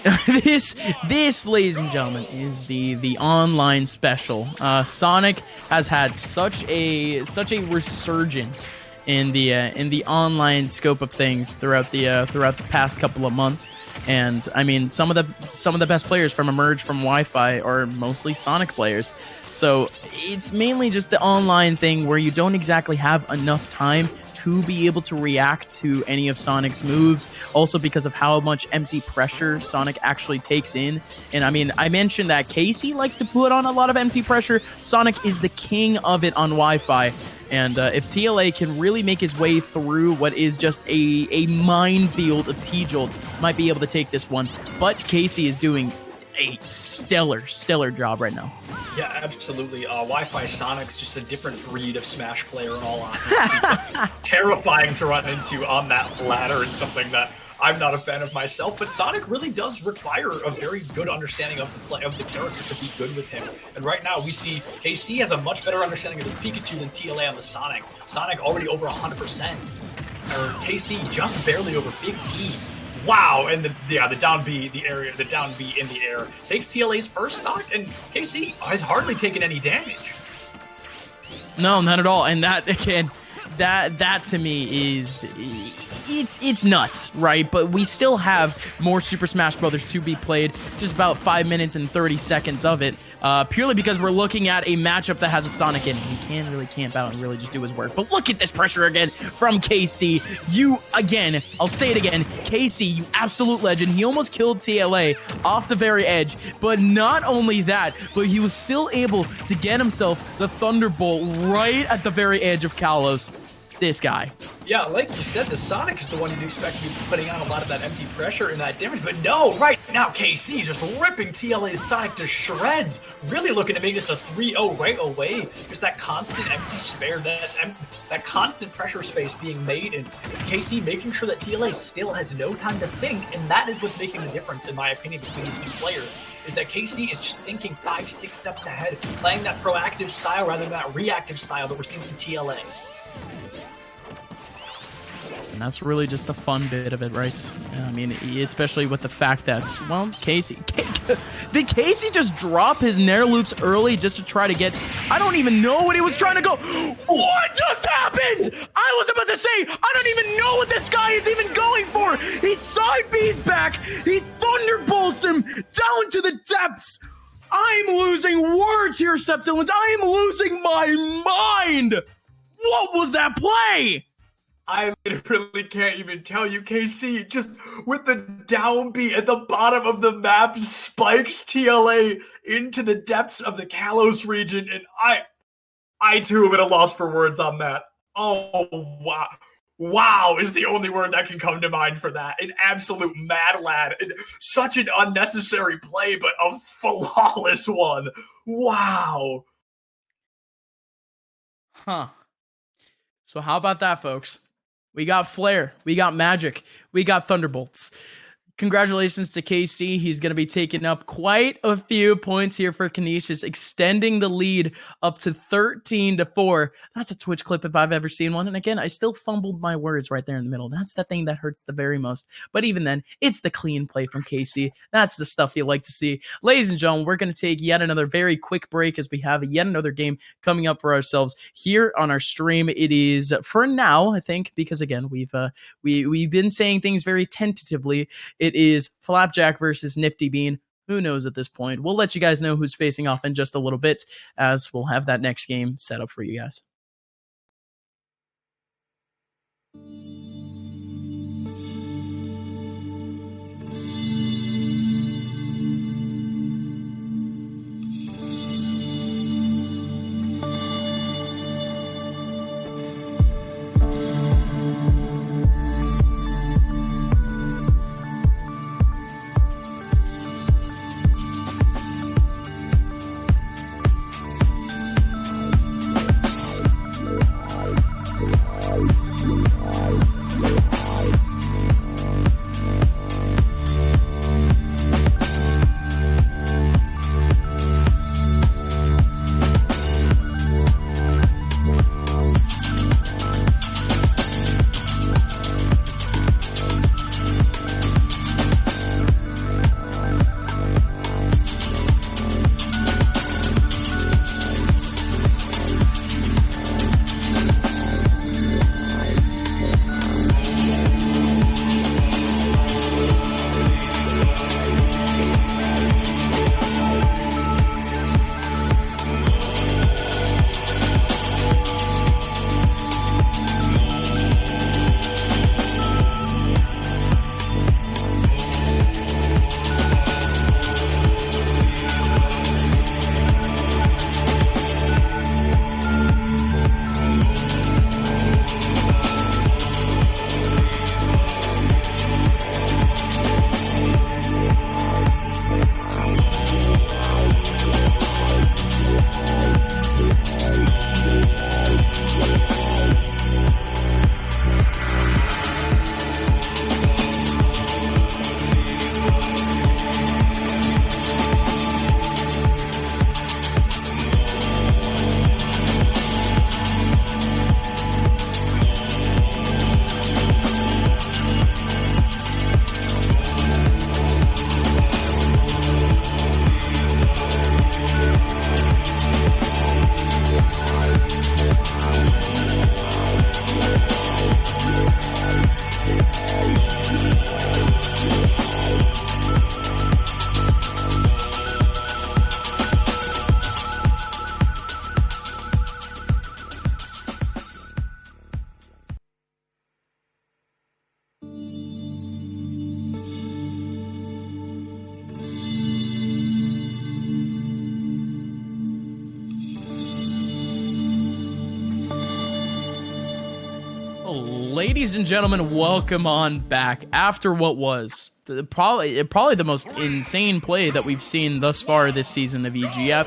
This, ladies and gentlemen, is the online special. Sonic has had such a resurgence in the online scope of things throughout the past couple of months. And I mean, some of the best players from Emerge from Wi-Fi are mostly Sonic players. So it's mainly just the online thing where you don't exactly have enough time to be able to react to any of Sonic's moves. Also because of how much empty pressure Sonic actually takes in. And I mean, I mentioned that Casey likes to put on a lot of empty pressure. Sonic is the king of it on Wi-Fi. And if TLA can really make his way through what is just a minefield of T-Jolts, might be able to take this one. But Casey is doing a stellar job right now. Yeah, absolutely. Wi-Fi Sonic's just a different breed of Smash player in all honesty. Terrifying to run into on that ladder and something that I'm not a fan of myself, but Sonic really does require a very good understanding of the play of the character to be good with him. And right now we see KC has a much better understanding of this Pikachu than TLA on the Sonic. Sonic already over 100%. Or KC just barely over 15. Wow, and the down B, the down B in the air takes TLA's first stock, and KC has hardly taken any damage. No, not at all. And that, again, that to me is it's nuts, right? But we still have more Super Smash Brothers to be played, just about 5 minutes and 30 seconds of it, purely because we're looking at a matchup that has a Sonic in it. He can really camp out and really just do his work. But look at this pressure again from KC. I'll say it again, KC, you absolute legend. He almost killed TLA off the very edge, but not only that, but he was still able to get himself the Thunderbolt right at the very edge of Kalos. This guy. Yeah, like you said, the Sonic is the one you'd expect to be putting on a lot of that empty pressure and that damage, but no, right now KC just ripping TLA's Sonic to shreds, really looking to make this a 3-0 right away. Just that constant empty spare, that constant pressure space being made, and KC making sure that TLA still has no time to think, and that is what's making the difference, in my opinion, between these two players. Is that KC is just thinking 5-6 steps ahead, playing that proactive style rather than that reactive style that we're seeing from TLA. And that's really just the fun bit of it, right? I mean, especially with the fact that, well, did Casey just drop his Nair loops early just to try to get, I don't even know what he was trying to go. What just happened? I was about to say, I don't even know what this guy is even going for. He side B's back. He thunderbolts him down to the depths. I'm losing words here, Septilins. I am losing my mind. What was that play? I literally can't even tell you. KC just with the downbeat at the bottom of the map spikes TLA into the depths of the Kalos region, and I too am at a loss for words on that. Oh wow. Wow is the only word that can come to mind for that. An absolute mad lad. Such an unnecessary play, but a flawless one. Wow. Huh. So how about that, folks? We got Flare, we got Magic, we got Thunderbolts. Congratulations to KC. He's going to be taking up quite a few points here for Canisius, extending the lead up to 13-4. That's a Twitch clip if I've ever seen one. And again, I still fumbled my words right there in the middle. That's the thing that hurts the very most. But even then, it's the clean play from KC. That's the stuff you like to see. Ladies and gentlemen, we're going to take yet another very quick break as we have yet another game coming up for ourselves here on our stream. It is, for now, I think, because again, we've been saying things very tentatively. It is Flapjack versus Nifty Bean. Who knows at this point? We'll let you guys know who's facing off in just a little bit, as we'll have that next game set up for you guys. Ladies and gentlemen, welcome on back after what was probably the most insane play that we've seen thus far this season of EGF.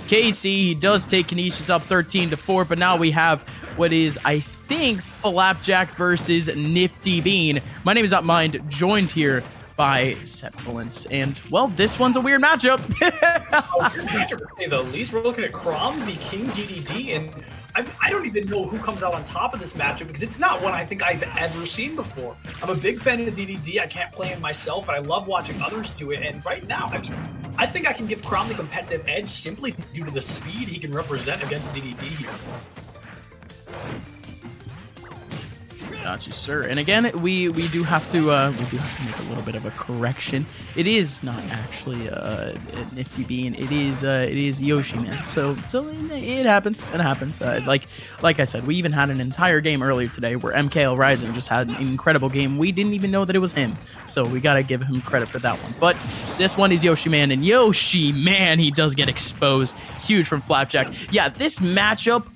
KC does take Canisius up 13-4, but now we have what is, I think, Flapjack versus Nifty Bean. My name is Upmind, joined here by Septilence, and well, this one's a weird matchup. To say the least, we're looking at Crom v King DDD, and I don't even know who comes out on top of this matchup because it's not one I think I've ever seen before. I'm a big fan of DDD. I can't play him myself, but I love watching others do it. And right now, I mean, I think I can give Crom the competitive edge simply due to the speed he can represent against DDD here. Got you, sir. And again, we do have to make a little bit of a correction. It is not actually Nifty Bean. It is Yoshi, man. So it happens. It happens. Like I said, we even had an entire game earlier today where MKL Ryzen just had an incredible game. We didn't even know that it was him. So we gotta give him credit for that one. But this one is Yoshi, man, and Yoshi, man, he does get exposed. Huge from Flapjack. Yeah, this matchup.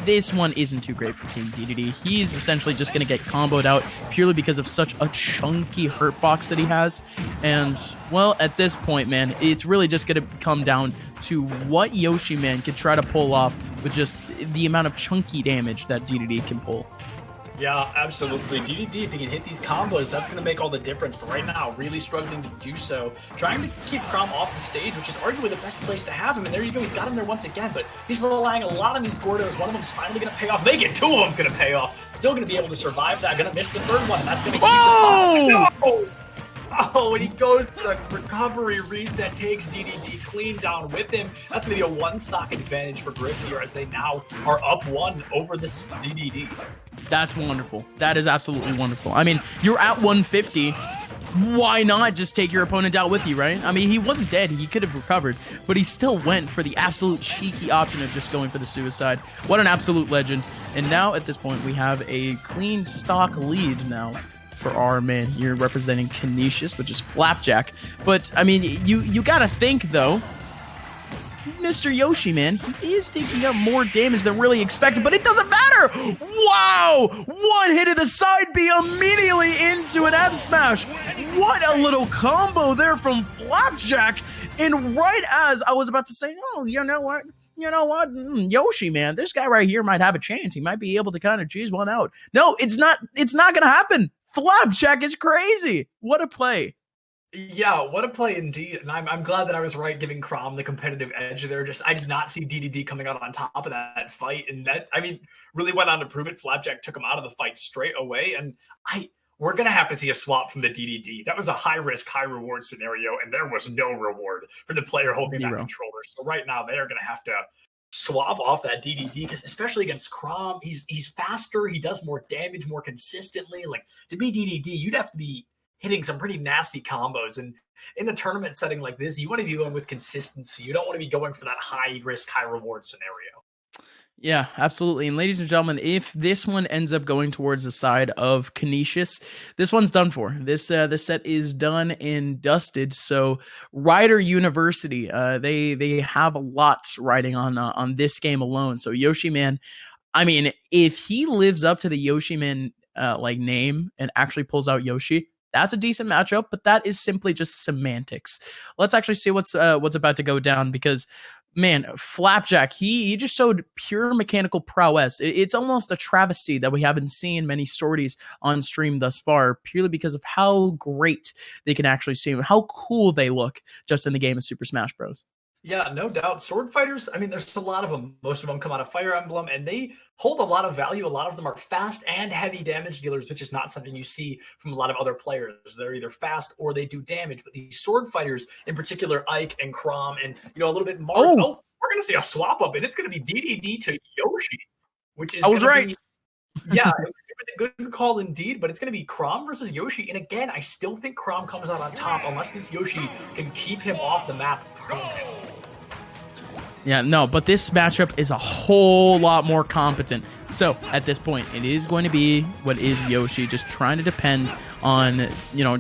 This one isn't too great for King DDD. He's essentially just going to get comboed out purely because of such a chunky hurt box that he has. And, well, at this point, man, it's really just going to come down to what Yoshi, man, can try to pull off with just the amount of chunky damage that DDD can pull. Yeah, absolutely. DDD, if he can hit these combos, that's going to make all the difference. But right now, really struggling to do so. Trying to keep Crom off the stage, which is arguably the best place to have him. And there you go, he's got him there once again. But he's relying a lot on these Gordos. One of them's finally going to pay off. Make it, two of them's going to pay off. Still going to be able to survive that. Going to miss the third one, and that's going to keep the top. No! Oh, and he goes for the recovery reset, takes DDD clean down with him. That's going to be a one-stock advantage for Griff here as they now are up one over this DDD. That's wonderful. That is absolutely wonderful. I mean, you're at 150. Why not just take your opponent out with you, right? I mean, he wasn't dead. He could have recovered, but he still went for the absolute cheeky option of just going for the suicide. What an absolute legend. And now at this point, we have a clean stock lead now for our man here representing Canisius, which is Flapjack. But, I mean, you gotta think, though, Mr. Yoshi, man, he is taking up more damage than really expected, but it doesn't matter! Wow! One hit of the side B immediately into an F smash. What a little combo there from Flapjack. And right as I was about to say, oh, you know what? Yoshi, man, this guy right here might have a chance. He might be able to kind of choose one out. No, it's not gonna happen. Flapjack is crazy. What a play. Yeah, what a play indeed. And I'm glad that I was right giving Crom the competitive edge there. Just I did not see DDD coming out on top of that fight. And that, I mean, really went on to prove it. Flapjack took him out of the fight straight away. And we're going to have to see a swap from the DDD. That was a high-risk, high-reward scenario, and there was no reward for the player holding that controller. So right now, they are going to have to swap off that DDD, because especially against Crom, he's faster, he does more damage more consistently. Like, to be DDD, you'd have to be hitting some pretty nasty combos. And in a tournament setting like this, you want to be going with consistency. You don't want to be going for that high-risk, high-reward scenario. Yeah, absolutely. And ladies and gentlemen, if this one ends up going towards the side of Canisius, this one's done for. This set is done and dusted. So Rider University, they have a lot riding on this game alone. So Yoshi, man, I mean, if he lives up to the Yoshi, man, like name and actually pulls out Yoshi, that's a decent matchup, but that is simply just semantics. Let's actually see what's about to go down, because man, Flapjack, he just showed pure mechanical prowess. It's almost a travesty that we haven't seen many sorties on stream thus far, purely because of how great they can actually seem, how cool they look just in the game of Super Smash Bros. Yeah, no doubt. Sword fighters, I mean, there's a lot of them. Most of them come out of Fire Emblem, and they hold a lot of value. A lot of them are fast and heavy damage dealers, which is not something you see from a lot of other players. They're either fast or they do damage. But these sword fighters, in particular, Ike and Crom, and a little bit Mars. Oh, we're going to see a swap up, and it's going to be DDD to Yoshi, which is right. Yeah, it was a good call indeed, but it's going to be Crom versus Yoshi. And again, I still think Crom comes out on top unless this Yoshi can keep him off the map permanently. Yeah, no, but this matchup is a whole lot more competent. So, at this point, it is going to be what is Yoshi, just trying to depend on,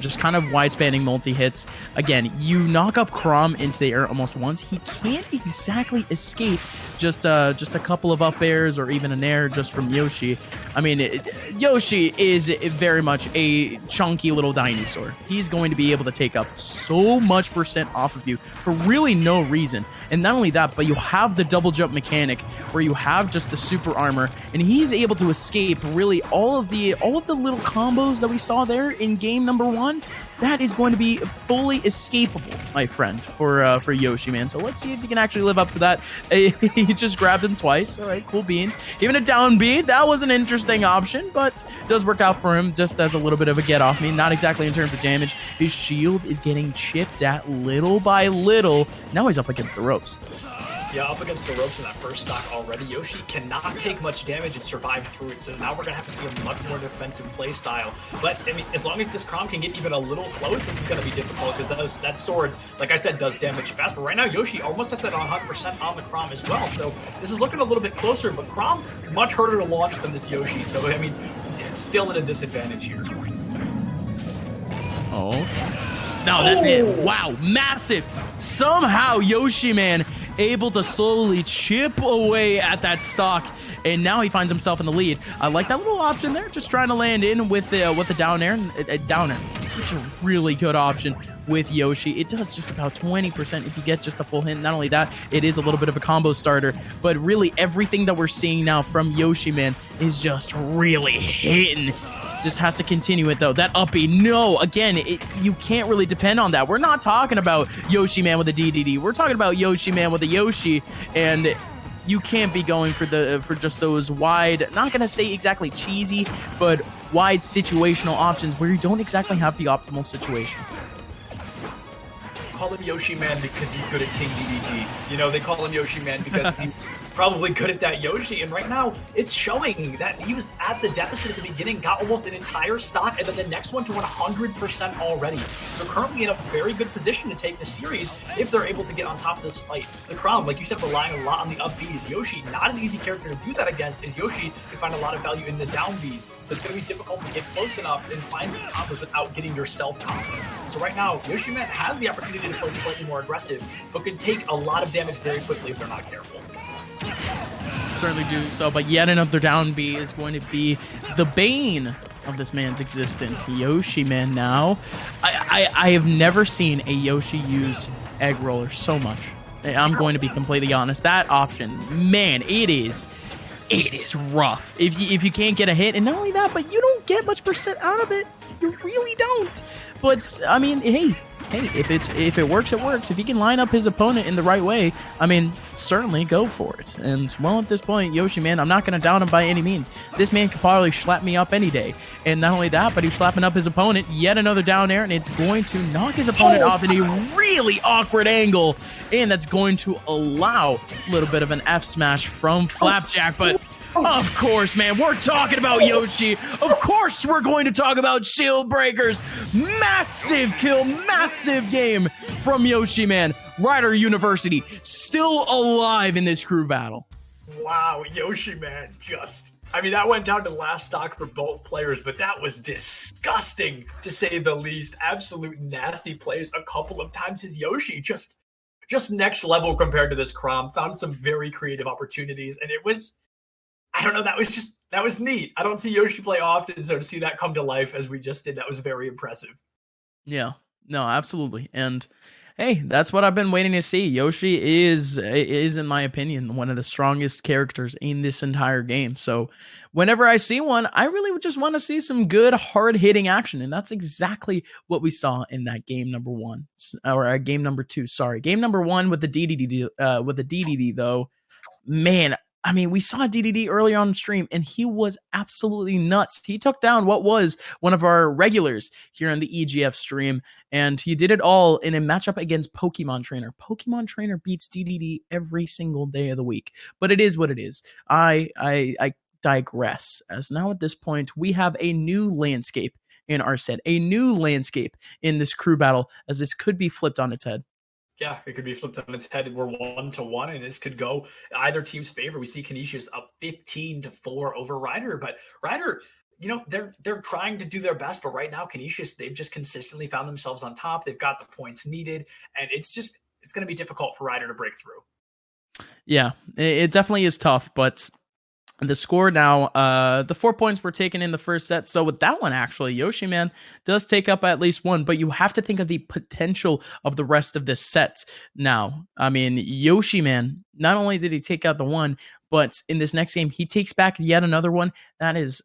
just kind of wide-spanning multi-hits. Again, you knock up Chrom into the air almost once. He can't exactly escape just a couple of up airs or even an air just from Yoshi. I mean, Yoshi is very much a chunky little dinosaur. He's going to be able to take up so much percent off of you for really no reason. And not only that, but you have the double jump mechanic where you have just the super armor, and he's able to escape really all of the little combos that we saw there in game number 1. That is going to be fully escapable, my friend, for Yoshi, man. So let's see if he can actually live up to that. He just grabbed him twice. All right, cool beans. Even a down B, that was an interesting option, but does work out for him just as a little bit of a get off me. Not exactly in terms of damage. His shield is getting chipped at little by little. Now he's up against the ropes. Yeah, up against the ropes in that first stock already. Yoshi cannot take much damage and survive through it, so now we're going to have to see a much more defensive play style. But, I mean, as long as this Chrom can get even a little close, this is going to be difficult, because that sword, like I said, does damage fast. But right now, Yoshi almost has that 100% on the Chrom as well, so this is looking a little bit closer, but Chrom, much harder to launch than this Yoshi, so, I mean, it's still at a disadvantage here. Oh. No, that's it. Wow, massive. Somehow, Yoshi, man, able to slowly chip away at that stock, and now he finds himself in the lead. I like that little option there, just trying to land in with the down air. Down air, such a really good option with Yoshi. It does just about 20% if you get just a full hit. Not only that, it is a little bit of a combo starter, but really everything that we're seeing now from Yoshi, man, is just really hitting. Just has to continue it, though. That uppy, no, again, you can't really depend on that. We're not talking about Yoshi Man with a DDD. We're talking about Yoshi Man with a Yoshi, and you can't be going for just those wide, not going to say exactly cheesy, but wide situational options where you don't exactly have the optimal situation. Call him Yoshi Man because he's good at King DDD. They call him Yoshi Man because he's probably good at that Yoshi, and right now it's showing that he was at the deficit at the beginning, got almost an entire stock, and then the next one to 100% already. So currently in a very good position to take the series if they're able to get on top of this fight. The Chrom, like you said, relying a lot on the up Bs. Yoshi, not an easy character to do that against, as Yoshi can find a lot of value in the down Bs. So it's going to be difficult to get close enough and find these combos without getting yourself comboed. So right now, Yoshi Man has the opportunity to play slightly more aggressive, but can take a lot of damage very quickly if they're not careful. Certainly do so, but yet another down B is going to be the bane of this man's existence. Yoshi Man now. I have never seen a Yoshi use egg roller so much. I'm going to be completely honest. That option, man, it is rough. If you can't get a hit, and not only that, but you don't get much percent out of it. You really don't. But I mean, hey, if it works, it works. If he can line up his opponent in the right way, I mean, certainly go for it. And well, at this point, Yoshi Man, I'm not going to down him by any means. This man could probably slap me up any day. And not only that, but he's slapping up his opponent. Yet another down air, and it's going to knock his opponent off in a really awkward angle. And that's going to allow a little bit of an F smash from Flapjack, but of course, man, we're talking about Yoshi. Of course, we're going to talk about Shield Breakers. Massive kill, massive game from Yoshi, man. Rider University still alive in this crew battle. Wow, Yoshi, man, that went down to last stock for both players, but that was disgusting, to say the least. Absolute nasty plays a couple of times. His Yoshi just next level compared to this Chrom. Found some very creative opportunities, and it was, I don't know, that was neat. I don't see Yoshi play often, so to see that come to life as we just did, that was very impressive. Yeah, no, absolutely. And hey, that's what I've been waiting to see. Yoshi is, in my opinion, one of the strongest characters in this entire game. So whenever I see one, I really would just want to see some good, hard-hitting action. And that's exactly what we saw in that game number 1. Or game number 2, sorry. Game number 1 with the DDD, though, man, I mean, we saw DDD earlier on stream, and he was absolutely nuts. He took down what was one of our regulars here on the EGF stream, and he did it all in a matchup against Pokemon Trainer. Pokemon Trainer beats DDD every single day of the week, but it is what it is. I digress, as now at this point, we have a new landscape in our set, a new landscape in this crew battle, as this could be flipped on its head. Yeah, it could be flipped on its head. We're 1-1, and this could go either team's favor. We see Canisius up 15-4 over Ryder, but Ryder, you know, they're trying to do their best, but right now, Canisius, they've just consistently found themselves on top. They've got the points needed, and it's going to be difficult for Ryder to break through. Yeah, it definitely is tough, but the score now, the 4 points were taken in the first set. So with that one, actually, Yoshiman does take up at least one, but you have to think of the potential of the rest of this set now. I mean, Yoshiman, not only did he take out the one, but in this next game, he takes back yet another one. That's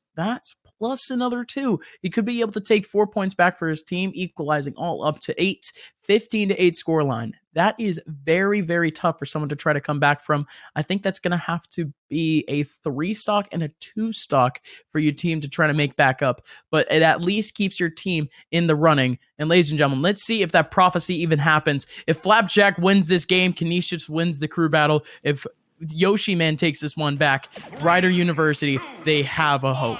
plus another 2. He could be able to take 4 points back for his team, equalizing all up to 8, 15-8 scoreline. That is very, very tough for someone to try to come back from. I think that's going to have to be a 3 stock and a 2 stock for your team to try to make back up. But it at least keeps your team in the running. And ladies and gentlemen, let's see if that prophecy even happens. If Flapjack wins this game, Canisius wins the crew battle. If Yoshiman takes this one back, Ryder University, they have a hope.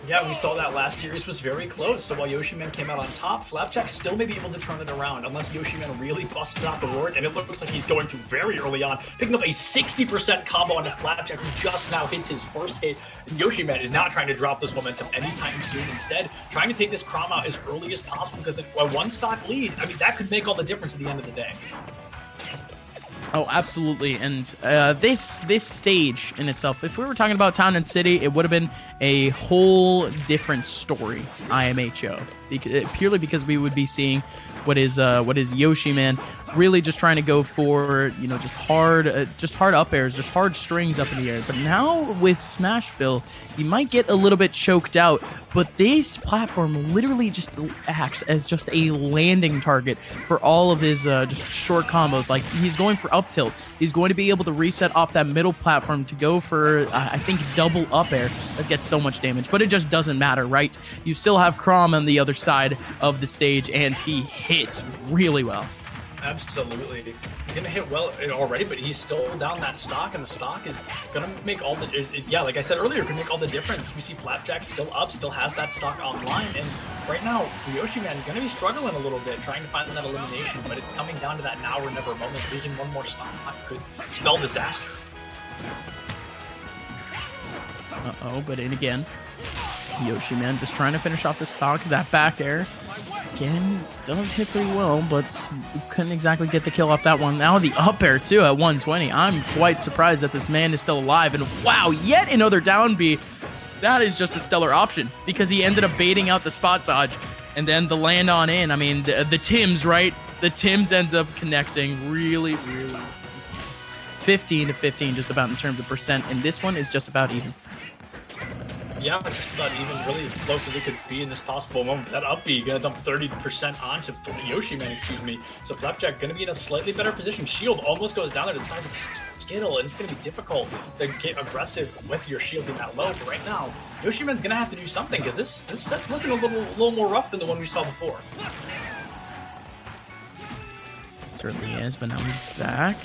Yeah, we saw that last series was very close. So while Yoshiman came out on top, Flapjack still may be able to turn it around unless Yoshiman really busts out the word. And it looks like he's going to very early on, picking up a 60% combo onto Flapjack, who just now hits his first hit. And Yoshiman is not trying to drop this momentum anytime soon. Instead, trying to take this Crom out as early as possible because a 1-stock lead, I mean, that could make all the difference at the end of the day. Oh, absolutely. And this stage in itself, if we were talking about Town and City, it would have been a whole different story, IMHO. Purely because we would be seeing what is Yoshiman really just trying to go for, you know, just hard up airs, just hard strings up in the air. But now with Smashville, he might get a little bit choked out, but this platform literally just acts as just a landing target for all of his just short combos. Like, he's going for up tilt. He's going to be able to reset off that middle platform to go for, I think, double up air that gets so much damage. But it just doesn't matter, right? You still have Crom on the other side of the stage, and he hits really well. Absolutely. He's going to hit well already, but he's still down that stock, and the stock is going to make all the... Yeah, like I said earlier, can make all the difference. We see Flapjack still up, still has that stock online, and right now, Yoshiman is going to be struggling a little bit, trying to find that elimination, but it's coming down to that now or never moment. Losing one more stock could spell disaster. Uh-oh, but in again. Yoshiman just trying to finish off the stock. That back air, again, does hit pretty well, but couldn't exactly get the kill off that one. Now the up air, too, at 120. I'm quite surprised that this man is still alive. And wow, yet another down B. That is just a stellar option, because he ended up baiting out the spot dodge. And then the land on in. I mean, the Tims, right? The Tims ends up connecting really, really 15-15 just about in terms of percent. And this one is just about even. Yeah, just about even, really as close as it could be in this possible moment. That up B gonna dump 30% onto Yoshiman, excuse me. So Flapjack gonna be in a slightly better position. Shield almost goes down there to the size of a Skittle, and it's gonna be difficult to get aggressive with your shield being that low. But right now, Yoshiman's gonna have to do something, because this set's looking a little more rough than the one we saw before. It certainly is, but now he's back.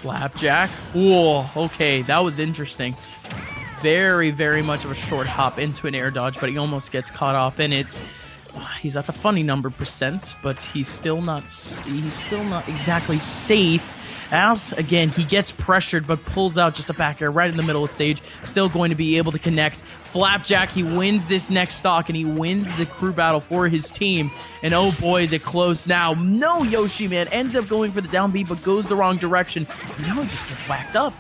Flapjack. Whoa, okay, that was interesting. Very, very much of a short hop into an air dodge, but he almost gets caught off in it. He's at the funny number percent, but he's still not exactly safe. As, again, he gets pressured, but pulls out just a back air right in the middle of the stage. Still going to be able to connect. Flapjack, he wins this next stock, and he wins the crew battle for his team. And oh boy, is it close now. No, Yoshiman ends up going for the down B, but goes the wrong direction. Now he just gets whacked up.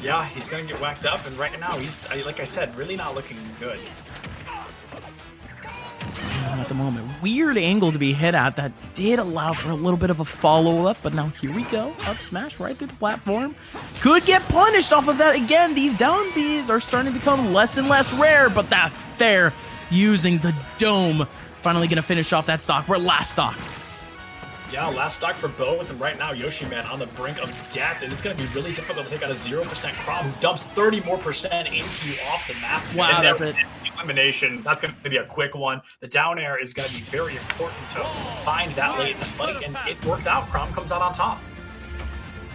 Yeah, he's going to get whacked up, and right now he's, like I said, really not looking good. At the moment, weird angle to be hit at. That did allow for a little bit of a follow-up, but now here we go. Up smash right through the platform. Could get punished off of that again. These down Bs are starting to become less and less rare, but that fair using the dome. Finally going to finish off that stock. We're last stock. Yeah, last stock for both, and right now Yoshiman on the brink of death, and it's going to be really difficult to take out a 0% Crom, who dumps 30% more into you off the map. Wow, and that's it. Elimination, that's going to be a quick one. The down air is going to be very important to find that late in the fight, and it works out. Crom comes out on top.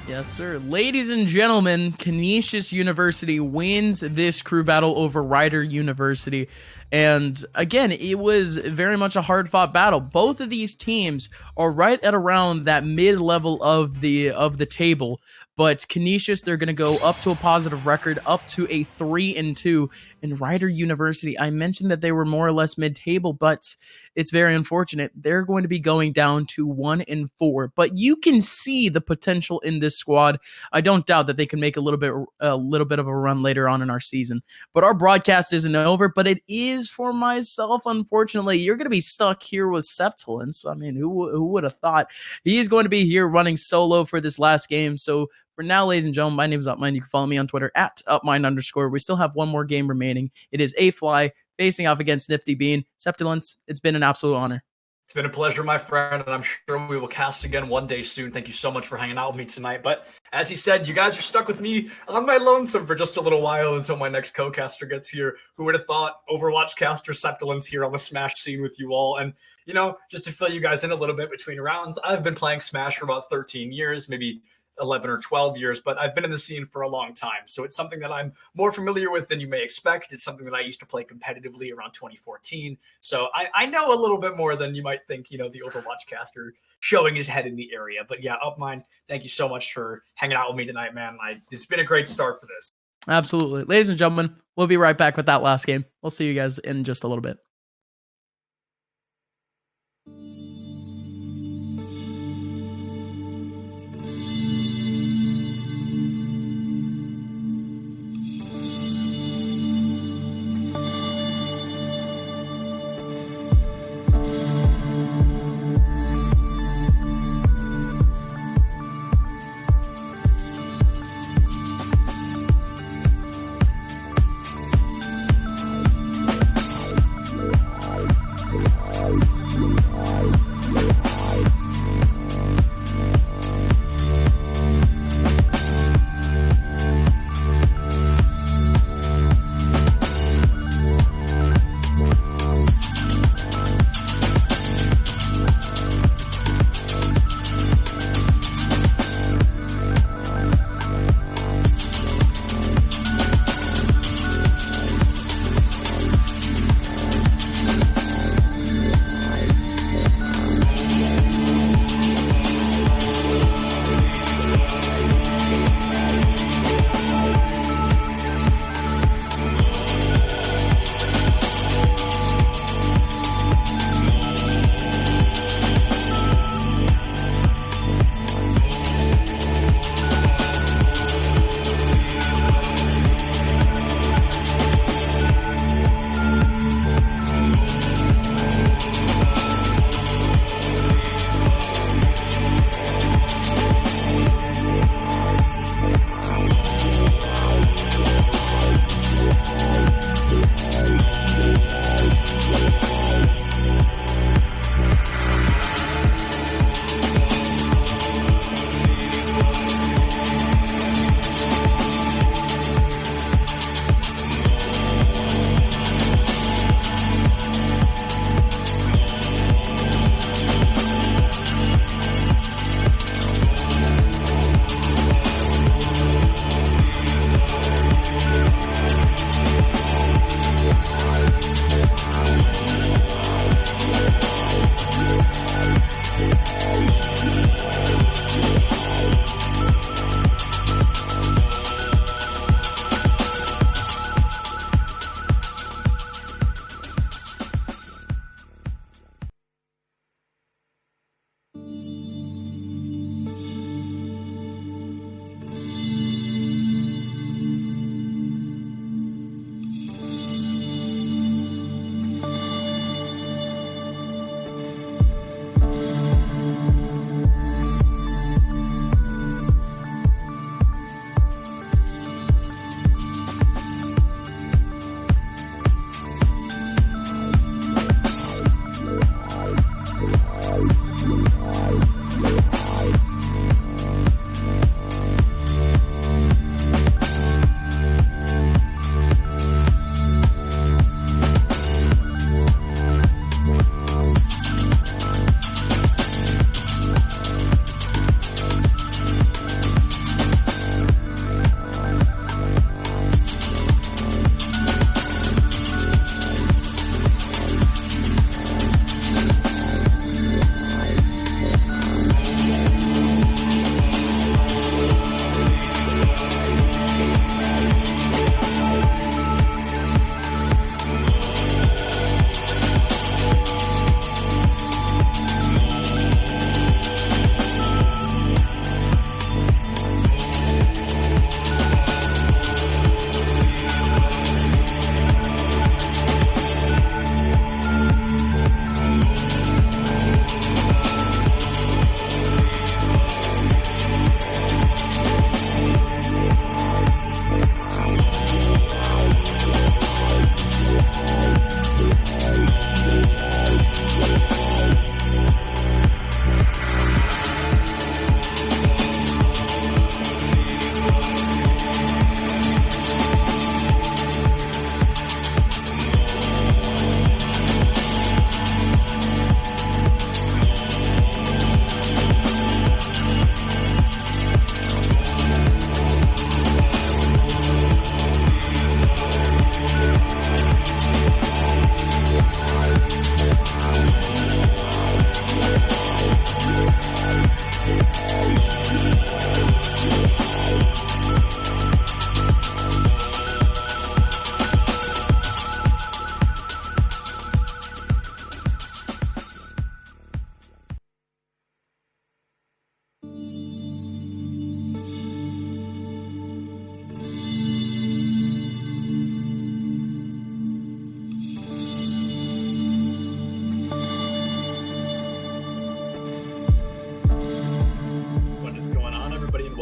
Yes, sir. Ladies and gentlemen, Canisius University wins this crew battle over Ryder University. And again, it was very much a hard-fought battle. Both of these teams are right at around that mid-level of the table. But Canisius, they're going to go up to a positive record, up to a 3-2. and Rider University. I mentioned that they were more or less mid-table, but it's very unfortunate. They're going to be going down to 1-4, but you can see the potential in this squad. I don't doubt that they can make a little bit of a run later on in our season. But our broadcast isn't over, but it is for myself. Unfortunately, you're going to be stuck here with Septilence. I mean, who would have thought? He is going to be here running solo for this last game. So for now, ladies and gentlemen, my name is Upmind. You can follow me on Twitter at Upmind_. We still have one more game remaining. It is A-Fly facing off against Nifty Bean. Septilence, it's been an absolute honor. It's been a pleasure, my friend, and I'm sure we will cast again one day soon. Thank you so much for hanging out with me tonight. But as he said, you guys are stuck with me on my lonesome for just a little while until my next co-caster gets here. Who would have thought Overwatch caster Septilence here on the Smash scene with you all? And, you know, just to fill you guys in a little bit between rounds, I've been playing Smash for about 13 years, maybe 11 or 12 years, but I've been in the scene for a long time. So it's something that I'm more familiar with than you may expect. It's something that I used to play competitively around 2014. So I know a little bit more than you might think, you know, the Overwatch caster showing his head in the area. But yeah, Upmind, thank you so much for hanging out with me tonight, man. It's been a great start for this. Absolutely. Ladies and gentlemen, we'll be right back with that last game. We'll see you guys in just a little bit.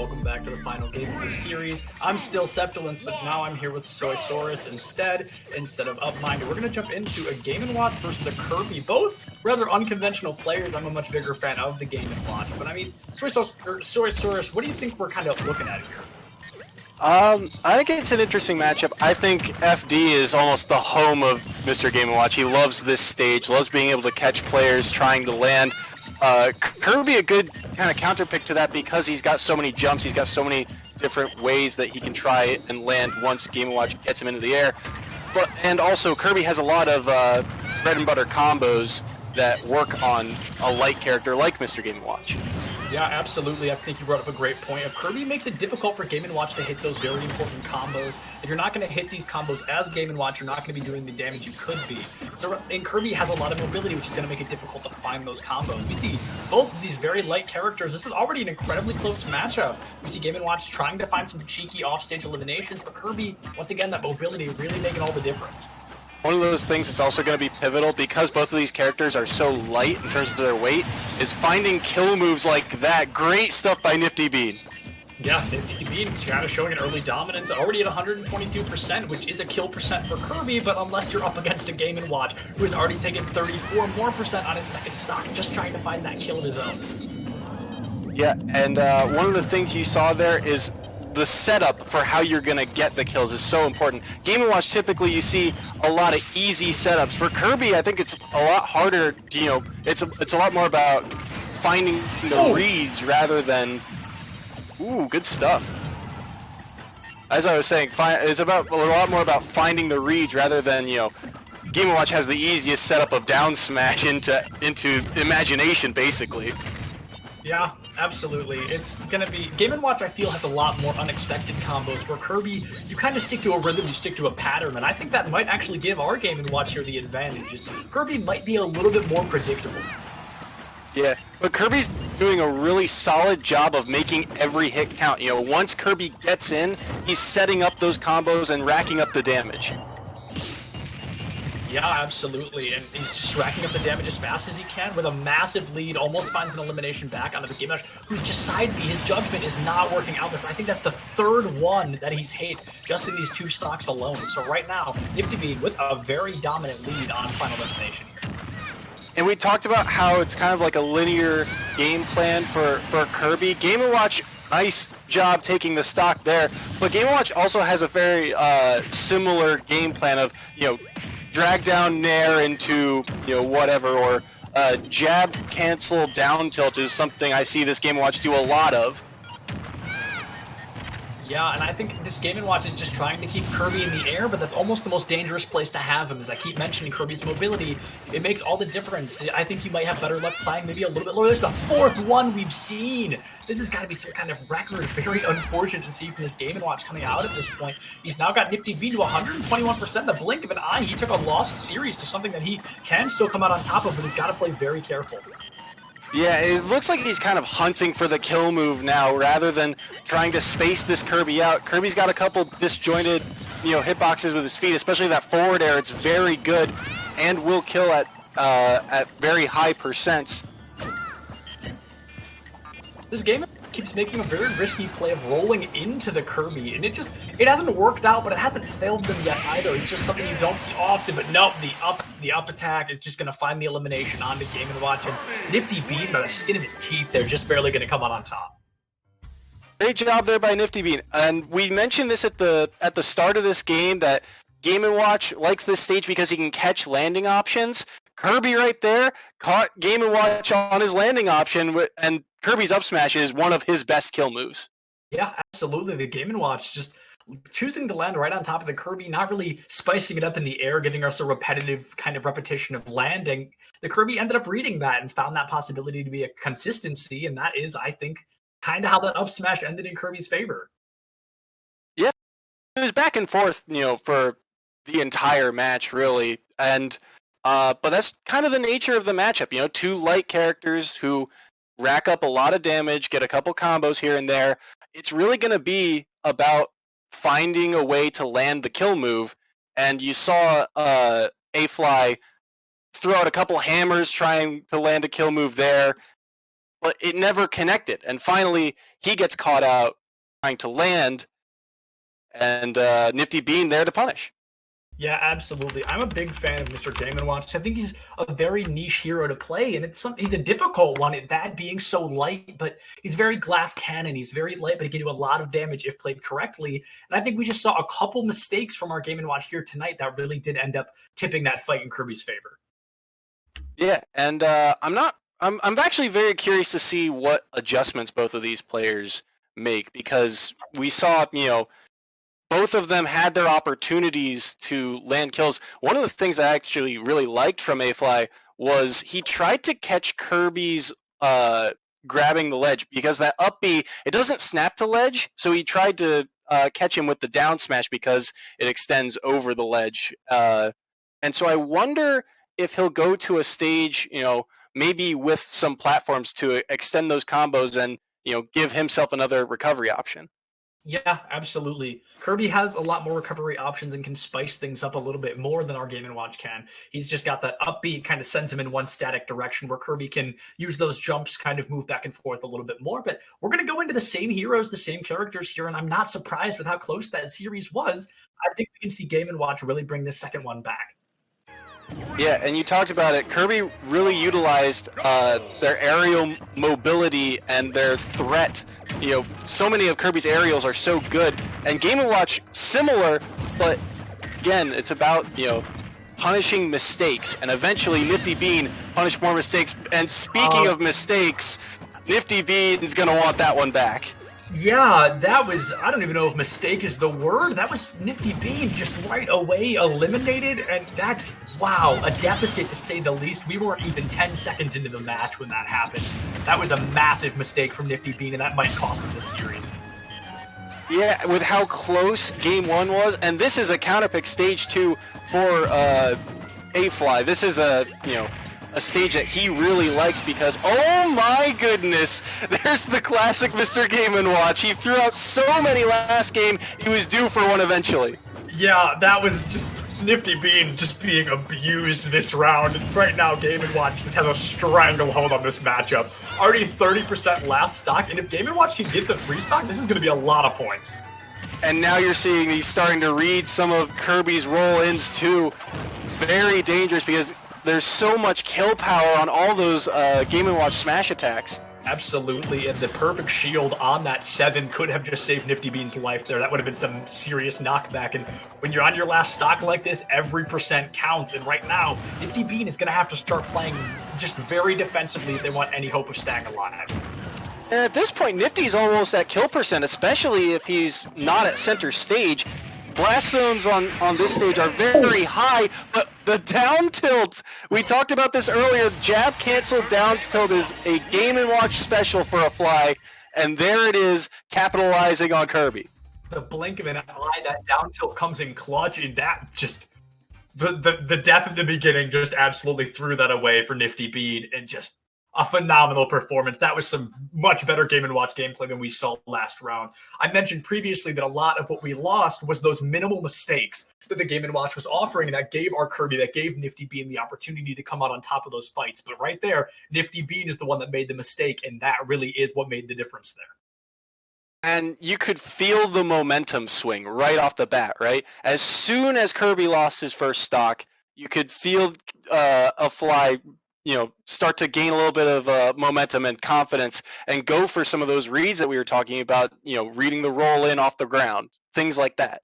welcome back to the final game of the series. I'm still Septilence, but now I'm here with Soysaurus instead of Upminder. We're going to jump into a Game & Watch versus a Kirby, both rather unconventional players. I'm a much bigger fan of the Game & Watch, but I mean, Soysaurus, what do you think we're kind of looking at here? I think it's an interesting matchup. I think FD is almost the home of Mr. Game & Watch. He loves this stage, loves being able to catch players trying to land. Kirby a good kind of counter pick to that because he's got so many jumps, he's got so many different ways that he can try and land once Game & Watch gets him into the air. And also Kirby has a lot of bread and butter combos that work on a light character like Mr. Game & Watch. Yeah, absolutely. I think you brought up a great point. Kirby makes it difficult for Game & Watch to hit those very important combos. If you're not going to hit these combos as Game & Watch, you're not going to be doing the damage you could be. And Kirby has a lot of mobility, which is going to make it difficult to find those combos. We see both of these very light characters. This is already an incredibly close matchup. We see Game & Watch trying to find some cheeky offstage eliminations, but Kirby, once again, that mobility really making all the difference. One of those things that's also going to be pivotal, because both of these characters are so light in terms of their weight, is finding kill moves like that. Great stuff by Nifty Bean. Yeah, Nifty Bean kind of showing an early dominance, already at 122%, which is a kill percent for Kirby, but unless you're up against a Game & Watch, who has already taken 34 more percent on his second stock, just trying to find that kill of his own. Yeah, and one of the things you saw there is the setup for how you're going to get the kills is so important. Game & Watch, typically you see a lot of easy setups. For Kirby, I think it's a lot harder, it's a lot more about finding the reads rather than... Ooh, good stuff. As I was saying, it's a lot more about finding the reads rather than, Game & Watch has the easiest setup of down smash into imagination, basically. Yeah, absolutely. It's going to be... Game & Watch, I feel, has a lot more unexpected combos, where Kirby, you kind of stick to a rhythm, you stick to a pattern, and I think that might actually give our Game & Watch here the advantage. Just Kirby might be a little bit more predictable. Yeah, but Kirby's doing a really solid job of making every hit count. Once Kirby gets in, he's setting up those combos and racking up the damage. Yeah, absolutely, and he's just racking up the damage as fast as he can with a massive lead, almost finds an elimination back onto the Game & Watch, who's just side B. His judgment is not working out. I think that's the third one that he's hit just in these two stocks alone. So right now, Nifty Bean with a very dominant lead on Final Destination here. And we talked about how it's kind of like a linear game plan for Kirby. Game & Watch, nice job taking the stock there, but Game & Watch also has a very similar game plan of, drag down nair into, whatever, or jab cancel down tilt is something I see this Game & Watch do a lot of. Yeah, and I think this Game & Watch is just trying to keep Kirby in the air, but that's almost the most dangerous place to have him. As I keep mentioning Kirby's mobility, it makes all the difference. I think you might have better luck playing maybe a little bit lower. There's the fourth one we've seen. This has got to be some kind of record. Very unfortunate to see from this Game & Watch coming out at this point. He's now got Nifty Bean to 121%. The blink of an eye, he took a lost series to something that he can still come out on top of, but he's got to play very careful. Yeah, it looks like he's kind of hunting for the kill move now rather than trying to space this Kirby out. Kirby's got a couple disjointed, hitboxes with his feet, especially that forward air. It's very good and will kill at very high percents. This game keeps making a very risky play of rolling into the Kirby, and it hasn't worked out, but it hasn't failed them yet either. It's just something you don't see often, but nope, the up attack is just going to find the elimination onto Game & Watch, and Nifty Bean, by the skin of his teeth, they're just barely going to come out on top. Great job there by Nifty Bean, and we mentioned this at the start of this game, that Game & Watch likes this stage because he can catch landing options. Kirby right there caught Game & Watch on his landing option, and Kirby's up smash is one of his best kill moves. Yeah, absolutely. The Game & Watch just choosing to land right on top of the Kirby, not really spicing it up in the air, giving us a repetitive kind of repetition of landing. The Kirby ended up reading that and found that possibility to be a consistency, and that is, I think, kind of how that up smash ended in Kirby's favor. Yeah, it was back and forth, for the entire match, really, and but that's kind of the nature of the matchup. Two light characters who rack up a lot of damage, get a couple combos here and there. It's really going to be about finding a way to land the kill move. And you saw A-Fly throw out a couple hammers trying to land a kill move there. but it never connected. And finally, he gets caught out trying to land, and Nifty Bean there to punish. Yeah, absolutely. I'm a big fan of Mr. Game & Watch. I think he's a very niche hero to play, and he's a difficult one, that being so light, but he's very glass cannon. He's very light, but he can do a lot of damage if played correctly. And I think we just saw a couple mistakes from our Game & Watch here tonight that really did end up tipping that fight in Kirby's favor. Yeah, and I'm actually very curious to see what adjustments both of these players make, because we saw, both of them had their opportunities to land kills. One of the things I actually really liked from A-Fly was he tried to catch Kirby's grabbing the ledge, because that up B, it doesn't snap to ledge, so he tried to catch him with the down smash because it extends over the ledge. And so I wonder if he'll go to a stage, maybe with some platforms to extend those combos and, give himself another recovery option. Yeah, absolutely. Kirby has a lot more recovery options and can spice things up a little bit more than our Game & Watch can. He's just got that upbeat, kind of sends him in one static direction, where Kirby can use those jumps, kind of move back and forth a little bit more. But we're going to go into the same heroes, the same characters here, and I'm not surprised with how close that series was. I think we can see Game & Watch really bring this second one back. Yeah, and you talked about it. Kirby really utilized their aerial mobility and their threat. So many of Kirby's aerials are so good. And Game & Watch, similar, but again, it's about, punishing mistakes. And eventually, Nifty Bean punished more mistakes. And speaking of mistakes, Nifty Bean is going to want that one back. Yeah, that was, I don't even know if mistake is the word. That was Nifty Bean just right away eliminated, and that's, wow, a deficit to say the least. We weren't even 10 seconds into the match when that happened. That was a massive mistake from Nifty Bean, and that might cost him the series. Yeah, with how close Game 1 was, and this is a counterpick stage 2 for A-Fly. This is a stage that he really likes, because, oh my goodness, there's the classic Mr. Game & Watch. He threw out so many last game, he was due for one eventually. Yeah, that was just Nifty Bean just being abused this round. Right now, Game & Watch just has a stranglehold on this matchup. Already 30% last stock, and if Game & Watch can get the 3 stock, this is going to be a lot of points. And now you're seeing he's starting to read some of Kirby's roll-ins too. Very dangerous, because there's so much kill power on all those Game & Watch smash attacks. Absolutely, and the perfect shield on that 7 could have just saved Nifty Bean's life there. That would have been some serious knockback, and when you're on your last stock like this, every percent counts, and right now, Nifty Bean is going to have to start playing just very defensively if they want any hope of staying alive. And at this point, Nifty's almost at kill percent, especially if he's not at center stage. Blast zones on this stage are very high, but the down tilt, we talked about this earlier, jab cancel down tilt is a Game & Watch special for a Fly, and there it is, capitalizing on Kirby. The blink of an eye, that down tilt comes in clutch, and that just, the death at the beginning just absolutely threw that away for Nifty Bean, and just a phenomenal performance. That was some much better Game & Watch gameplay than we saw last round. I mentioned previously that a lot of what we lost was those minimal mistakes that the Game & Watch was offering that gave our Kirby, that gave Nifty Bean the opportunity to come out on top of those fights. But right there, Nifty Bean is the one that made the mistake, and that really is what made the difference there. And you could feel the momentum swing right off the bat, right? As soon as Kirby lost his first stock, you could feel a Fly start to gain a little bit of momentum and confidence and go for some of those reads that we were talking about, reading the roll in off the ground, things like that.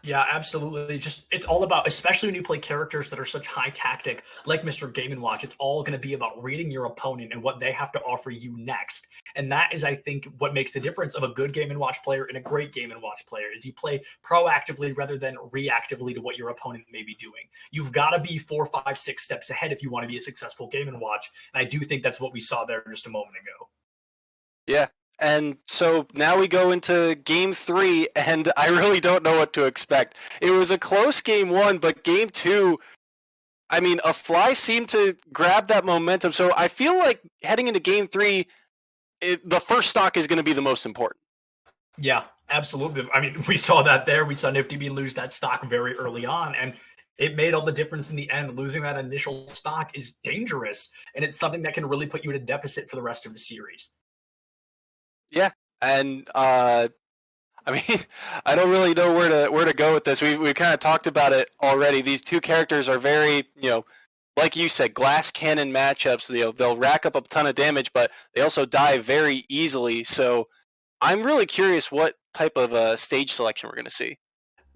Yeah, absolutely. Just, it's all about, especially when you play characters that are such high tactic, like Mr. Game & Watch, it's all going to be about reading your opponent and what they have to offer you next. And that is, I think, what makes the difference of a good Game & Watch player and a great Game & Watch player, is you play proactively rather than reactively to what your opponent may be doing. You've got to be 4, 5, 6 steps ahead if you want to be a successful Game & Watch. And I do think that's what we saw there just a moment ago. Yeah. And so now we go into Game 3, and I really don't know what to expect. It was a close Game 1, but Game 2, I mean, a Fly seemed to grab that momentum. So I feel like heading into Game 3, the first stock is going to be the most important. Yeah, absolutely. I mean, we saw that there. We saw Nifty Bean lose that stock very early on, and it made all the difference in the end. Losing that initial stock is dangerous, and it's something that can really put you at a deficit for the rest of the series. Yeah, and I mean, I don't really know where to go with this. We kind of talked about it already. These two characters are very, like you said, glass cannon matchups. They'll rack up a ton of damage, but they also die very easily. So I'm really curious what type of stage selection we're going to see.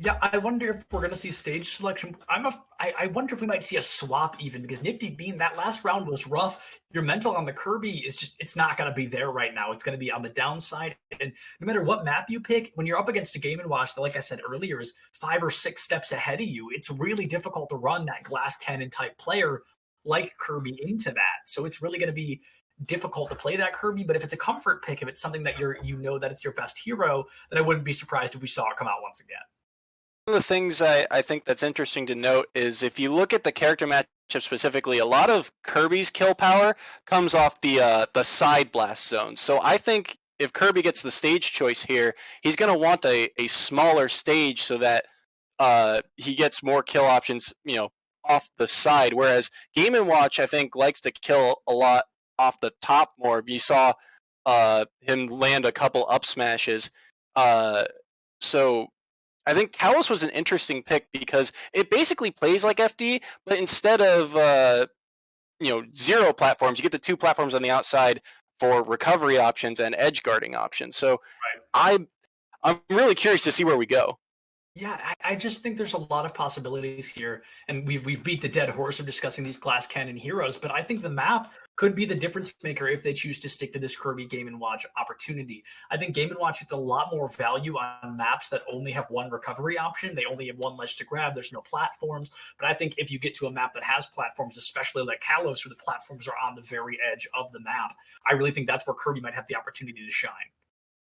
Yeah, I wonder if we're going to see stage selection. I wonder if we might see a swap even, because Nifty Bean, that last round was rough. Your mental on the Kirby is just, it's not going to be there right now. It's going to be on the downside. And no matter what map you pick, when you're up against a Game & Watch that, like I said earlier, is 5 or 6 steps ahead of you, it's really difficult to run that glass cannon type player like Kirby into that. So it's really going to be difficult to play that Kirby. But if it's a comfort pick, if it's something that that it's your best hero, then I wouldn't be surprised if we saw it come out once again. One of the things I think that's interesting to note is if you look at the character matchup specifically, a lot of Kirby's kill power comes off the side blast zone. So I think if Kirby gets the stage choice here, he's going to want a smaller stage so that he gets more kill options, off the side. Whereas Game & Watch, I think, likes to kill a lot off the top more. You saw him land a couple up smashes. So I think Kalos was an interesting pick because it basically plays like FD, but instead of 0 platforms, you get the 2 platforms on the outside for recovery options and edge guarding options. So I'm really curious to see where we go. Yeah, I just think there's a lot of possibilities here, and we've beat the dead horse of discussing these glass cannon heroes, but I think the map could be the difference maker if they choose to stick to this Kirby Game & Watch opportunity. I think Game & Watch gets a lot more value on maps that only have 1 recovery option. They only have 1 ledge to grab. There's no platforms. But I think if you get to a map that has platforms, especially like Kalos, where the platforms are on the very edge of the map, I really think that's where Kirby might have the opportunity to shine.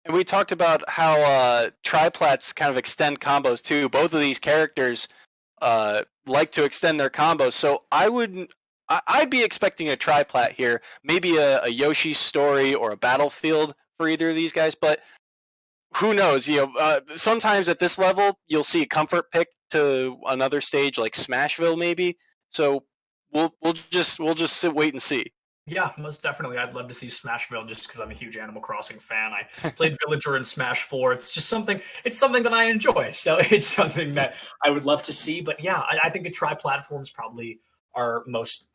And we talked about how triplats kind of extend combos too. Both of these characters like to extend their combos. So I'd be expecting a triplat here, maybe a Yoshi's Story or a Battlefield for either of these guys. But who knows? Sometimes at this level you'll see a comfort pick to another stage like Smashville maybe. So we'll just wait and see. Yeah, most definitely. I'd love to see Smashville just because I'm a huge Animal Crossing fan. I played Villager in Smash 4. It's just something that I enjoy. So it's something that I would love to see. But yeah, I think a tri-platform is probably our most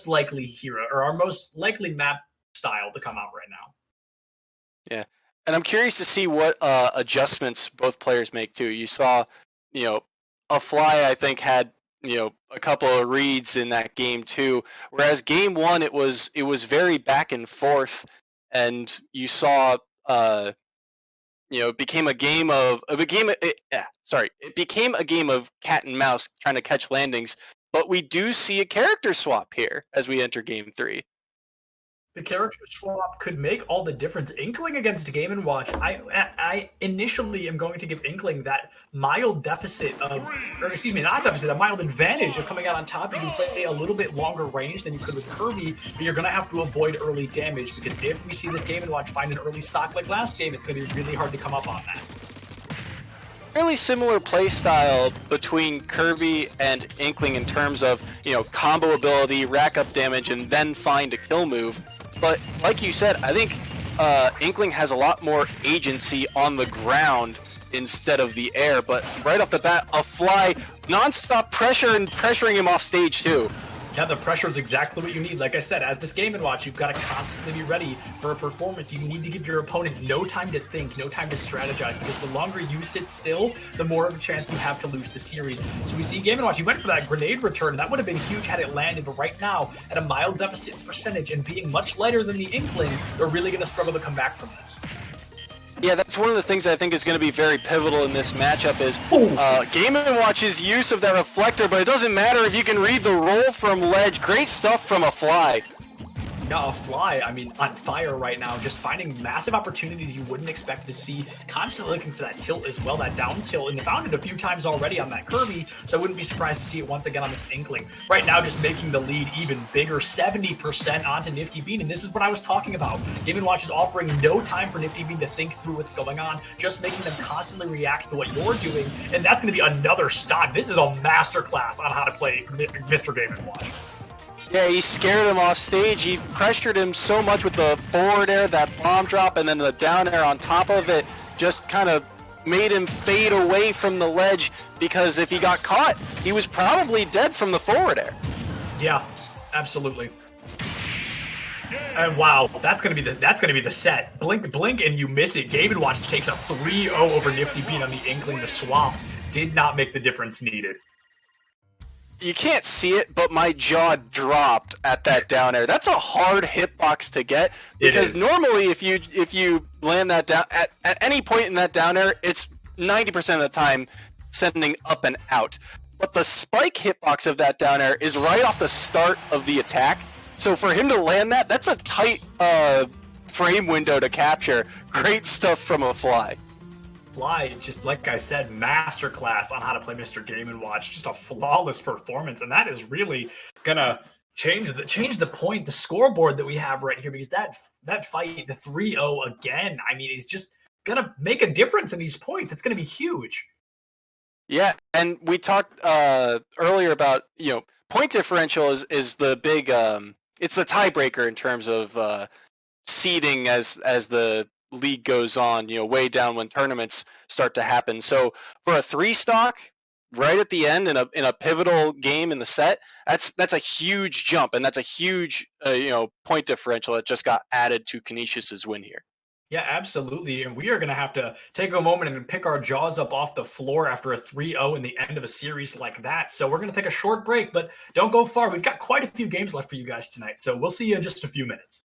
likely hero, or our most likely map style to come out right now. Yeah. And I'm curious to see what adjustments both players make too. You saw, a Fly, I think, had a couple of reads in that game too. Whereas game 1, it was very back and forth, and you saw, it became a game of cat and mouse trying to catch landings. But we do see a character swap here as we enter game 3. The character swap could make all the difference. Inkling against Game & Watch, I initially am going to give Inkling that mild deficit of, a mild advantage of coming out on top. You can play a little bit longer range than you could with Kirby, but you're going to have to avoid early damage, because if we see this Game & Watch find an early stock like last game, it's going to be really hard to come up on that. Fairly similar play style between Kirby and Inkling in terms of, combo ability, rack up damage, and then find a kill move. But like you said, I think Inkling has a lot more agency on the ground instead of the air. But right off the bat, a Fly nonstop pressure and pressuring him off stage too. Yeah, the pressure is exactly what you need. Like I said, as this Game & Watch, you've got to constantly be ready for a performance. You need to give your opponent no time to think, no time to strategize, because the longer you sit still, the more of a chance you have to lose the series. So we see Game & Watch, he went for that grenade return, and that would have been huge had it landed, but right now, at a mild deficit percentage and being much lighter than the Inkling, they're really going to struggle to come back from this. Yeah, that's one of the things I think is going to be very pivotal in this matchup is Game & Watch's use of that reflector, but it doesn't matter if you can read the roll from ledge. Great stuff from a Fly. Yeah, a Fly, I mean, on fire right now, just finding massive opportunities you wouldn't expect to see, constantly looking for that tilt as well, that down tilt, and they found it a few times already on that Kirby, so I wouldn't be surprised to see it once again on this Inkling. Right now, just making the lead even bigger, 70% onto Nifty Bean, and this is what I was talking about. Game & Watch is offering no time for Nifty Bean to think through what's going on, just making them constantly react to what you're doing, and that's going to be another stock. This is a masterclass on how to play Mr. Game & Watch. Yeah, he scared him off stage. He pressured him so much with the forward air, that bomb drop, and then the down air on top of it just kind of made him fade away from the ledge, because if he got caught, he was probably dead from the forward air. Yeah, absolutely. And wow, that's gonna be the set. Blink, and you miss it. Game & Watch takes a 3-0 over Nifty Bean on the Inkling. The swap did not make the difference needed. You can't see it, but my jaw dropped at that down air. That's a hard hitbox to get, because normally if you land that down at any point in that down air, it's 90% of the time sending up and out. But the spike hitbox of that down air is right off the start of the attack. So for him to land that, that's a tight frame window to capture. Great stuff from a Fly. Fly, just like I said, masterclass on how to play Mr. Game & Watch. Just a flawless performance, and that is really gonna change the point, the scoreboard that we have right here, because that fight, the 3-0 again, I mean, is just gonna make a difference in these points. It's gonna be huge. Yeah, and we talked earlier about, point differential is the big it's the tiebreaker in terms of seeding as the league goes on, way down when tournaments start to happen. So for a 3 stock right at the end in a pivotal game in the set, that's a huge jump, and that's a huge point differential that just got added to Canisius's win here. Yeah, absolutely. And we are going to have to take a moment and pick our jaws up off the floor after a 3-0 in the end of a series like that. So we're going to take a short break, but don't go far. We've got quite a few games left for you guys tonight. So we'll see you in just a few minutes.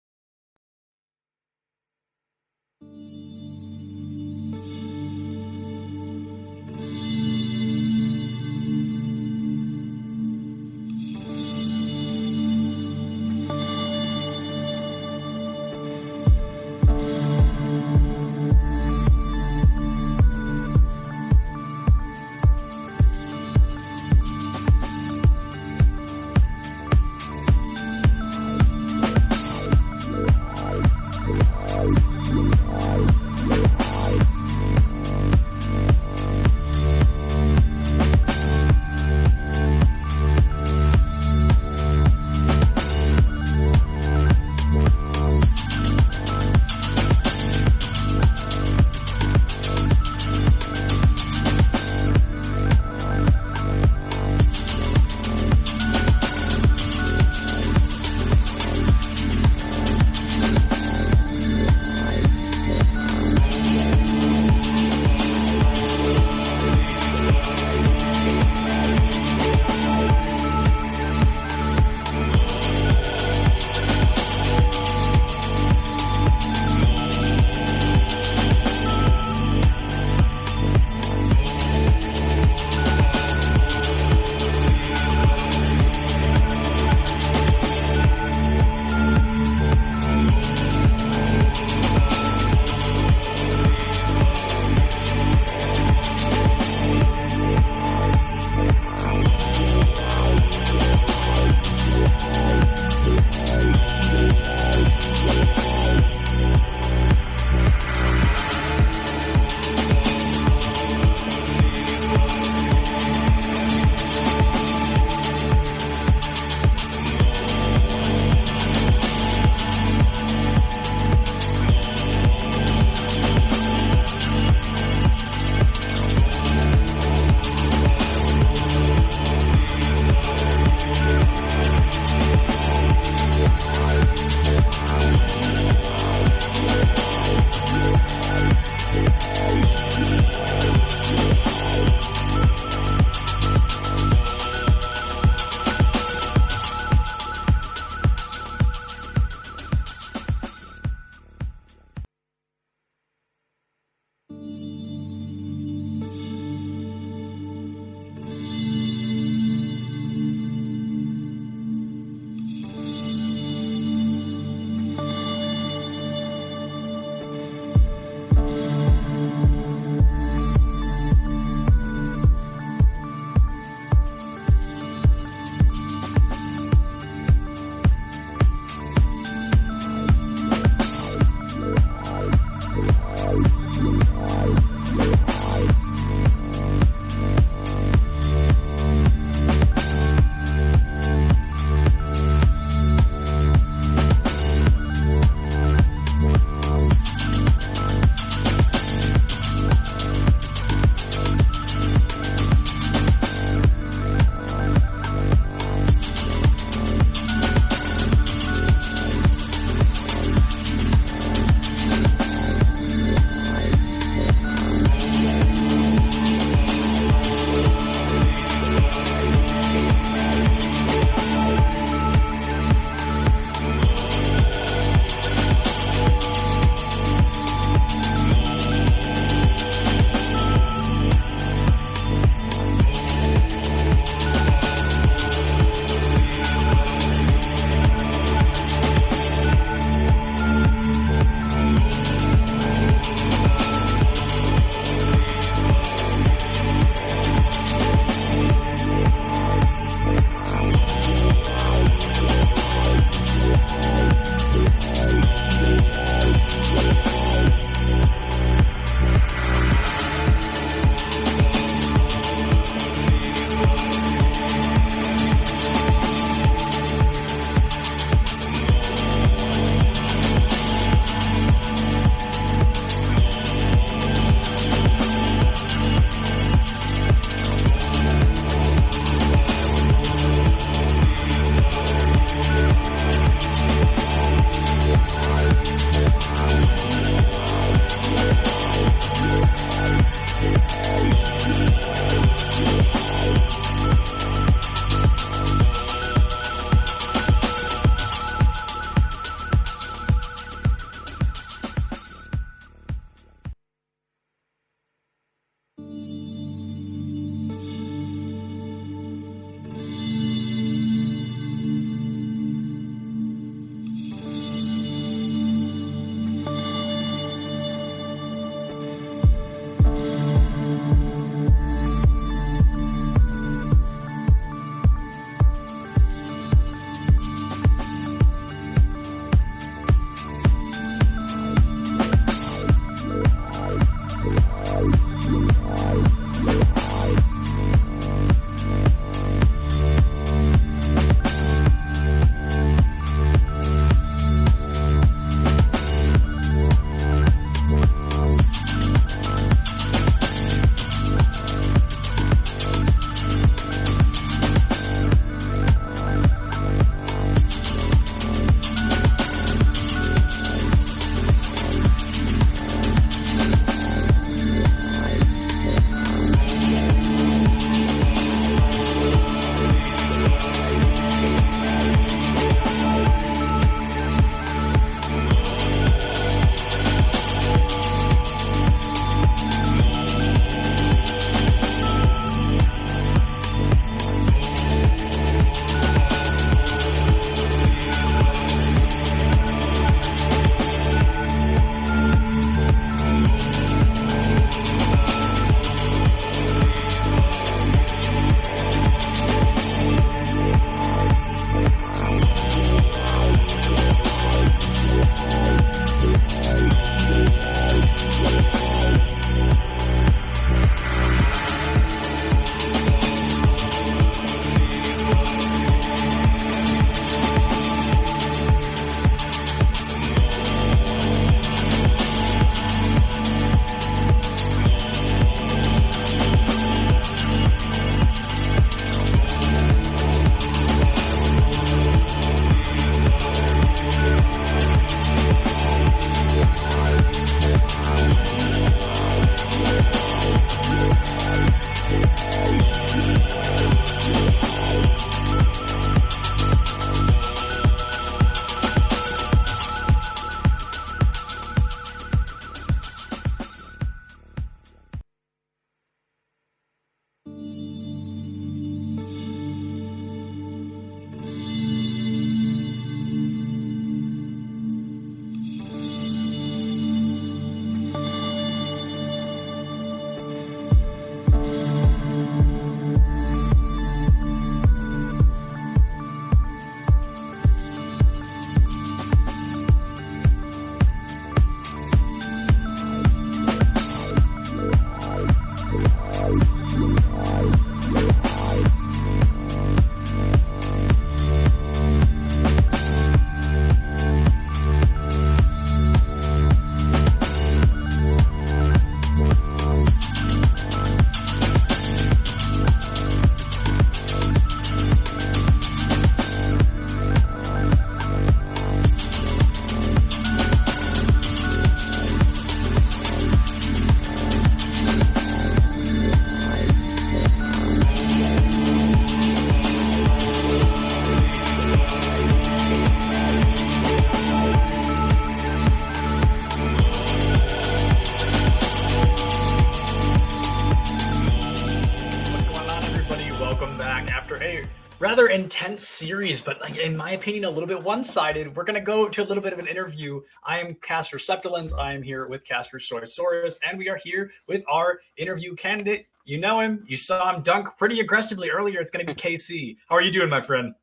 rather intense series, but like in my opinion, a little bit one-sided. We're gonna go to a little bit of an interview. I am Caster Septilens. I am here with Caster Soysaurus, and we are here with our interview candidate. You know him. You saw him dunk pretty aggressively earlier. It's gonna be KC. How are you doing, my friend?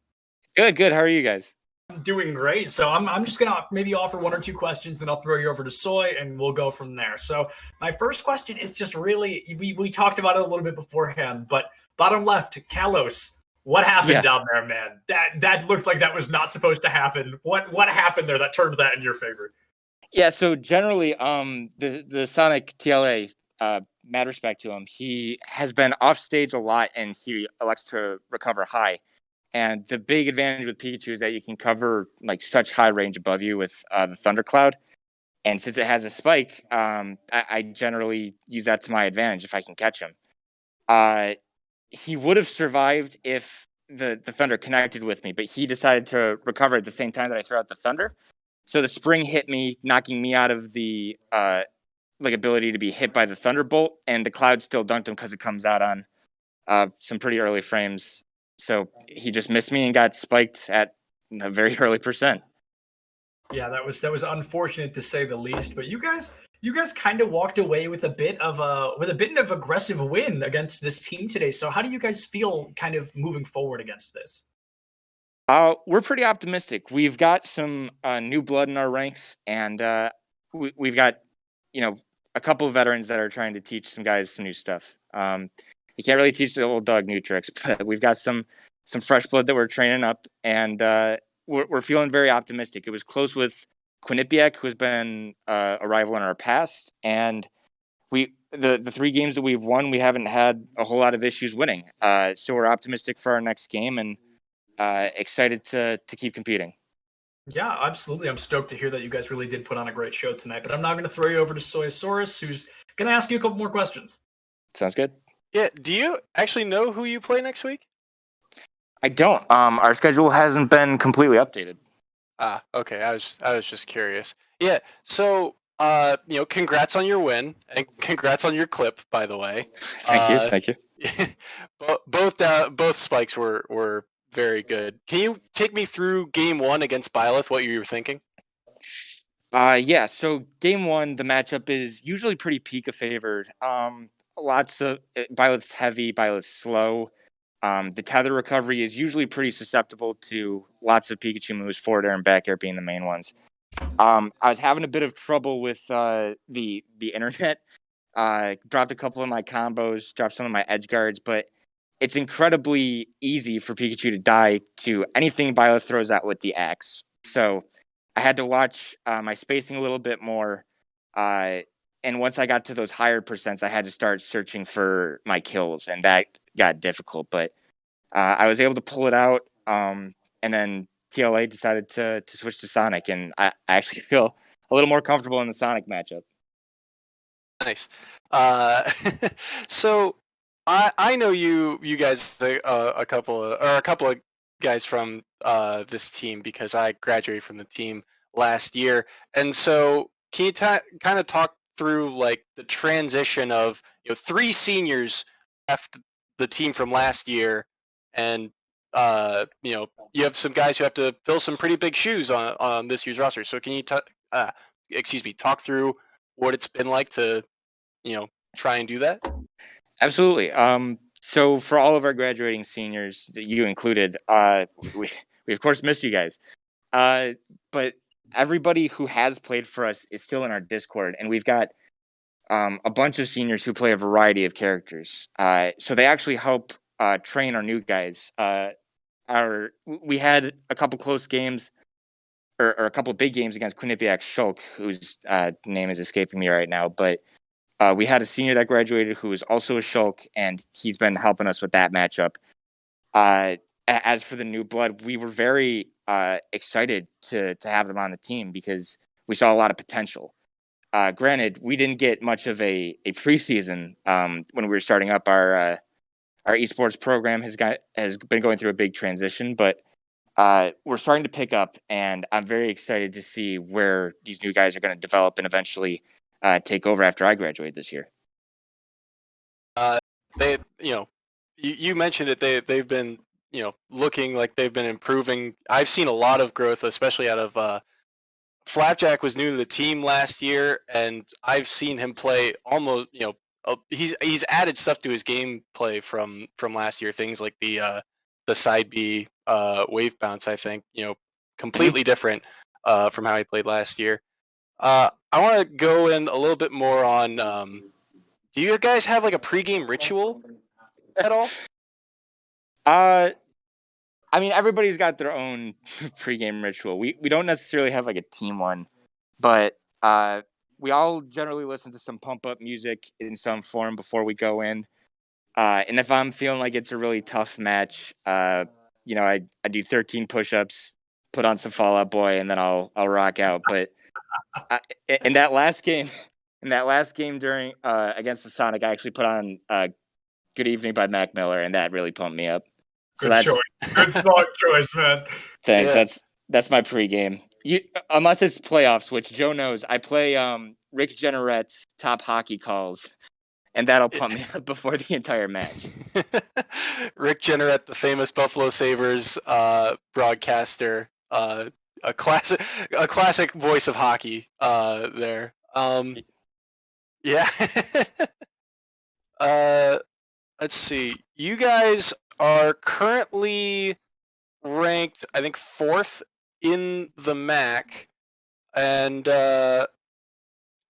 Good. How are you guys? I'm doing great. So I'm just gonna maybe offer one or two questions, then I'll throw you over to Soy, and we'll go from there. So my first question is just really we talked about it a little bit beforehand, but bottom left, Kalos. What happened down there, man? That looked like that was not supposed to happen. What happened there that turned that in your favor? Yeah. So generally, the Sonic TLA, mad respect to him. He has been off stage a lot, and he elects to recover high. And the big advantage with Pikachu is that you can cover like such high range above you with the Thundercloud. And since it has a spike, I generally use that to my advantage if I can catch him. He would have survived if the Thunder connected with me, but he decided to recover at the same time that I threw out the Thunder. So the spring hit me, knocking me out of the ability to be hit by the Thunderbolt, and the Cloud still dunked him because it comes out on some pretty early frames. So he just missed me and got spiked at a very early percent. Yeah, that was unfortunate to say the least. But you guys kind of walked away with a bit of aggressive win against this team today. So how do you guys feel kind of moving forward against this? We're pretty optimistic. We've got some new blood in our ranks, and we've got a couple of veterans that are trying to teach some guys some new stuff. You can't really teach the old dog new tricks, but we've got some fresh blood that we're training up, and we're feeling very optimistic. It was close with Quinnipiac, who has been a rival in our past, and the 3 games that we've won, we haven't had a whole lot of issues winning. So we're optimistic for our next game and excited to keep competing. Yeah, absolutely. I'm stoked to hear that you guys really did put on a great show tonight. But I'm now going to throw you over to Soysaurus, who's going to ask you a couple more questions. Sounds good. Yeah. Do you actually know who you play next week? I don't. Our schedule hasn't been completely updated. Okay. I was just curious. Yeah. So, congrats on your win and congrats on your clip, by the way. Thank you. Both spikes were very good. Can you take me through game 1 against Byleth, what you were thinking? Yeah. So game 1, the matchup is usually pretty Pika favored. Lots of Byleth's heavy, Byleth's slow. The tether recovery is usually pretty susceptible to lots of Pikachu moves, forward air and back air being the main ones. I was having a bit of trouble with the internet. Dropped a couple of my combos, dropped some of my edge guards, but it's incredibly easy for Pikachu to die to anything Byleth throws out with the axe. So I had to watch my spacing a little bit more. And once I got to those higher percents, I had to start searching for my kills, and that got difficult. But I was able to pull it out, and then TLA decided to switch to Sonic, and I actually feel a little more comfortable in the Sonic matchup. Nice. So I know you guys a couple of guys from this team because I graduated from the team last year, and so can you kind of talk through like the transition of 3 seniors left the team from last year, and you have some guys who have to fill some pretty big shoes on this year's roster. So can you talk through what it's been like to try and do that? Absolutely. So for all of our graduating seniors, you included, we of course miss you guys. But everybody who has played for us is still in our Discord, and we've got a bunch of seniors who play a variety of characters. So they actually help train our new guys. We had a couple close games, or a couple big games against Quinnipiac Shulk, whose name is escaping me right now. But we had a senior that graduated who is also a Shulk, and he's been helping us with that matchup. As for the new blood, we were very excited to have them on the team because we saw a lot of potential. Granted, we didn't get much of a preseason when we were starting up. Our esports program has been going through a big transition, but we're starting to pick up, and I'm very excited to see where these new guys are going to develop and eventually take over after I graduate this year. You mentioned it. They've been looking like they've been improving. I've seen a lot of growth, especially out of Flapjack was new to the team last year, and I've seen him play almost. He's added stuff to his gameplay from last year. Things like the side B wave bounce. I think completely different from how he played last year. I want to go in a little bit more on. Do you guys have like a pregame ritual at all? I mean, everybody's got their own pregame ritual. We don't necessarily have like a team one, but we all generally listen to some pump up music in some form before we go in. And if I'm feeling like it's a really tough match, I do 13 push-ups, put on some Fall Out Boy, and then I'll rock out. But in that last game during against the Sonic, I actually put on "Good Evening" by Mac Miller, and that really pumped me up. So Good choice. Good song choice, man. Thanks. Yeah. That's my pregame. Unless it's playoffs, which Joe knows, I play Rick Jenneret's Top Hockey Calls, and that'll pump me up before the entire match. Rick Jenneret, the famous Buffalo Sabres broadcaster, a classic voice of hockey there. Yeah. Let's see. You guys are currently ranked, I think, 4th in the MAC. And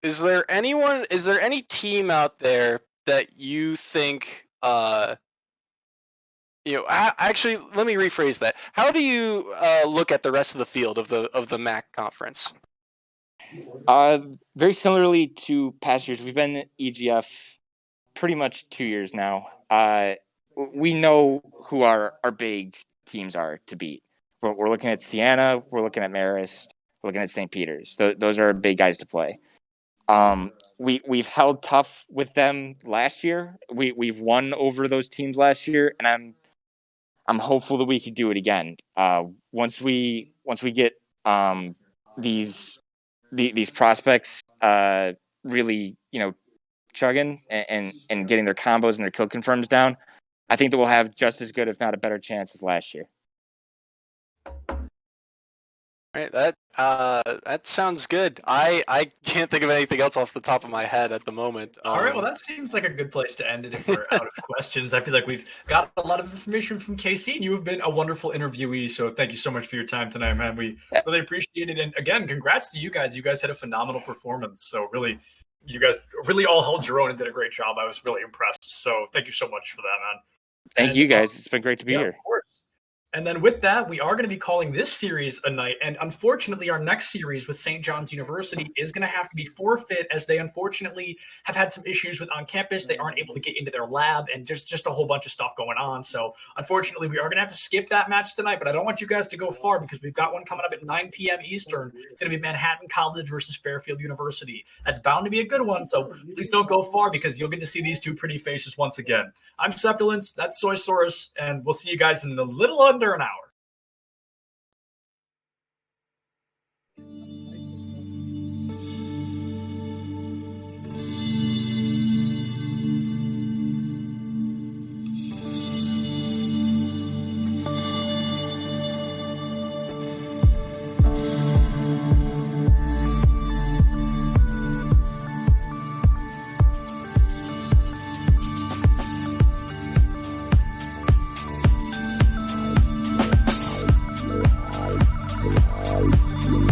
is there any team out there that you think actually, let me rephrase that. How do you look at the rest of the field of the MAC conference? Very similarly to past years, we've been EGF pretty much 2 years now. We know who our big teams are to beat. We're looking at Siena, we're looking at Marist, we're looking at St. Peter's. Those are big guys to play. We've held tough with them last year. We've won over those teams last year, and I'm hopeful that we could do it again. Once we get these prospects really chugging and getting their combos and their kill confirms down, I think that we'll have just as good, if not a better chance as last year. All right, that sounds good. I can't think of anything else off the top of my head at the moment. All right, well, that seems like a good place to end it if we're out of questions. I feel like we've got a lot of information from KC, and you have been a wonderful interviewee, so thank you so much for your time tonight, man. We really appreciate it, and again, congrats to you guys. You guys had a phenomenal performance, so really, you guys really all held your own and did a great job. I was really impressed, so thank you so much for that, man. Thank you, guys. It's been great to be here. Of course. And then with that, we are going to be calling this series a night. And unfortunately, our next series with St. John's University is going to have to be forfeit, as they unfortunately have had some issues with on campus. They aren't able to get into their lab, and there's just a whole bunch of stuff going on. So unfortunately, we are going to have to skip that match tonight. But I don't want you guys to go far, because we've got one coming up at 9 p.m. Eastern. It's going to be Manhattan College versus Fairfield University. That's bound to be a good one. So please don't go far, because you'll get to see these two pretty faces once again. I'm Sepulence. That's Soysaurus. And we'll see you guys in a little under an hour. Yeah.